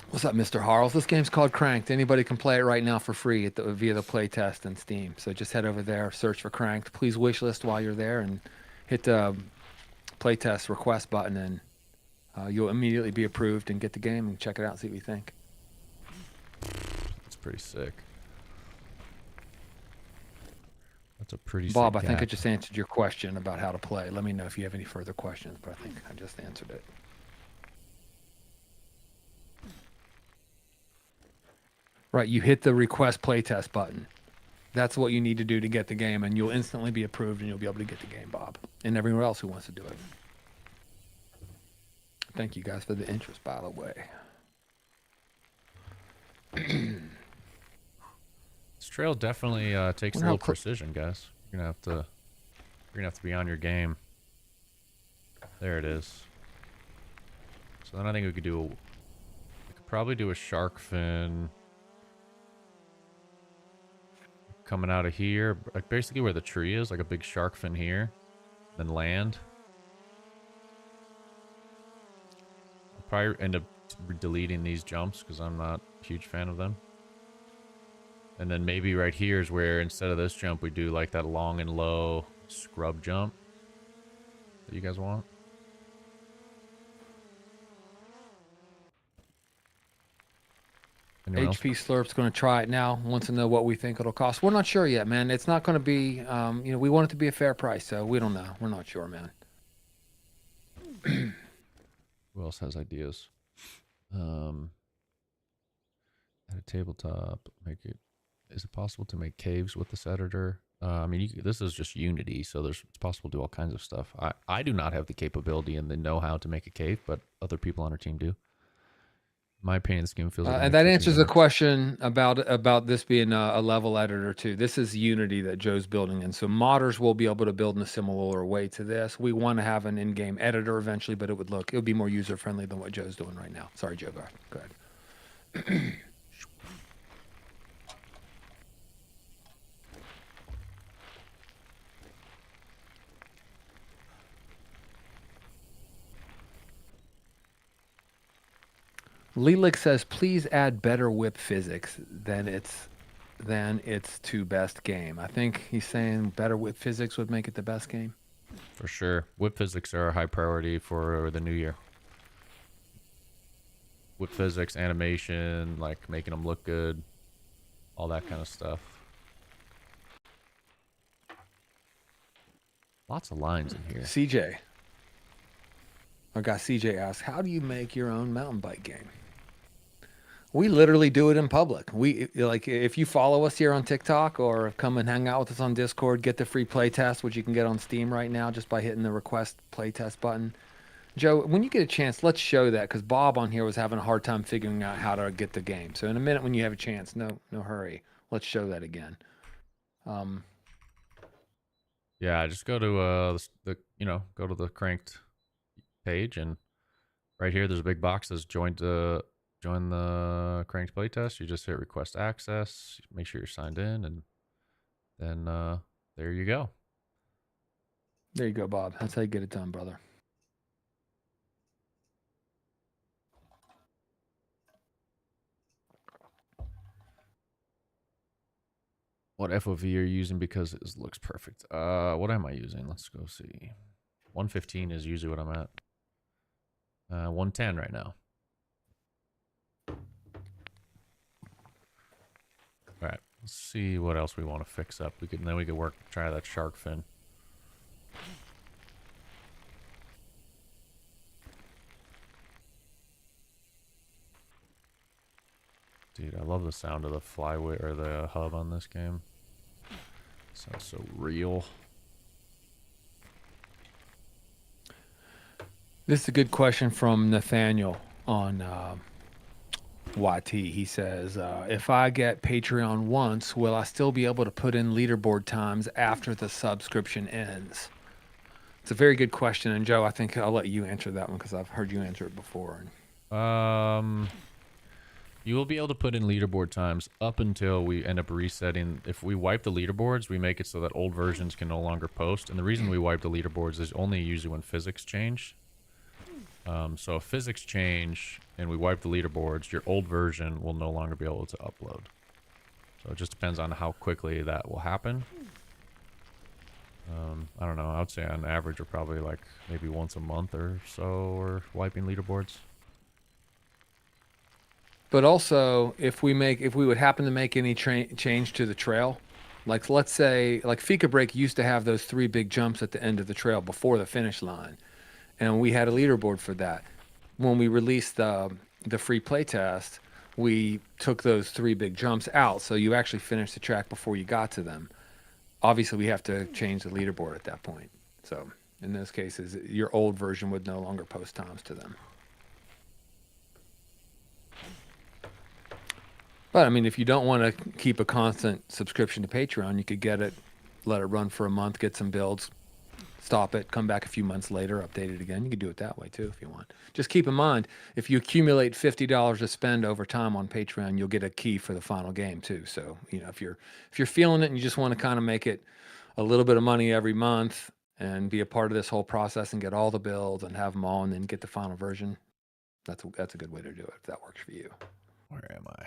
What's up, Mr. Harles? This game's called Cranked. Anybody can play it right now for free via the playtest and Steam. So just head over there, search for Cranked. Please wishlist while you're there and hit the playtest request button, and you'll immediately be approved and get the game and check it out and see what you think. It's pretty sick. That's a pretty Bob, sick I think I gap. just answered your question about how to play. Let me know if you have any further questions, but I think I just answered it. Right, you hit the request playtest button. That's what you need to do to get the game, and you'll instantly be approved, and you'll be able to get the game, Bob, and everyone else who wants to do it. Thank you guys for the interest, by the way. This trail definitely takes a little precision, guys. You're gonna have to be on your game. There it is. So then I think we could probably do a shark fin coming out of here, like basically where the tree is, like a big shark fin here, then land. I'll probably end up deleting these jumps because I'm not a huge fan of them. And then maybe right here is where instead of this jump, we do like that long and low scrub jump that you guys want. Anyone HP Slurp's going to try it now. Wants to know what we think it'll cost. We're not sure yet, man. It's not going to be, we want it to be a fair price, so we don't know. We're not sure, man. Who else has ideas? At a tabletop, make it. Is it possible to make caves with this editor? I mean, this is just Unity, so it's possible to do all kinds of stuff. I do not have the capability and the know-how to make a cave, but other people on our team do. In my opinion, this game feels like and that answers the question about this being a level editor too. This is Unity that Joe's building in, so modders will be able to build in a similar way to this. We want to have an in-game editor eventually, but it would be more user-friendly than what Joe's doing right now. Sorry, Joe. Go ahead. Lelik says, please add better whip physics than its two best game. I think he's saying better whip physics would make it the best game. For sure. Whip physics are a high priority for the new year. Whip physics, animation, like making them look good, all that kind of stuff. Lots of lines in here. CJ. Our guy CJ asks, how do you make your own mountain bike game? We literally do it in public. If you follow us here on TikTok or come and hang out with us on Discord, get the free playtest, which you can get on Steam right now just by hitting the request playtest button. Joe, when you get a chance, let's show that, because Bob on here was having a hard time figuring out how to get the game. So in a minute when you have a chance, no hurry. Let's show that again. Yeah, just go to go to the Cranked page, and right here there's a big box that says join the Cranked playtest. You just hit request access, make sure you're signed in, and then there you go. There you go, Bob. That's how you get it done, brother. What FOV are you using? Because it looks perfect. What am I using? Let's go see. 115 is usually what I'm at. 110 right now. All right, let's see what else we want to fix up. We could try that shark fin. Dude, I love the sound of the flywheel or the hub on this game. Sounds so real. This is a good question from Nathaniel on YT. He says, if I get Patreon once, will I still be able to put in leaderboard times after the subscription ends? It's a very good question. And Joe, I think I'll let you answer that one because I've heard you answer it before. You will be able to put in leaderboard times up until we end up resetting. If we wipe the leaderboards, we make it so that old versions can no longer post. And the reason we wipe the leaderboards is only usually when physics change. So if physics change and we wipe the leaderboards, your old version will no longer be able to upload. So it just depends on how quickly that will happen. I don't know. I would say on average, we're probably like maybe once a month or so we're wiping leaderboards. But also, if we would happen to make any change to the trail, like let's say, like Fika Break used to have those 3 big jumps at the end of the trail before the finish line, and we had a leaderboard for that. When we released the free playtest, we took those 3 big jumps out, so you actually finished the track before you got to them. Obviously, we have to change the leaderboard at that point. So in those cases, your old version would no longer post times to them. But I mean, if you don't want to keep a constant subscription to Patreon, you could get it, let it run for a month, get some builds, stop it, come back a few months later, update it again. You could do it that way too if you want. Just keep in mind, if you accumulate $50 to spend over time on Patreon, you'll get a key for the final game too. So, you know, if you're feeling it and you just want to kind of make it a little bit of money every month and be a part of this whole process and get all the builds and have them all and then get the final version, that's a good way to do it if that works for you. Where am I?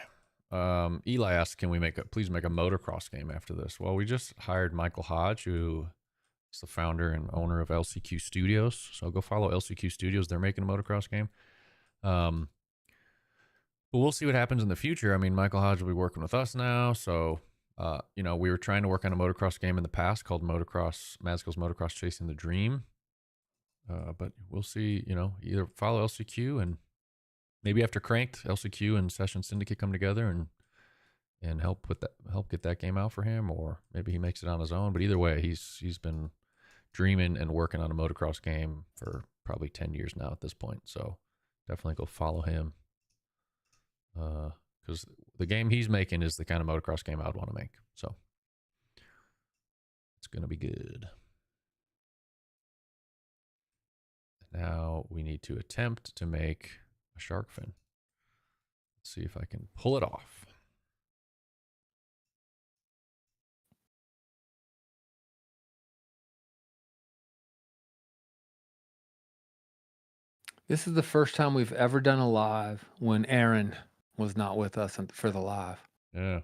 Eli asked, can we please make a motocross game after this? Well, we just hired Michael Hodge, who is the founder and owner of LCQ Studios. So go follow LCQ Studios. They're making a motocross game. But we'll see what happens in the future. I mean, Michael Hodge will be working with us now. So, you know, we were trying to work on a motocross game in the past called Mazco's Motocross Chasing the Dream. But we'll see, you know, either follow LCQ and maybe after Cranked, LCQ and Session Syndicate come together and help get that game out for him, or maybe he makes it on his own. But either way, he's been dreaming and working on a motocross game for probably 10 years now at this point. So definitely go follow him. Because the game he's making is the kind of motocross game I would want to make. So it's going to be good. Now we need to attempt to make a shark fin. Let's see if I can pull it off. This is the first time we've ever done a live when Erin was not with us for the live. Yeah.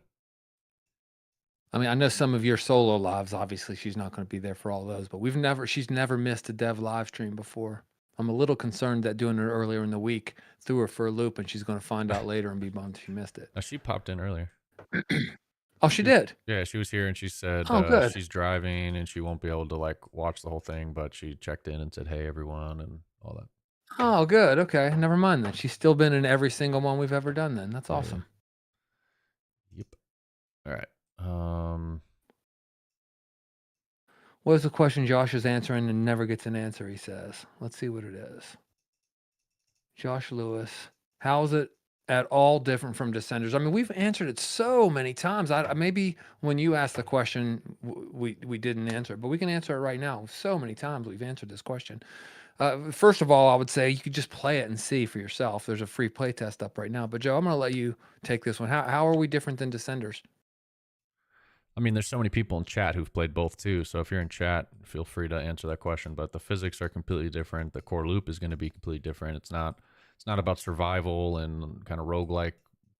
I mean, I know some of your solo lives, obviously she's not going to be there for all those, but she's never missed a dev live stream before. I'm a little concerned that doing it earlier in the week threw her for a loop and she's going to find out later and be bummed she missed it. Now, she popped in earlier. Oh, she did? Yeah, she was here and she said good. She's driving and she won't be able to like watch the whole thing, but she checked in and said, hey, everyone, and all that. Oh, good. Okay. Never mind then. She's still been in every single one we've ever done then. That's awesome. Yep. All right. What is the question Josh is answering and never gets an answer, he says. Let's see what it is. Josh Lewis, how is it at all different from Descenders? I mean, we've answered it so many times. Maybe when you asked the question, we didn't answer it, but we can answer it right now. So many times we've answered this question. First of all, I would say you could just play it and see for yourself. There's a free play test up right now. But Joe, I'm going to let you take this one. How are we different than Descenders? I mean, there's so many people in chat who've played both too. So if you're in chat, feel free to answer that question. But the physics are completely different. The core loop is going to be completely different. It's not about survival and kind of roguelike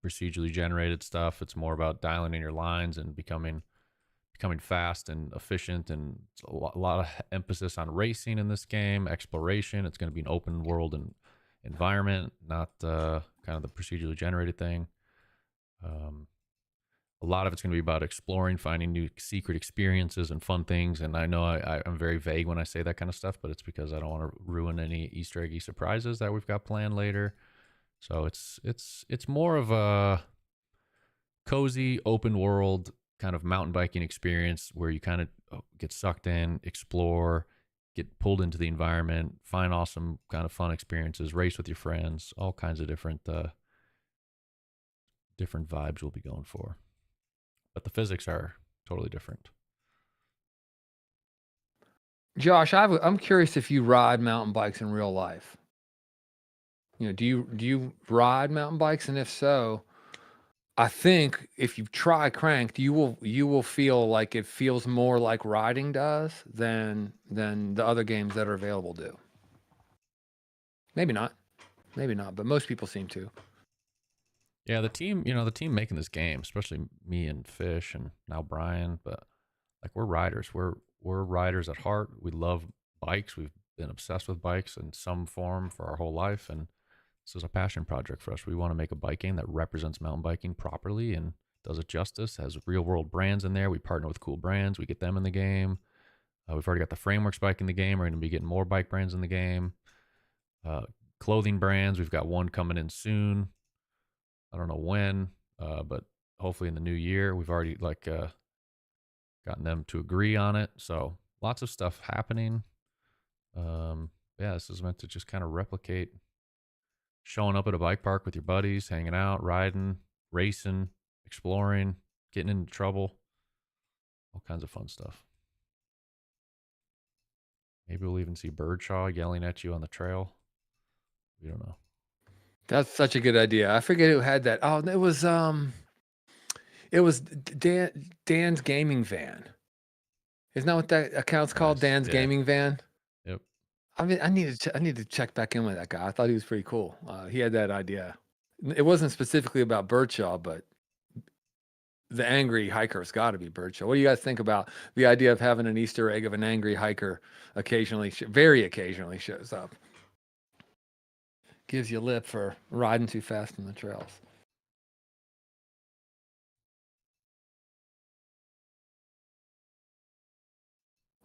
procedurally generated stuff. It's more about dialing in your lines and becoming becoming fast and efficient, and a lot of emphasis on racing in this game, exploration. It's going to be an open world and environment, not kind of the procedurally generated thing. A lot of it's going to be about exploring, finding new secret experiences and fun things. And I know I'm very vague when I say that kind of stuff, but it's because I don't want to ruin any Easter eggy surprises that we've got planned later. So it's more of a cozy, open world kind of mountain biking experience where you kind of get sucked in, explore, get pulled into the environment, find awesome kind of fun experiences, race with your friends, all kinds of different vibes we'll be going for. But the physics are totally different. Josh, I'm curious if you ride mountain bikes in real life. Do you ride mountain bikes, and if so, I think if you try cranked, you will feel like it feels more like riding does than the other games that are available do. Maybe not, but most people seem to. Yeah, the team making this game, especially me and Fish and now Brian, but like we're riders. We're riders at heart. We love bikes. We've been obsessed with bikes in some form for our whole life, and this is a passion project for us. We want to make a bike game that represents mountain biking properly and does it justice, has real world brands in there. We partner with cool brands. We get them in the game. We've already got the Frameworks bike in the game. We're going to be getting more bike brands in the game. Clothing brands. We've got one coming in soon. I don't know when, but hopefully in the new year. We've already gotten them to agree on it. So lots of stuff happening. Yeah, this is meant to just kind of replicate showing up at a bike park with your buddies, hanging out, riding, racing, exploring, getting into trouble, all kinds of fun stuff. Maybe we'll even see Birdshaw yelling at you on the trail. We don't know. That's such a good idea. I forget who had that. Oh, it was Dan's gaming van. Isn't that what that account's called? Nice. Dan's Yeah. gaming van. Yep. I mean, I need to check back in with that guy. I thought he was pretty cool. He had that idea. It wasn't specifically about Birdshaw, but the angry hiker's got to be Birdshaw. What do you guys think about the idea of having an Easter egg of an angry hiker occasionally, very occasionally shows up? Gives you lip for riding too fast in the trails.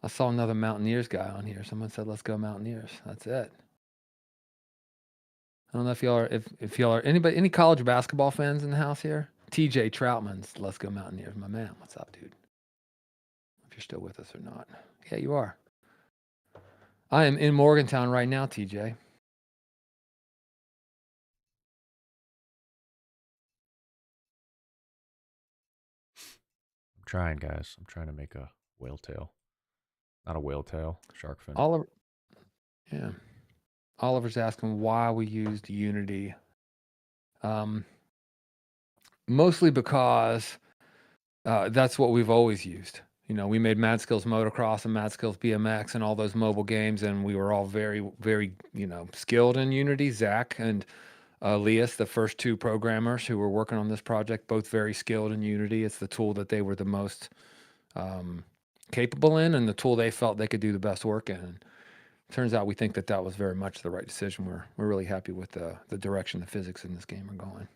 I saw another Mountaineers guy on here. Someone said, "Let's go Mountaineers." That's it. I don't know if y'all are if y'all are any college basketball fans in the house here. TJ Troutman's "Let's go Mountaineers." My man, what's up, dude? If you're still with us or not. Yeah, you are. I am in Morgantown right now, TJ. I'm trying, guys. I'm trying to make a whale tail. Not a whale tail, shark fin. Oliver, yeah. Oliver's asking why we used Unity. Mostly because that's what we've always used. We made Mad Skills Motocross and Mad Skills BMX and all those mobile games, and we were all very, very, skilled in Unity. Zach and Elias, the first two programmers who were working on this project, both very skilled in Unity. It's the tool that they were the most capable in, and the tool they felt they could do the best work in. And turns out we think that was very much the right decision. We're really happy with the direction the physics in this game are going.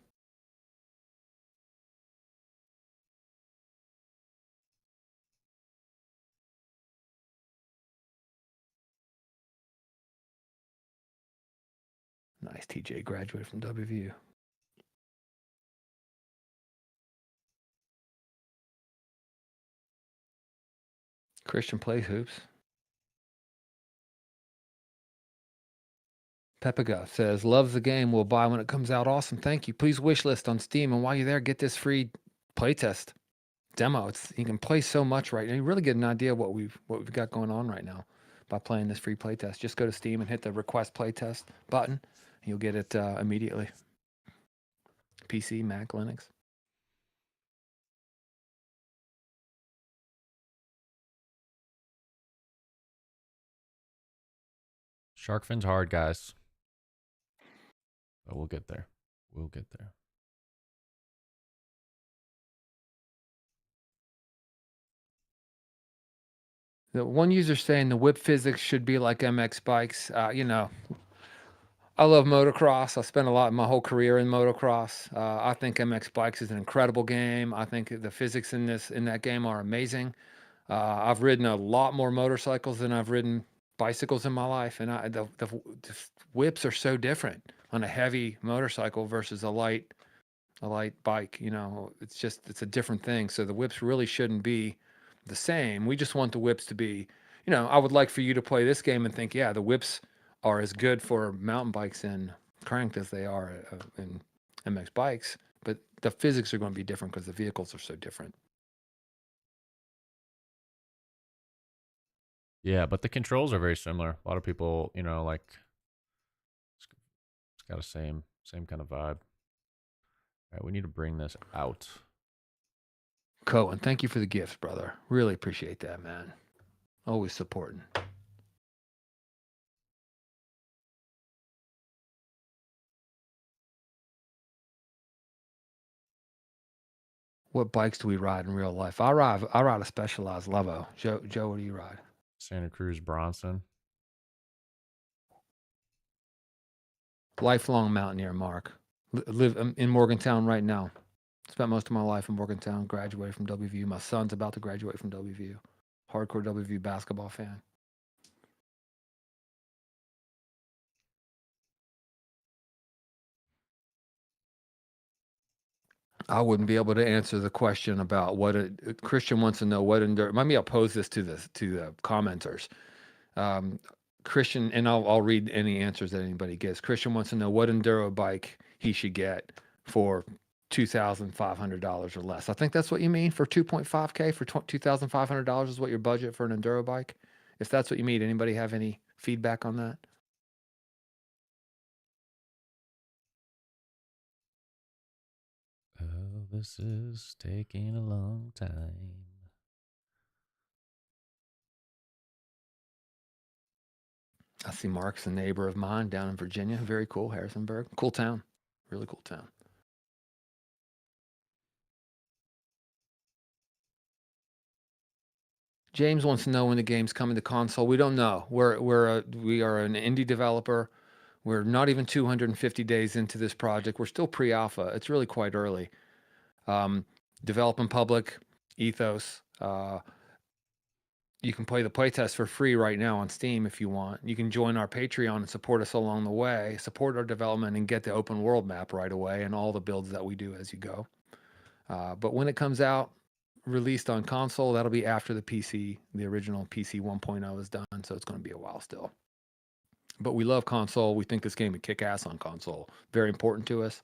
Nice, TJ graduated from WVU. Christian plays hoops. Pepaga says, loves the game. Will buy when it comes out. Awesome. Thank you. Please wish list on Steam. And while you're there, get this free playtest demo. You can play so much right now. You really get an idea what we've got going on right now by playing this free playtest. Just go to Steam and hit the request playtest button. And you'll get it immediately. PC, Mac, Linux. Shark fin's hard, guys. But we'll get there. We'll get there. The one user saying the whip physics should be like MX bikes. You know, I love motocross. I spent a lot of my whole career in motocross. I think MX bikes is an incredible game. I think the physics in that game are amazing. I've ridden a lot more motorcycles than I've ridden bicycles in my life, and the whips are so different on a heavy motorcycle versus a light bike. You know, it's a different thing. So the whips really shouldn't be the same. We just want the whips to be, you know, I would like for you to play this game and think, yeah, the whips are as good for mountain bikes and cranked as they are in MX bikes, but the physics are going to be different because the vehicles are so different. Yeah, but the controls are very similar. A lot of people, you know, like it's got a same kind of vibe. All right, we need to bring this out. Cohen, thank you for the gifts, brother. Really appreciate that, man. Always supporting. What bikes do we ride in real life? I ride a Specialized Levo. Joe, what do you ride? Santa Cruz Bronson. Lifelong mountaineer, Mark. Live in Morgantown right now. Spent most of my life in Morgantown. Graduated from WVU. My son's about to graduate from WVU. Hardcore WVU basketball fan. I wouldn't be able to answer the question about what Christian wants to know. What endurance? Maybe I'll pose this to the commenters. Christian, and I'll read any answers that anybody gives. Christian wants to know what enduro bike he should get for $2,500 or less. I think that's what you mean for 2.5K for $2,500 is what your budget for an enduro bike. If that's what you mean, anybody have any feedback on that? Oh, this is taking a long time. I see Mark's a neighbor of mine down in Virginia. Very cool, Harrisonburg. Cool town. Really cool town. James wants to know when the game's coming to console. We don't know. We are an indie developer. We're not even 250 days into this project. We're still pre-alpha. It's really quite early. Develop in public, ethos. You can play the playtest for free right now on Steam if you want. You can join our Patreon and support us along the way, support our development, and get the open world map right away and all the builds that we do as you go. But when it comes out, released on console, that'll be after the original PC 1.0 is done, so it's going to be a while still. But we love console. We think this game would kick ass on console. Very important to us.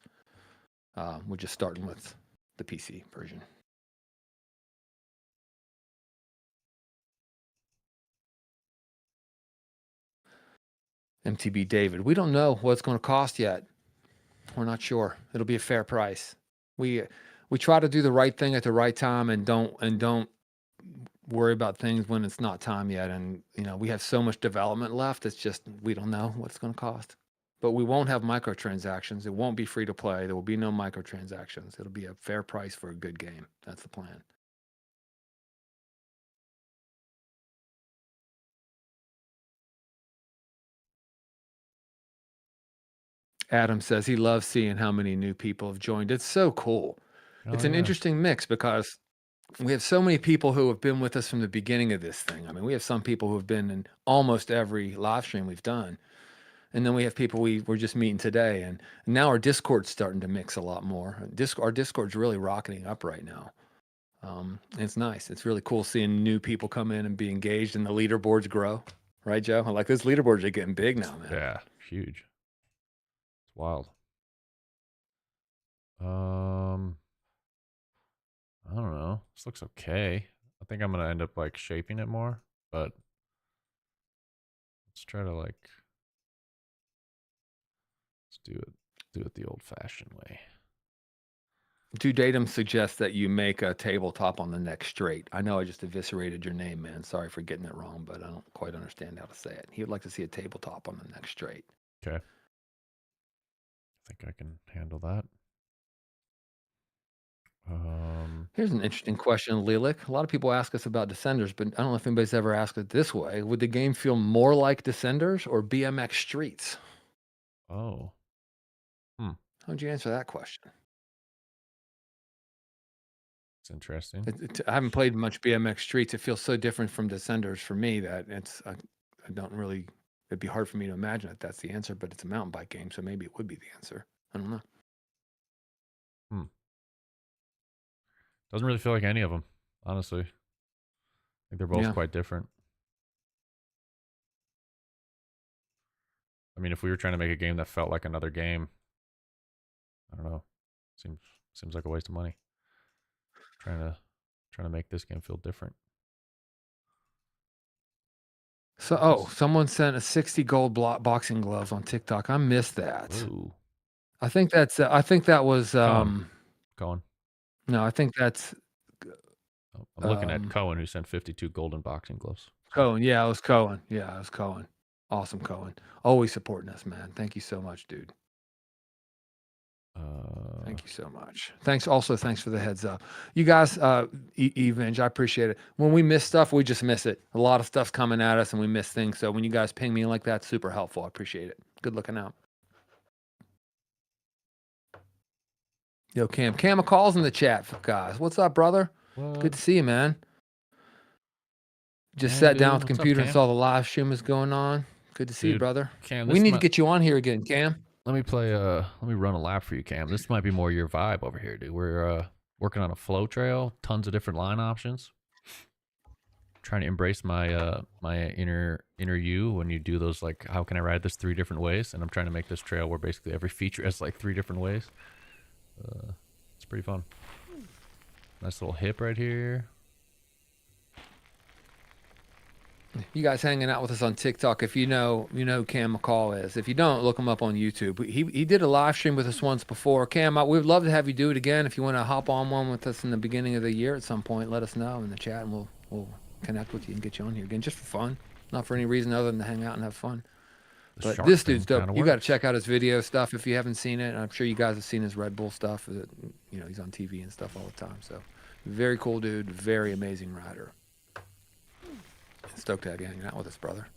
We're just starting with the PC version. MTB David, we don't know what it's going to cost yet. We're not sure. It'll be a fair price. We try to do the right thing at the right time and don't worry about things when it's not time yet. And you know, we have so much development left. It's just we don't know what it's going to cost. But we won't have microtransactions. It won't be free to play. There will be no microtransactions. It'll be a fair price for a good game. That's the plan. Adam says he loves seeing how many new people have joined. It's so cool. Oh, It's an yeah. interesting mix because we have so many people who have been with us from the beginning of this thing. I mean, we have some people who have been in almost every live stream we've done. And then we have people we're just meeting today. And now our Discord's starting to mix a lot more. Our Discord's really rocketing up right now. It's nice. It's really cool seeing new people come in and be engaged and the leaderboards grow. Right, Joe? Like those leaderboards are getting big now, man. Yeah, huge. It's wild. I don't know. This looks okay. I think I'm gonna end up like shaping it more, but let's try to like let's do it the old-fashioned way. Datum suggests that you make a tabletop on the neck straight. I know I just eviscerated your name, man. Sorry for getting it wrong, but I don't quite understand how to say it. He would like to see a tabletop on the neck straight. Okay. I think I can handle that. Here's an interesting question, Lilik. A lot of people ask us about Descenders, but I don't know if anybody's ever asked it this way. Would the game feel more like Descenders or BMX Streets? Oh. Hmm. How'd you answer that question? It's interesting. I haven't played much BMX Streets. It feels so different from Descenders for me that I don't really. It'd be hard for me to imagine that that's the answer, but it's a mountain bike game, so maybe it would be the answer. I don't know. Hmm. Doesn't really feel like any of them, honestly. I think they're both Yeah. quite different. I mean, if we were trying to make a game that felt like another game, I don't know. Seems like a waste of money. Trying to make this game feel different. So, someone sent a 60 gold boxing gloves on TikTok. I missed that. Ooh. I think that was, Cohen. no, I think that's, Oh, I'm looking at Cohen, who sent 52 golden boxing gloves. So, Cohen. Yeah, it was Cohen. Yeah, it was Cohen. Awesome, Cohen. Always supporting us, man. Thank you so much, dude. Thank you so much. Thanks for the heads up. You guys, Evenge, I appreciate it. When we miss stuff, we just miss it. A lot of stuff's coming at us and we miss things. So when you guys ping me like that, super helpful. I appreciate it. Good looking out. Yo, Cam McCall's in the chat, guys. What's up, brother? what? Good to see you, man. Just Hey, sat down dude, with the what's up, computer and Cam? saw the live stream was going on. Good to see you, Dude, brother. Cam, We need to get you on here again, Cam. let me run a lap for you, Cam. This might be more your vibe over here, dude. We're working on a flow trail, tons of different line options. Trying to embrace my my inner you when you do those, like, how can I ride this 3 different ways? And I'm trying to make this trail where basically every feature has like 3 different ways. It's pretty fun. Nice little hip right here. You guys hanging out with us on TikTok. If you know who Cam McCall is. If you don't, look him up on YouTube. He did a live stream with us once before. Cam, we'd love to have you do it again. If you want to hop on one with us in the beginning of the year at some point, let us know in the chat, and we'll connect with you and get you on here again, just for fun, not for any reason other than to hang out and have fun. But this dude's dope. You got to check out his video stuff if you haven't seen it. I'm sure you guys have seen his Red Bull stuff. You know, he's on TV and stuff all the time. So, very cool dude. Very amazing rider. Stoked to have you hanging out with us, brother.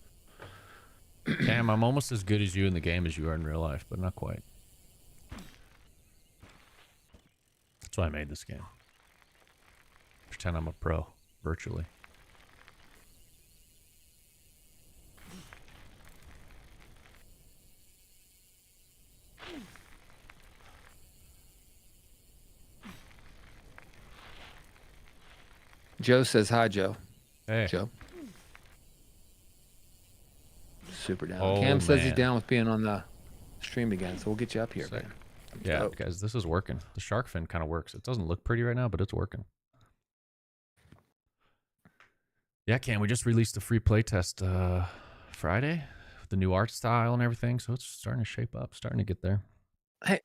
Cam, I'm almost as good as you in the game as you are in real life, but not quite. That's why I made this game. Pretend I'm a pro, virtually. Joe says hi, Joe. Hey. Joe. Super down. Oh, Cam says he's man. down with being on the stream again, so we'll get you up here, man. Yeah, guys, this is working. The shark fin kind of works. It doesn't look pretty right now, but it's working. Yeah, Cam, we just released a free playtest Friday with the new art style and everything, so it's starting to shape up, starting to get there. Hey,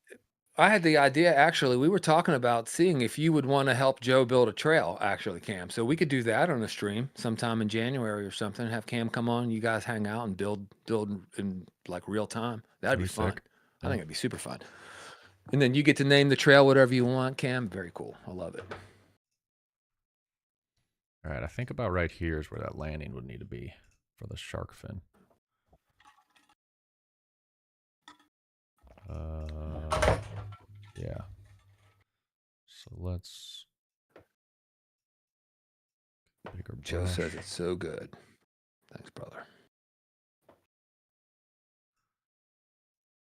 I had the idea, actually. We were talking about seeing if you would want to help Joe build a trail, actually, Cam. So we could do that on a stream sometime in January or something. Have Cam come on, you guys hang out and build in like real time. That'd be fun. I think it'd be super fun. And then you get to name the trail whatever you want, Cam. Very cool. I love it. All right, I think about right here is where that landing would need to be for the shark fin. Yeah. So let's. Bigger brush. Joe says it's so good. Thanks, brother.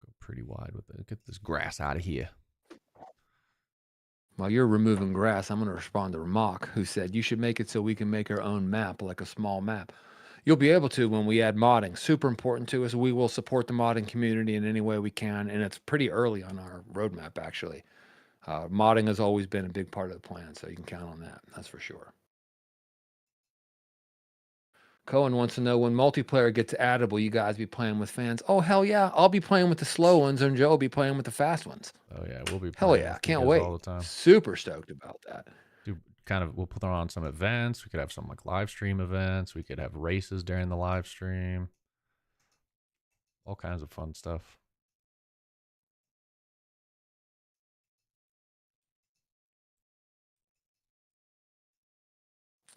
Go pretty wide with it. Get this grass out of here. While you're removing grass, I'm going to respond to Ramok, who said, you should make it so we can make our own map, like a small map. You'll be able to when we add modding. Super important to us. We will support the modding community in any way we can, and it's pretty early on our roadmap, actually. Modding has always been a big part of the plan, so you can count on that. That's for sure. Cohen wants to know, when multiplayer gets added, will you guys be playing with fans? Oh, hell yeah. I'll be playing with the slow ones, and Joe will be playing with the fast ones. Oh, yeah. We'll be playing. Hell yeah. Can't wait. All the time. Super stoked about that. Dude, we'll put on some events. We could have some like live stream events. We could have races during the live stream. All kinds of fun stuff.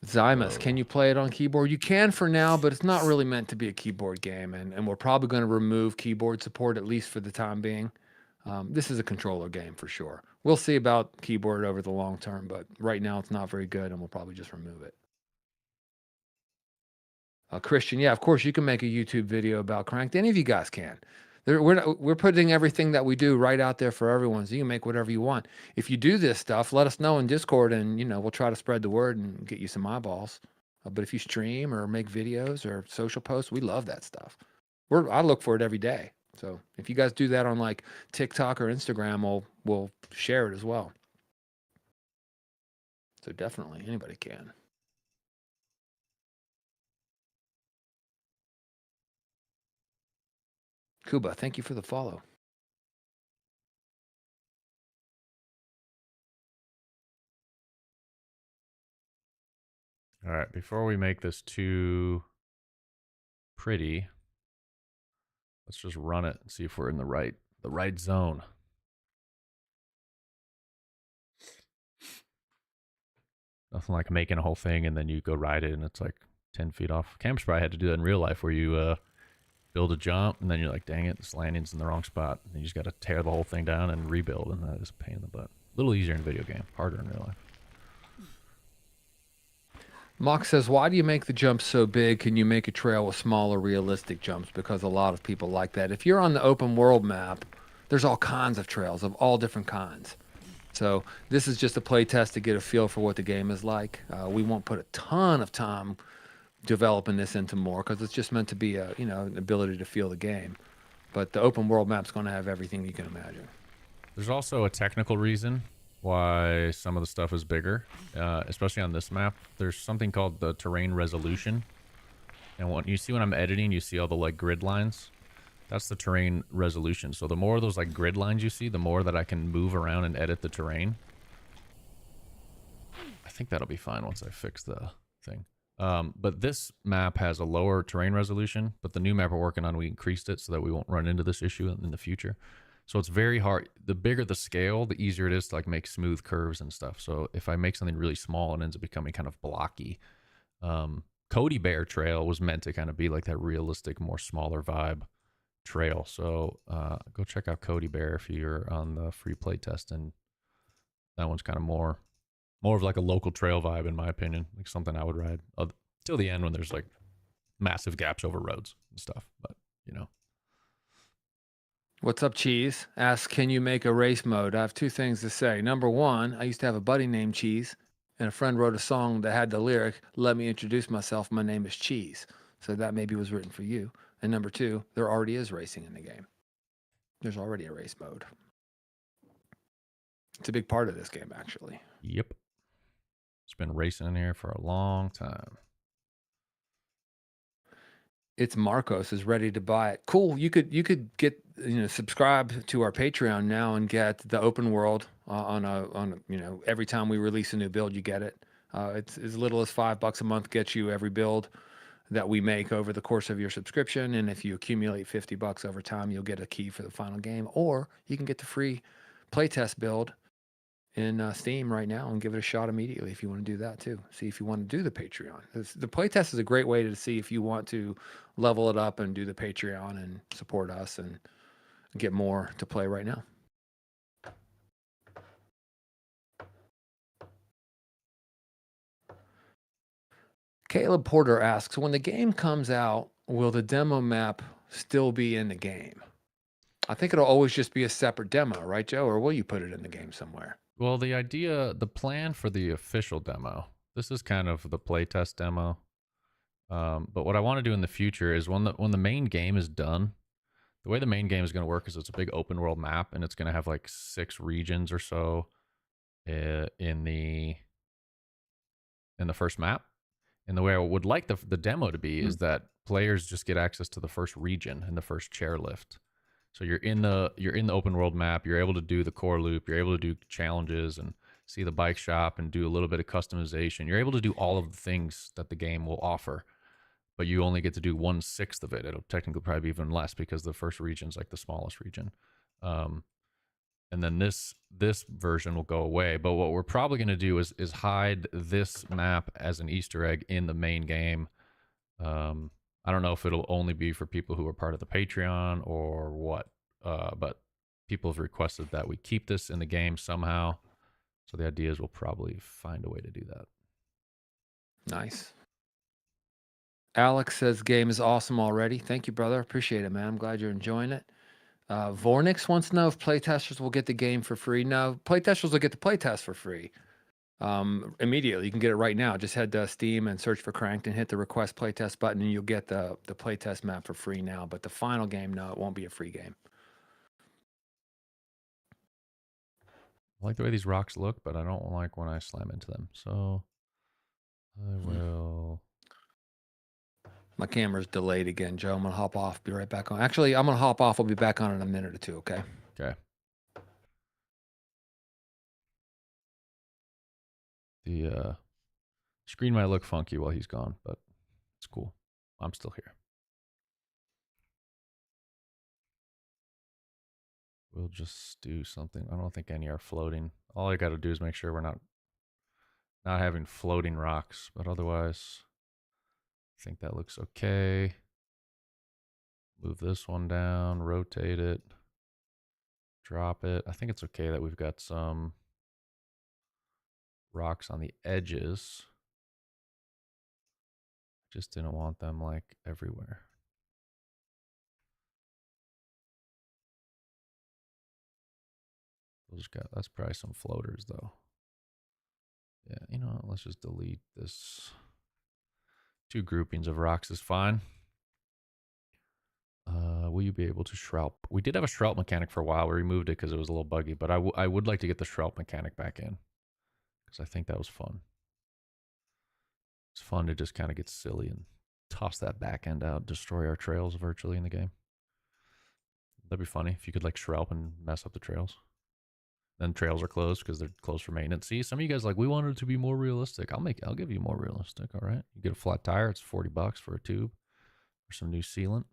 Zymus, So can you play it on keyboard? You can for now, but it's not really meant to be a keyboard game, and we're probably going to remove keyboard support at least for the time being. This is a controller game for sure. We'll see about keyboard over the long term, but right now it's not very good, and we'll probably just remove it. Christian, yeah, of course you can make a YouTube video about Cranked. Any of you guys can. We're putting everything that we do right out there for everyone, so you can make whatever you want. If you do this stuff, let us know in Discord, and we'll try to spread the word and get you some eyeballs. But if you stream or make videos or social posts, we love that stuff. I look for it every day. So if you guys do that on like TikTok or Instagram, we'll share it as well. So definitely anybody can. Kuba, thank you for the follow. all right, before we make this too pretty, let's just run it and see if we're in the right zone. Nothing like making a whole thing and then you go ride it and it's like 10 feet off. Camp's probably had to do that in real life where you build a jump and then you're like, dang it, this landing's in the wrong spot. And you just got to tear the whole thing down and rebuild, and that is a pain in the butt. A little easier in a video game, harder in real life. Mock says, why do you make the jumps so big? Can you make a trail with smaller, realistic jumps? Because a lot of people like that. If you're on the open world map, there's all kinds of trails of all different kinds. So this is just a play test to get a feel for what the game is like. We won't put a ton of time developing this into more because it's just meant to be an ability to feel the game. But the open world map's going to have everything you can imagine. There's also a technical reason why some of the stuff is bigger, especially on this map. There's something called the terrain resolution. And when I'm editing, you see all the like grid lines. That's the terrain resolution. So the more of those like grid lines you see, the more that I can move around and edit the terrain. I think that'll be fine once I fix the thing. But this map has a lower terrain resolution, but the new map we're working on, we increased it so that we won't run into this issue in the future. So it's very hard. The bigger the scale, the easier it is to like make smooth curves and stuff. So if I make something really small, it ends up becoming kind of blocky. Cody Bear Trail was meant to kind of be like that realistic, more smaller vibe trail. So go check out Cody Bear if you're on the free play test, and that one's kind of more of like a local trail vibe in my opinion, like something I would ride till the end when there's like massive gaps over roads and stuff. But What's up, Cheese? Asks, can you make a race mode? I have two things to say. Number one, I used to have a buddy named Cheese, and a friend wrote a song that had the lyric, let me introduce myself, my name is Cheese. So that maybe was written for you. And number two, there already is racing in the game. There's already a race mode. It's a big part of this game, actually. Yep. It's been racing in here for a long time. It's Marcos is ready to buy it. Cool. You could get subscribe to our Patreon now and get the open world on every time we release a new build, you get it. It's as little as $5 a month gets you every build that we make over the course of your subscription, and if you accumulate $50 over time, you'll get a key for the final game, or you can get the free playtest build in Steam right now and give it a shot immediately if you want to do that too. See if you want to do the Patreon. The playtest is a great way to see if you want to level it up and do the Patreon and support us and get more to play right now. Caleb Porter asks, when the game comes out, will the demo map still be in the game? I think it'll always just be a separate demo, right, Joe? Or will you put it in the game somewhere? Well, the plan for the official demo, this is kind of the playtest demo. But what I want to do in the future is when the main game is done, the way the main game is going to work is it's a big open world map, and it's going to have like 6 regions or so in the first map. And the way I would like the demo to be is that players just get access to the first region and the first chairlift. So you're in the open world map. You're able to do the core loop. You're able to do challenges and see the bike shop and do a little bit of customization. You're able to do all of the things that the game will offer, but you only get to do 1/6 of it. It'll technically probably be even less because the first region is like the smallest region. And and then this version will go away. But what we're probably going to do is hide this map as an Easter egg in the main game. I don't know if it'll only be for people who are part of the Patreon or what, but people have requested that we keep this in the game somehow. So the idea is we'll probably find a way to do that. Nice. Alex says game is awesome already. Thank you, brother. Appreciate it, man. I'm glad you're enjoying it. Vornix wants to know if playtesters will get the game for free. No, playtesters will get the playtest for free. Immediately. You can get it right now. Just head to Steam and search for Cranked and hit the request playtest button, and you'll get the playtest map for free now. But the final game, no, it won't be a free game. I like the way these rocks look, but I don't like when I slam into them. So I will. My camera's delayed again, Joe. I'm gonna hop off. Be right back on. Actually, I'm gonna hop off. I'll be back on in a minute or two. Okay. Okay. The screen might look funky while he's gone, but it's cool. I'm still here. We'll just do something. I don't think any are floating. All I got to do is make sure we're not having floating rocks, but otherwise, I think that looks okay. Move this one down, rotate it, drop it. I think it's okay that we've got some rocks on the edges. Just didn't want them like everywhere. That's probably some floaters though. Yeah, you know what? Let's just delete this. 2 groupings of rocks is fine. Will you be able to shroud? We did have a shroud mechanic for a while. We removed it because it was a little buggy, but I would like to get the shroud mechanic back in because I think that was fun. It's fun to just kind of get silly and toss that back end out, destroy our trails virtually in the game. That'd be funny if you could like shroud and mess up the trails. Then trails are closed because they're closed for maintenance. See, some of you guys like, we wanted it to be more realistic. I'll give you more realistic. All right, you get a flat tire. It's $40 for a tube or some new sealant.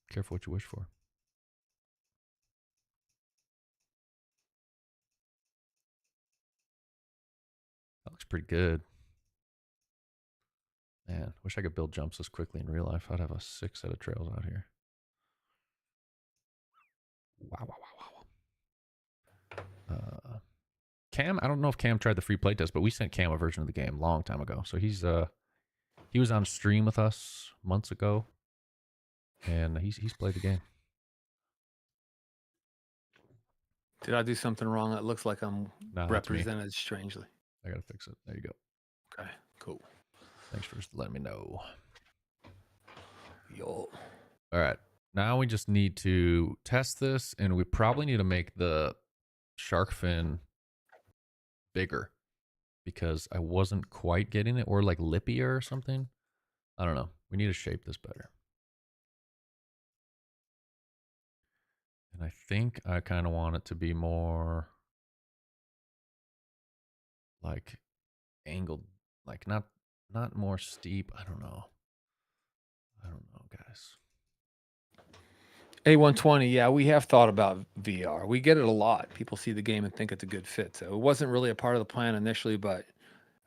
Careful what you wish for. That looks pretty good. Man, wish I could build jumps this quickly in real life. I'd have a 6 set of trails out here. Wow. Cam, I don't know if Cam tried the free playtest, but we sent Cam a version of the game a long time ago. So he was on stream with us months ago, and he's played the game. Did I do something wrong? It looks like I'm represented strangely. I gotta fix it. There you go. Okay, cool. Thanks for letting me know. Yo. All right. Now we just need to test this, and we probably need to make the shark fin bigger because I wasn't quite getting it, or like lippier or something. I don't know. We need to shape this better. And I think I kind of want it to be more like angled, like not more steep. I don't know, guys. A120, yeah, we have thought about VR. We get it a lot. People see the game and think it's a good fit. So it wasn't really a part of the plan initially, but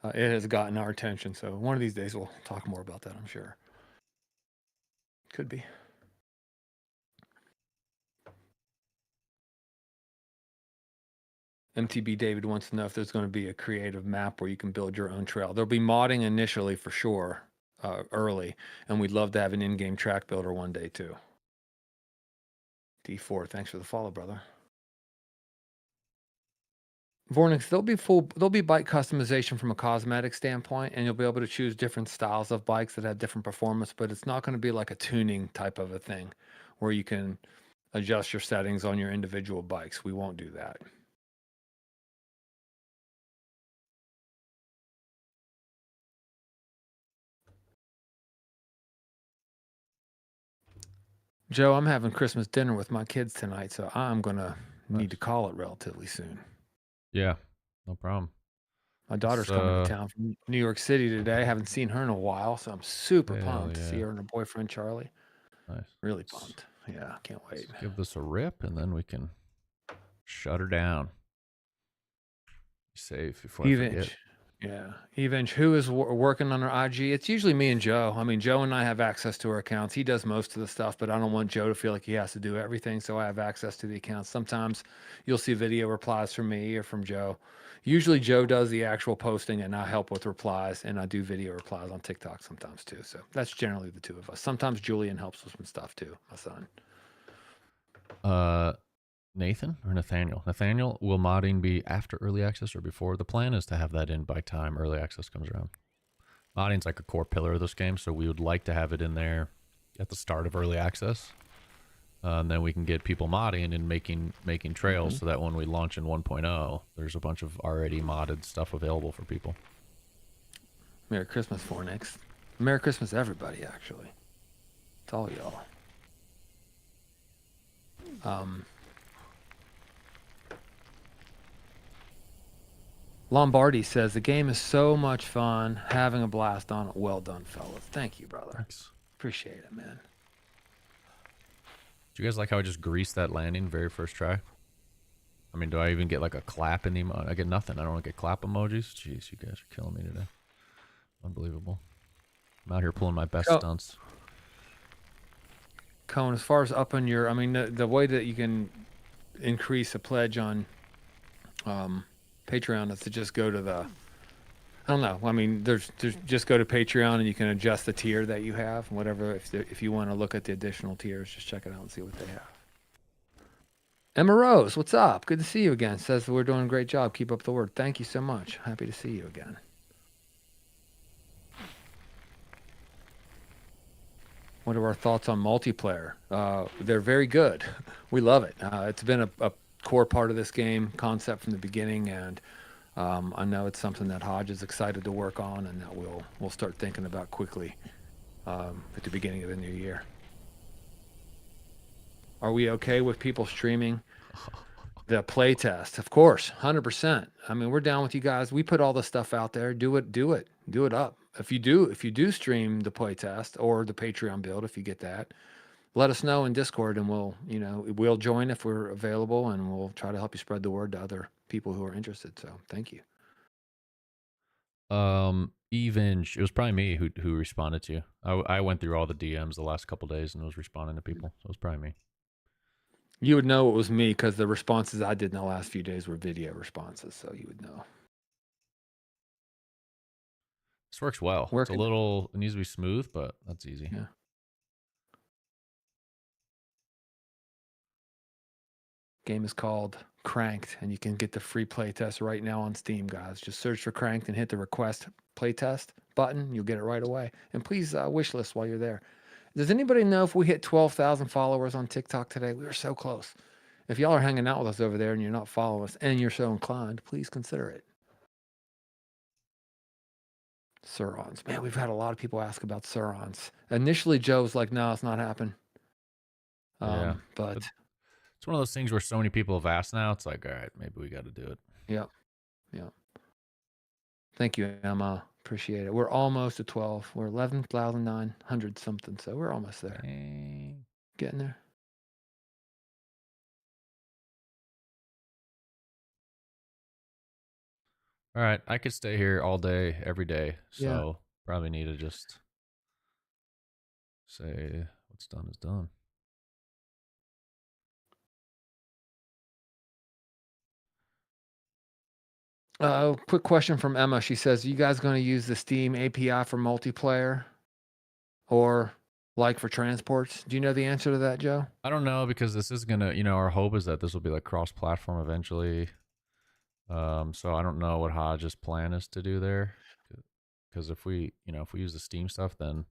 it has gotten our attention. So one of these days we'll talk more about that, I'm sure. Could be. MTB David wants to know if there's going to be a creative map where you can build your own trail. There'll be modding initially for sure, early, and we'd love to have an in-game track builder one day too. D4, thanks for the follow, brother. Vornix, there'll be bike customization from a cosmetic standpoint, and you'll be able to choose different styles of bikes that have different performance, but it's not going to be like a tuning type of a thing where you can adjust your settings on your individual bikes. We won't do that. Joe, I'm having Christmas dinner with my kids tonight, so I'm going to need to call it relatively soon. Yeah, no problem. My daughter's coming to town from New York City today. I haven't seen her in a while, so I'm super pumped to see her and her boyfriend, Charlie. Nice. Really pumped. Yeah, can't wait. Let's give this a rip, and then we can shut her down. Save before I forget. Evench. Yeah. Evench, who is working on our IG? It's usually me and Joe. I mean, Joe and I have access to our accounts. He does most of the stuff, but I don't want Joe to feel like he has to do everything. So I have access to the accounts. Sometimes you'll see video replies from me or from Joe. Usually Joe does the actual posting and I help with replies, and I do video replies on TikTok sometimes too. So that's generally the two of us. Sometimes Julian helps with some stuff too, my son. Nathan or Nathaniel? Nathaniel, will modding be after early access or before? The plan is to have that in by time early access comes around. Modding's like a core pillar of this game, so we would like to have it in there at the start of early access. And then we can get people modding and making trails so that when we launch in 1.0, there's a bunch of already modded stuff available for people. Merry Christmas, Fornix. Merry Christmas, everybody, actually. It's all y'all. Lombardi says the game is so much fun, having a blast on it. Well done, fellas. Thank you, brother. Thanks. Appreciate it, man. Do you guys like how I just greased that landing very first try? I mean, do I even get like a clap in the emoji? I get nothing. I don't get clap emojis. Jeez, you guys are killing me today. Unbelievable. I'm out here pulling my best stunts. Cone, as far as upping your, I mean, the way that you can increase a pledge on Patreon is to just go to the, I don't know. I mean, there's just go to Patreon and you can adjust the tier that you have, whatever. If you want to look at the additional tiers, just check it out and see what they have. Emma Rose, what's up? Good to see you again. Says we're doing a great job. Keep up the work. Thank you so much. Happy to see you again. What are our thoughts on multiplayer? They're very good. We love it. It's been a core part of this game concept from the beginning, and I know it's something that Hodge is excited to work on, and that we'll start thinking about quickly at the beginning of the new year. Are we okay with people streaming the playtest? Of course, 100%. I mean, we're down with you guys. We put all the stuff out there. Do it up. If you do stream the playtest or the Patreon build, if you get that, let us know in Discord, and we'll join if we're available, and we'll try to help you spread the word to other people who are interested. So thank you. Even it was probably me who responded to you. I went through all the DMs the last couple days and was responding to people. So it was probably me. You would know it was me because the responses I did in the last few days were video responses, so you would know. This works well. It needs to be smooth, but that's easy. Yeah. Game is called Cranked, and you can get the free playtest right now on Steam, guys. Just search for Cranked and hit the request playtest button. You'll get it right away. And please wishlist while you're there. Does anybody know if we hit 12,000 followers on TikTok today? We were so close. If y'all are hanging out with us over there and you're not following us and you're so inclined, please consider it. Surons. Man, we've had a lot of people ask about Surons. Initially, Joe was like, no, it's not happening. Yeah. But it's one of those things where so many people have asked now. It's like, all right, maybe we got to do it. Yeah. Thank you, Emma. Appreciate it. We're almost at 12. We're 11,900 something, so we're almost there. Dang. Getting there. All right, I could stay here all day, every day. So probably need to just say what's done is done. Quick question from Emma. She says, you guys going to use the Steam API for multiplayer or like for transports? Do you know the answer to that, Joe? I don't know, because this is going to, our hope is that this will be like cross-platform eventually. So I don't know what Hodge's plan is to do there. Because if we use the Steam stuff, then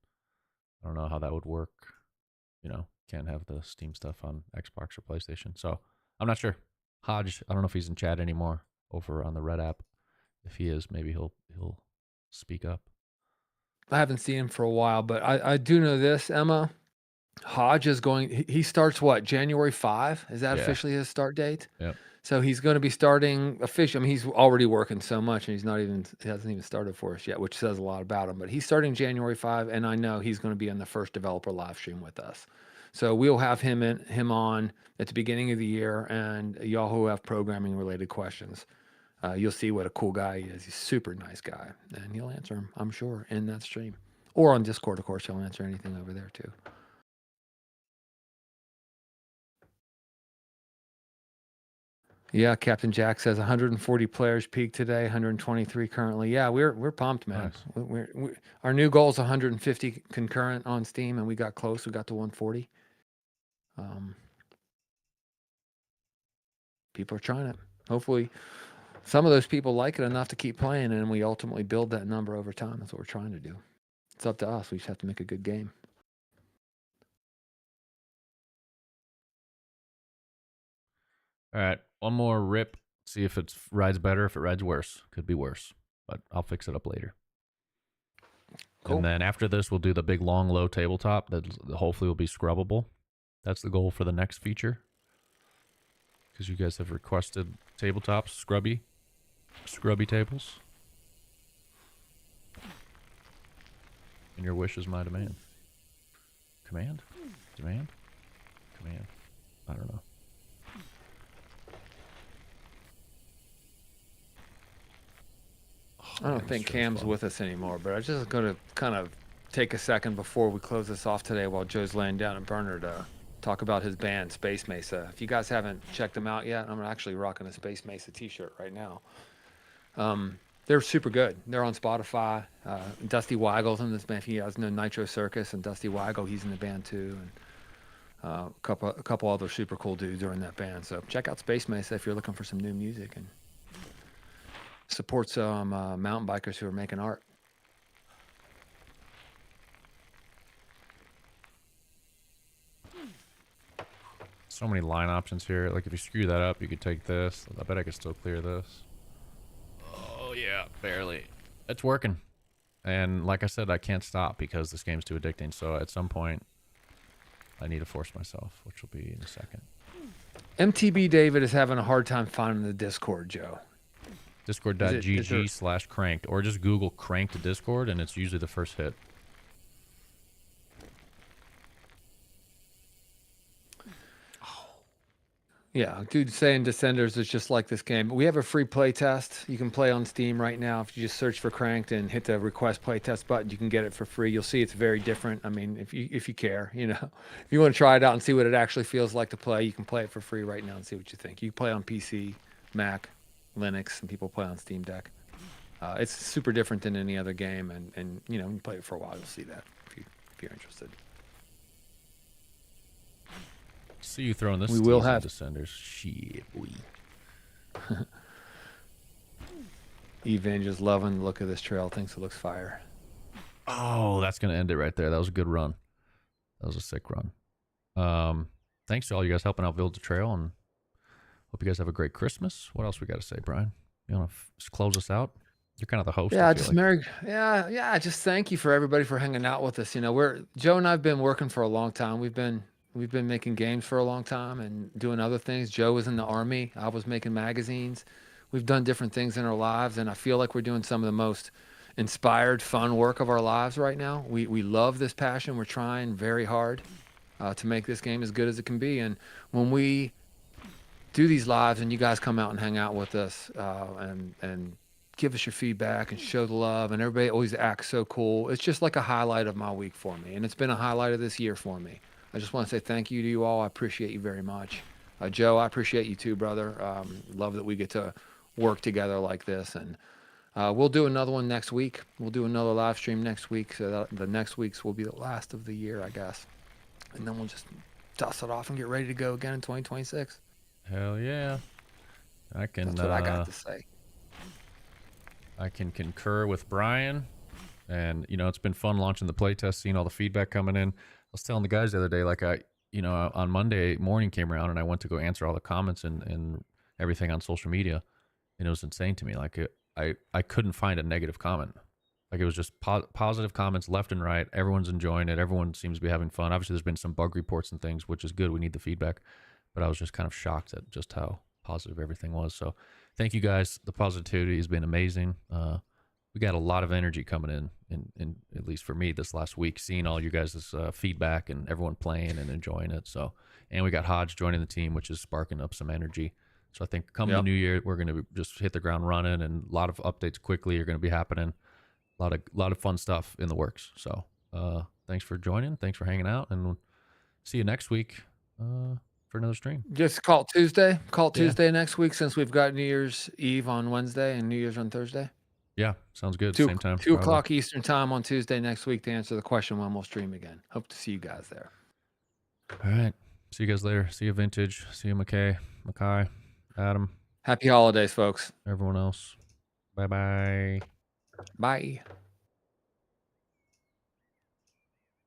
I don't know how that would work. Can't have the Steam stuff on Xbox or PlayStation. So I'm not sure. Hodge, I don't know if he's in chat anymore over on the Red app. If he is, maybe he'll speak up. I haven't seen him for a while, but I do know this, Emma. Hodge is he starts what, January 5? Is that officially his start date? Yep. So he's going to be starting officially. I mean, he's already working so much, and he hasn't even started for us yet, which says a lot about him. But he's starting January 5, and I know he's going to be on the first developer live stream with us. So we'll have him on at the beginning of the year, and y'all who have programming related questions, you'll see what a cool guy he is. He's a super nice guy, and he'll answer them, I'm sure, in that stream. Or on Discord, of course, he'll answer anything over there too. Yeah, Captain Jack says 140 players peaked today, 123 currently. Yeah, we're pumped, man. Nice. Our new goal is 150 concurrent on Steam, and we got close. We got to 140. People are trying it. Hopefully, some of those people like it enough to keep playing, and we ultimately build that number over time. That's what we're trying to do. It's up to us. We just have to make a good game. All right, one more rip. See if it rides better. If it rides worse, could be worse, but I'll fix it up later. Cool. And then after this, we'll do the big long low tabletop that hopefully will be scrubbable. That's the goal for the next feature, because you guys have requested tabletops, scrubby tables, and your wish is my demand. Command? Demand? Command. I don't know. I don't think Cam's with us anymore, but I'm just going to kind of take a second before we close this off today while Joe's laying down a burner to talk about his band, Space Mesa. If you guys haven't checked them out yet, I'm actually rocking a Space Mesa t-shirt right now. They're super good. They're on Spotify. Dusty Weigel's in this band. If you guys know Nitro Circus and Dusty Weigel, he's in the band too. And a couple other super cool dudes are in that band. So check out Space Mesa if you're looking for some new music, and support some mountain bikers who are making art. So many line options here. Like if you screw that up, you could take this. I bet I could still clear this. Oh yeah, barely. It's working. And like I said, I can't stop because this game's too addicting. So at some point, I need to force myself, which will be in a second. MTB David is having a hard time finding the Discord, Joe. Discord.gg/cranked, or just Google cranked Discord, and it's usually the first hit. Yeah, dude saying Descenders is just like this game. We have a free play test. You can play on Steam right now. If you just search for Cranked and hit the request play test button, you can get it for free. You'll see it's very different. I mean, if you care, you know, if you want to try it out and see what it actually feels like to play, you can play it for free right now and see what you think. You can play on PC, Mac, Linux, and people play on Steam Deck. It's super different than any other game, and you know, you play it for a while, you'll see that if you're interested. See you throwing this. We will have Descenders. Shit, boy. Evan just loving the look of this trail. Thinks it looks fire. Oh, that's gonna end it right there. That was a good run. That was a sick run. Thanks to all you guys helping out build the trail, and hope you guys have a great Christmas. What else we got to say, Brian? You want to close us out? You're kind of the host. Yeah, just like. Just thank you for everybody for hanging out with us. You know, Joe and I've been working for a long time. We've been making games for a long time and doing other things. Joe was in the Army. I was making magazines. We've done different things in our lives, and I feel like we're doing some of the most inspired, fun work of our lives right now. We love this passion. We're trying very hard to make this game as good as it can be. And when we do these lives and you guys come out and hang out with us and give us your feedback and show the love, and everybody always acts so cool, it's just like a highlight of my week for me, and it's been a highlight of this year for me. I just want to say thank you to you all. I appreciate you very much. Joe, I appreciate you too, brother. Love that we get to work together like this. And we'll do another one next week. We'll do another live stream next week. So that the next week's will be the last of the year, I guess. And then we'll just dust it off and get ready to go again in 2026. Hell yeah. That's what I got to say. I can concur with Brian. And, you know, it's been fun launching the playtest, seeing all the feedback coming in. I was telling the guys the other day, like on Monday morning came around and I went to go answer all the comments and everything on social media, and it was insane to me. Like I couldn't find a negative comment. Like it was just positive comments left and right. Everyone's enjoying it. Everyone seems to be having fun. Obviously, there's been some bug reports and things, which is good. We need the feedback, but I was just kind of shocked at just how positive everything was. So thank you guys. The positivity has been amazing. we got a lot of energy coming in at least for me this last week, seeing all you guys' feedback and everyone playing and enjoying it. So, and we got Hodge joining the team, which is sparking up some energy. So I think come the Yep. new year, we're going to just hit the ground running, and a lot of updates quickly are going to be happening. A lot of fun stuff in the works. So thanks for joining. Thanks for hanging out, and we'll see you next week for another stream. Just call it Tuesday. Call it Yeah. Tuesday next week since we've got New Year's Eve on Wednesday and New Year's on Thursday. Yeah, sounds good. 2, Same time. 2 probably. o'clock Eastern time on Tuesday next week to answer the question when we'll stream again. Hope to see you guys there. All right. See you guys later. See you, Vintage. See you, Mackay, Adam, Happy holidays, folks. everyone else. Bye-bye. Bye.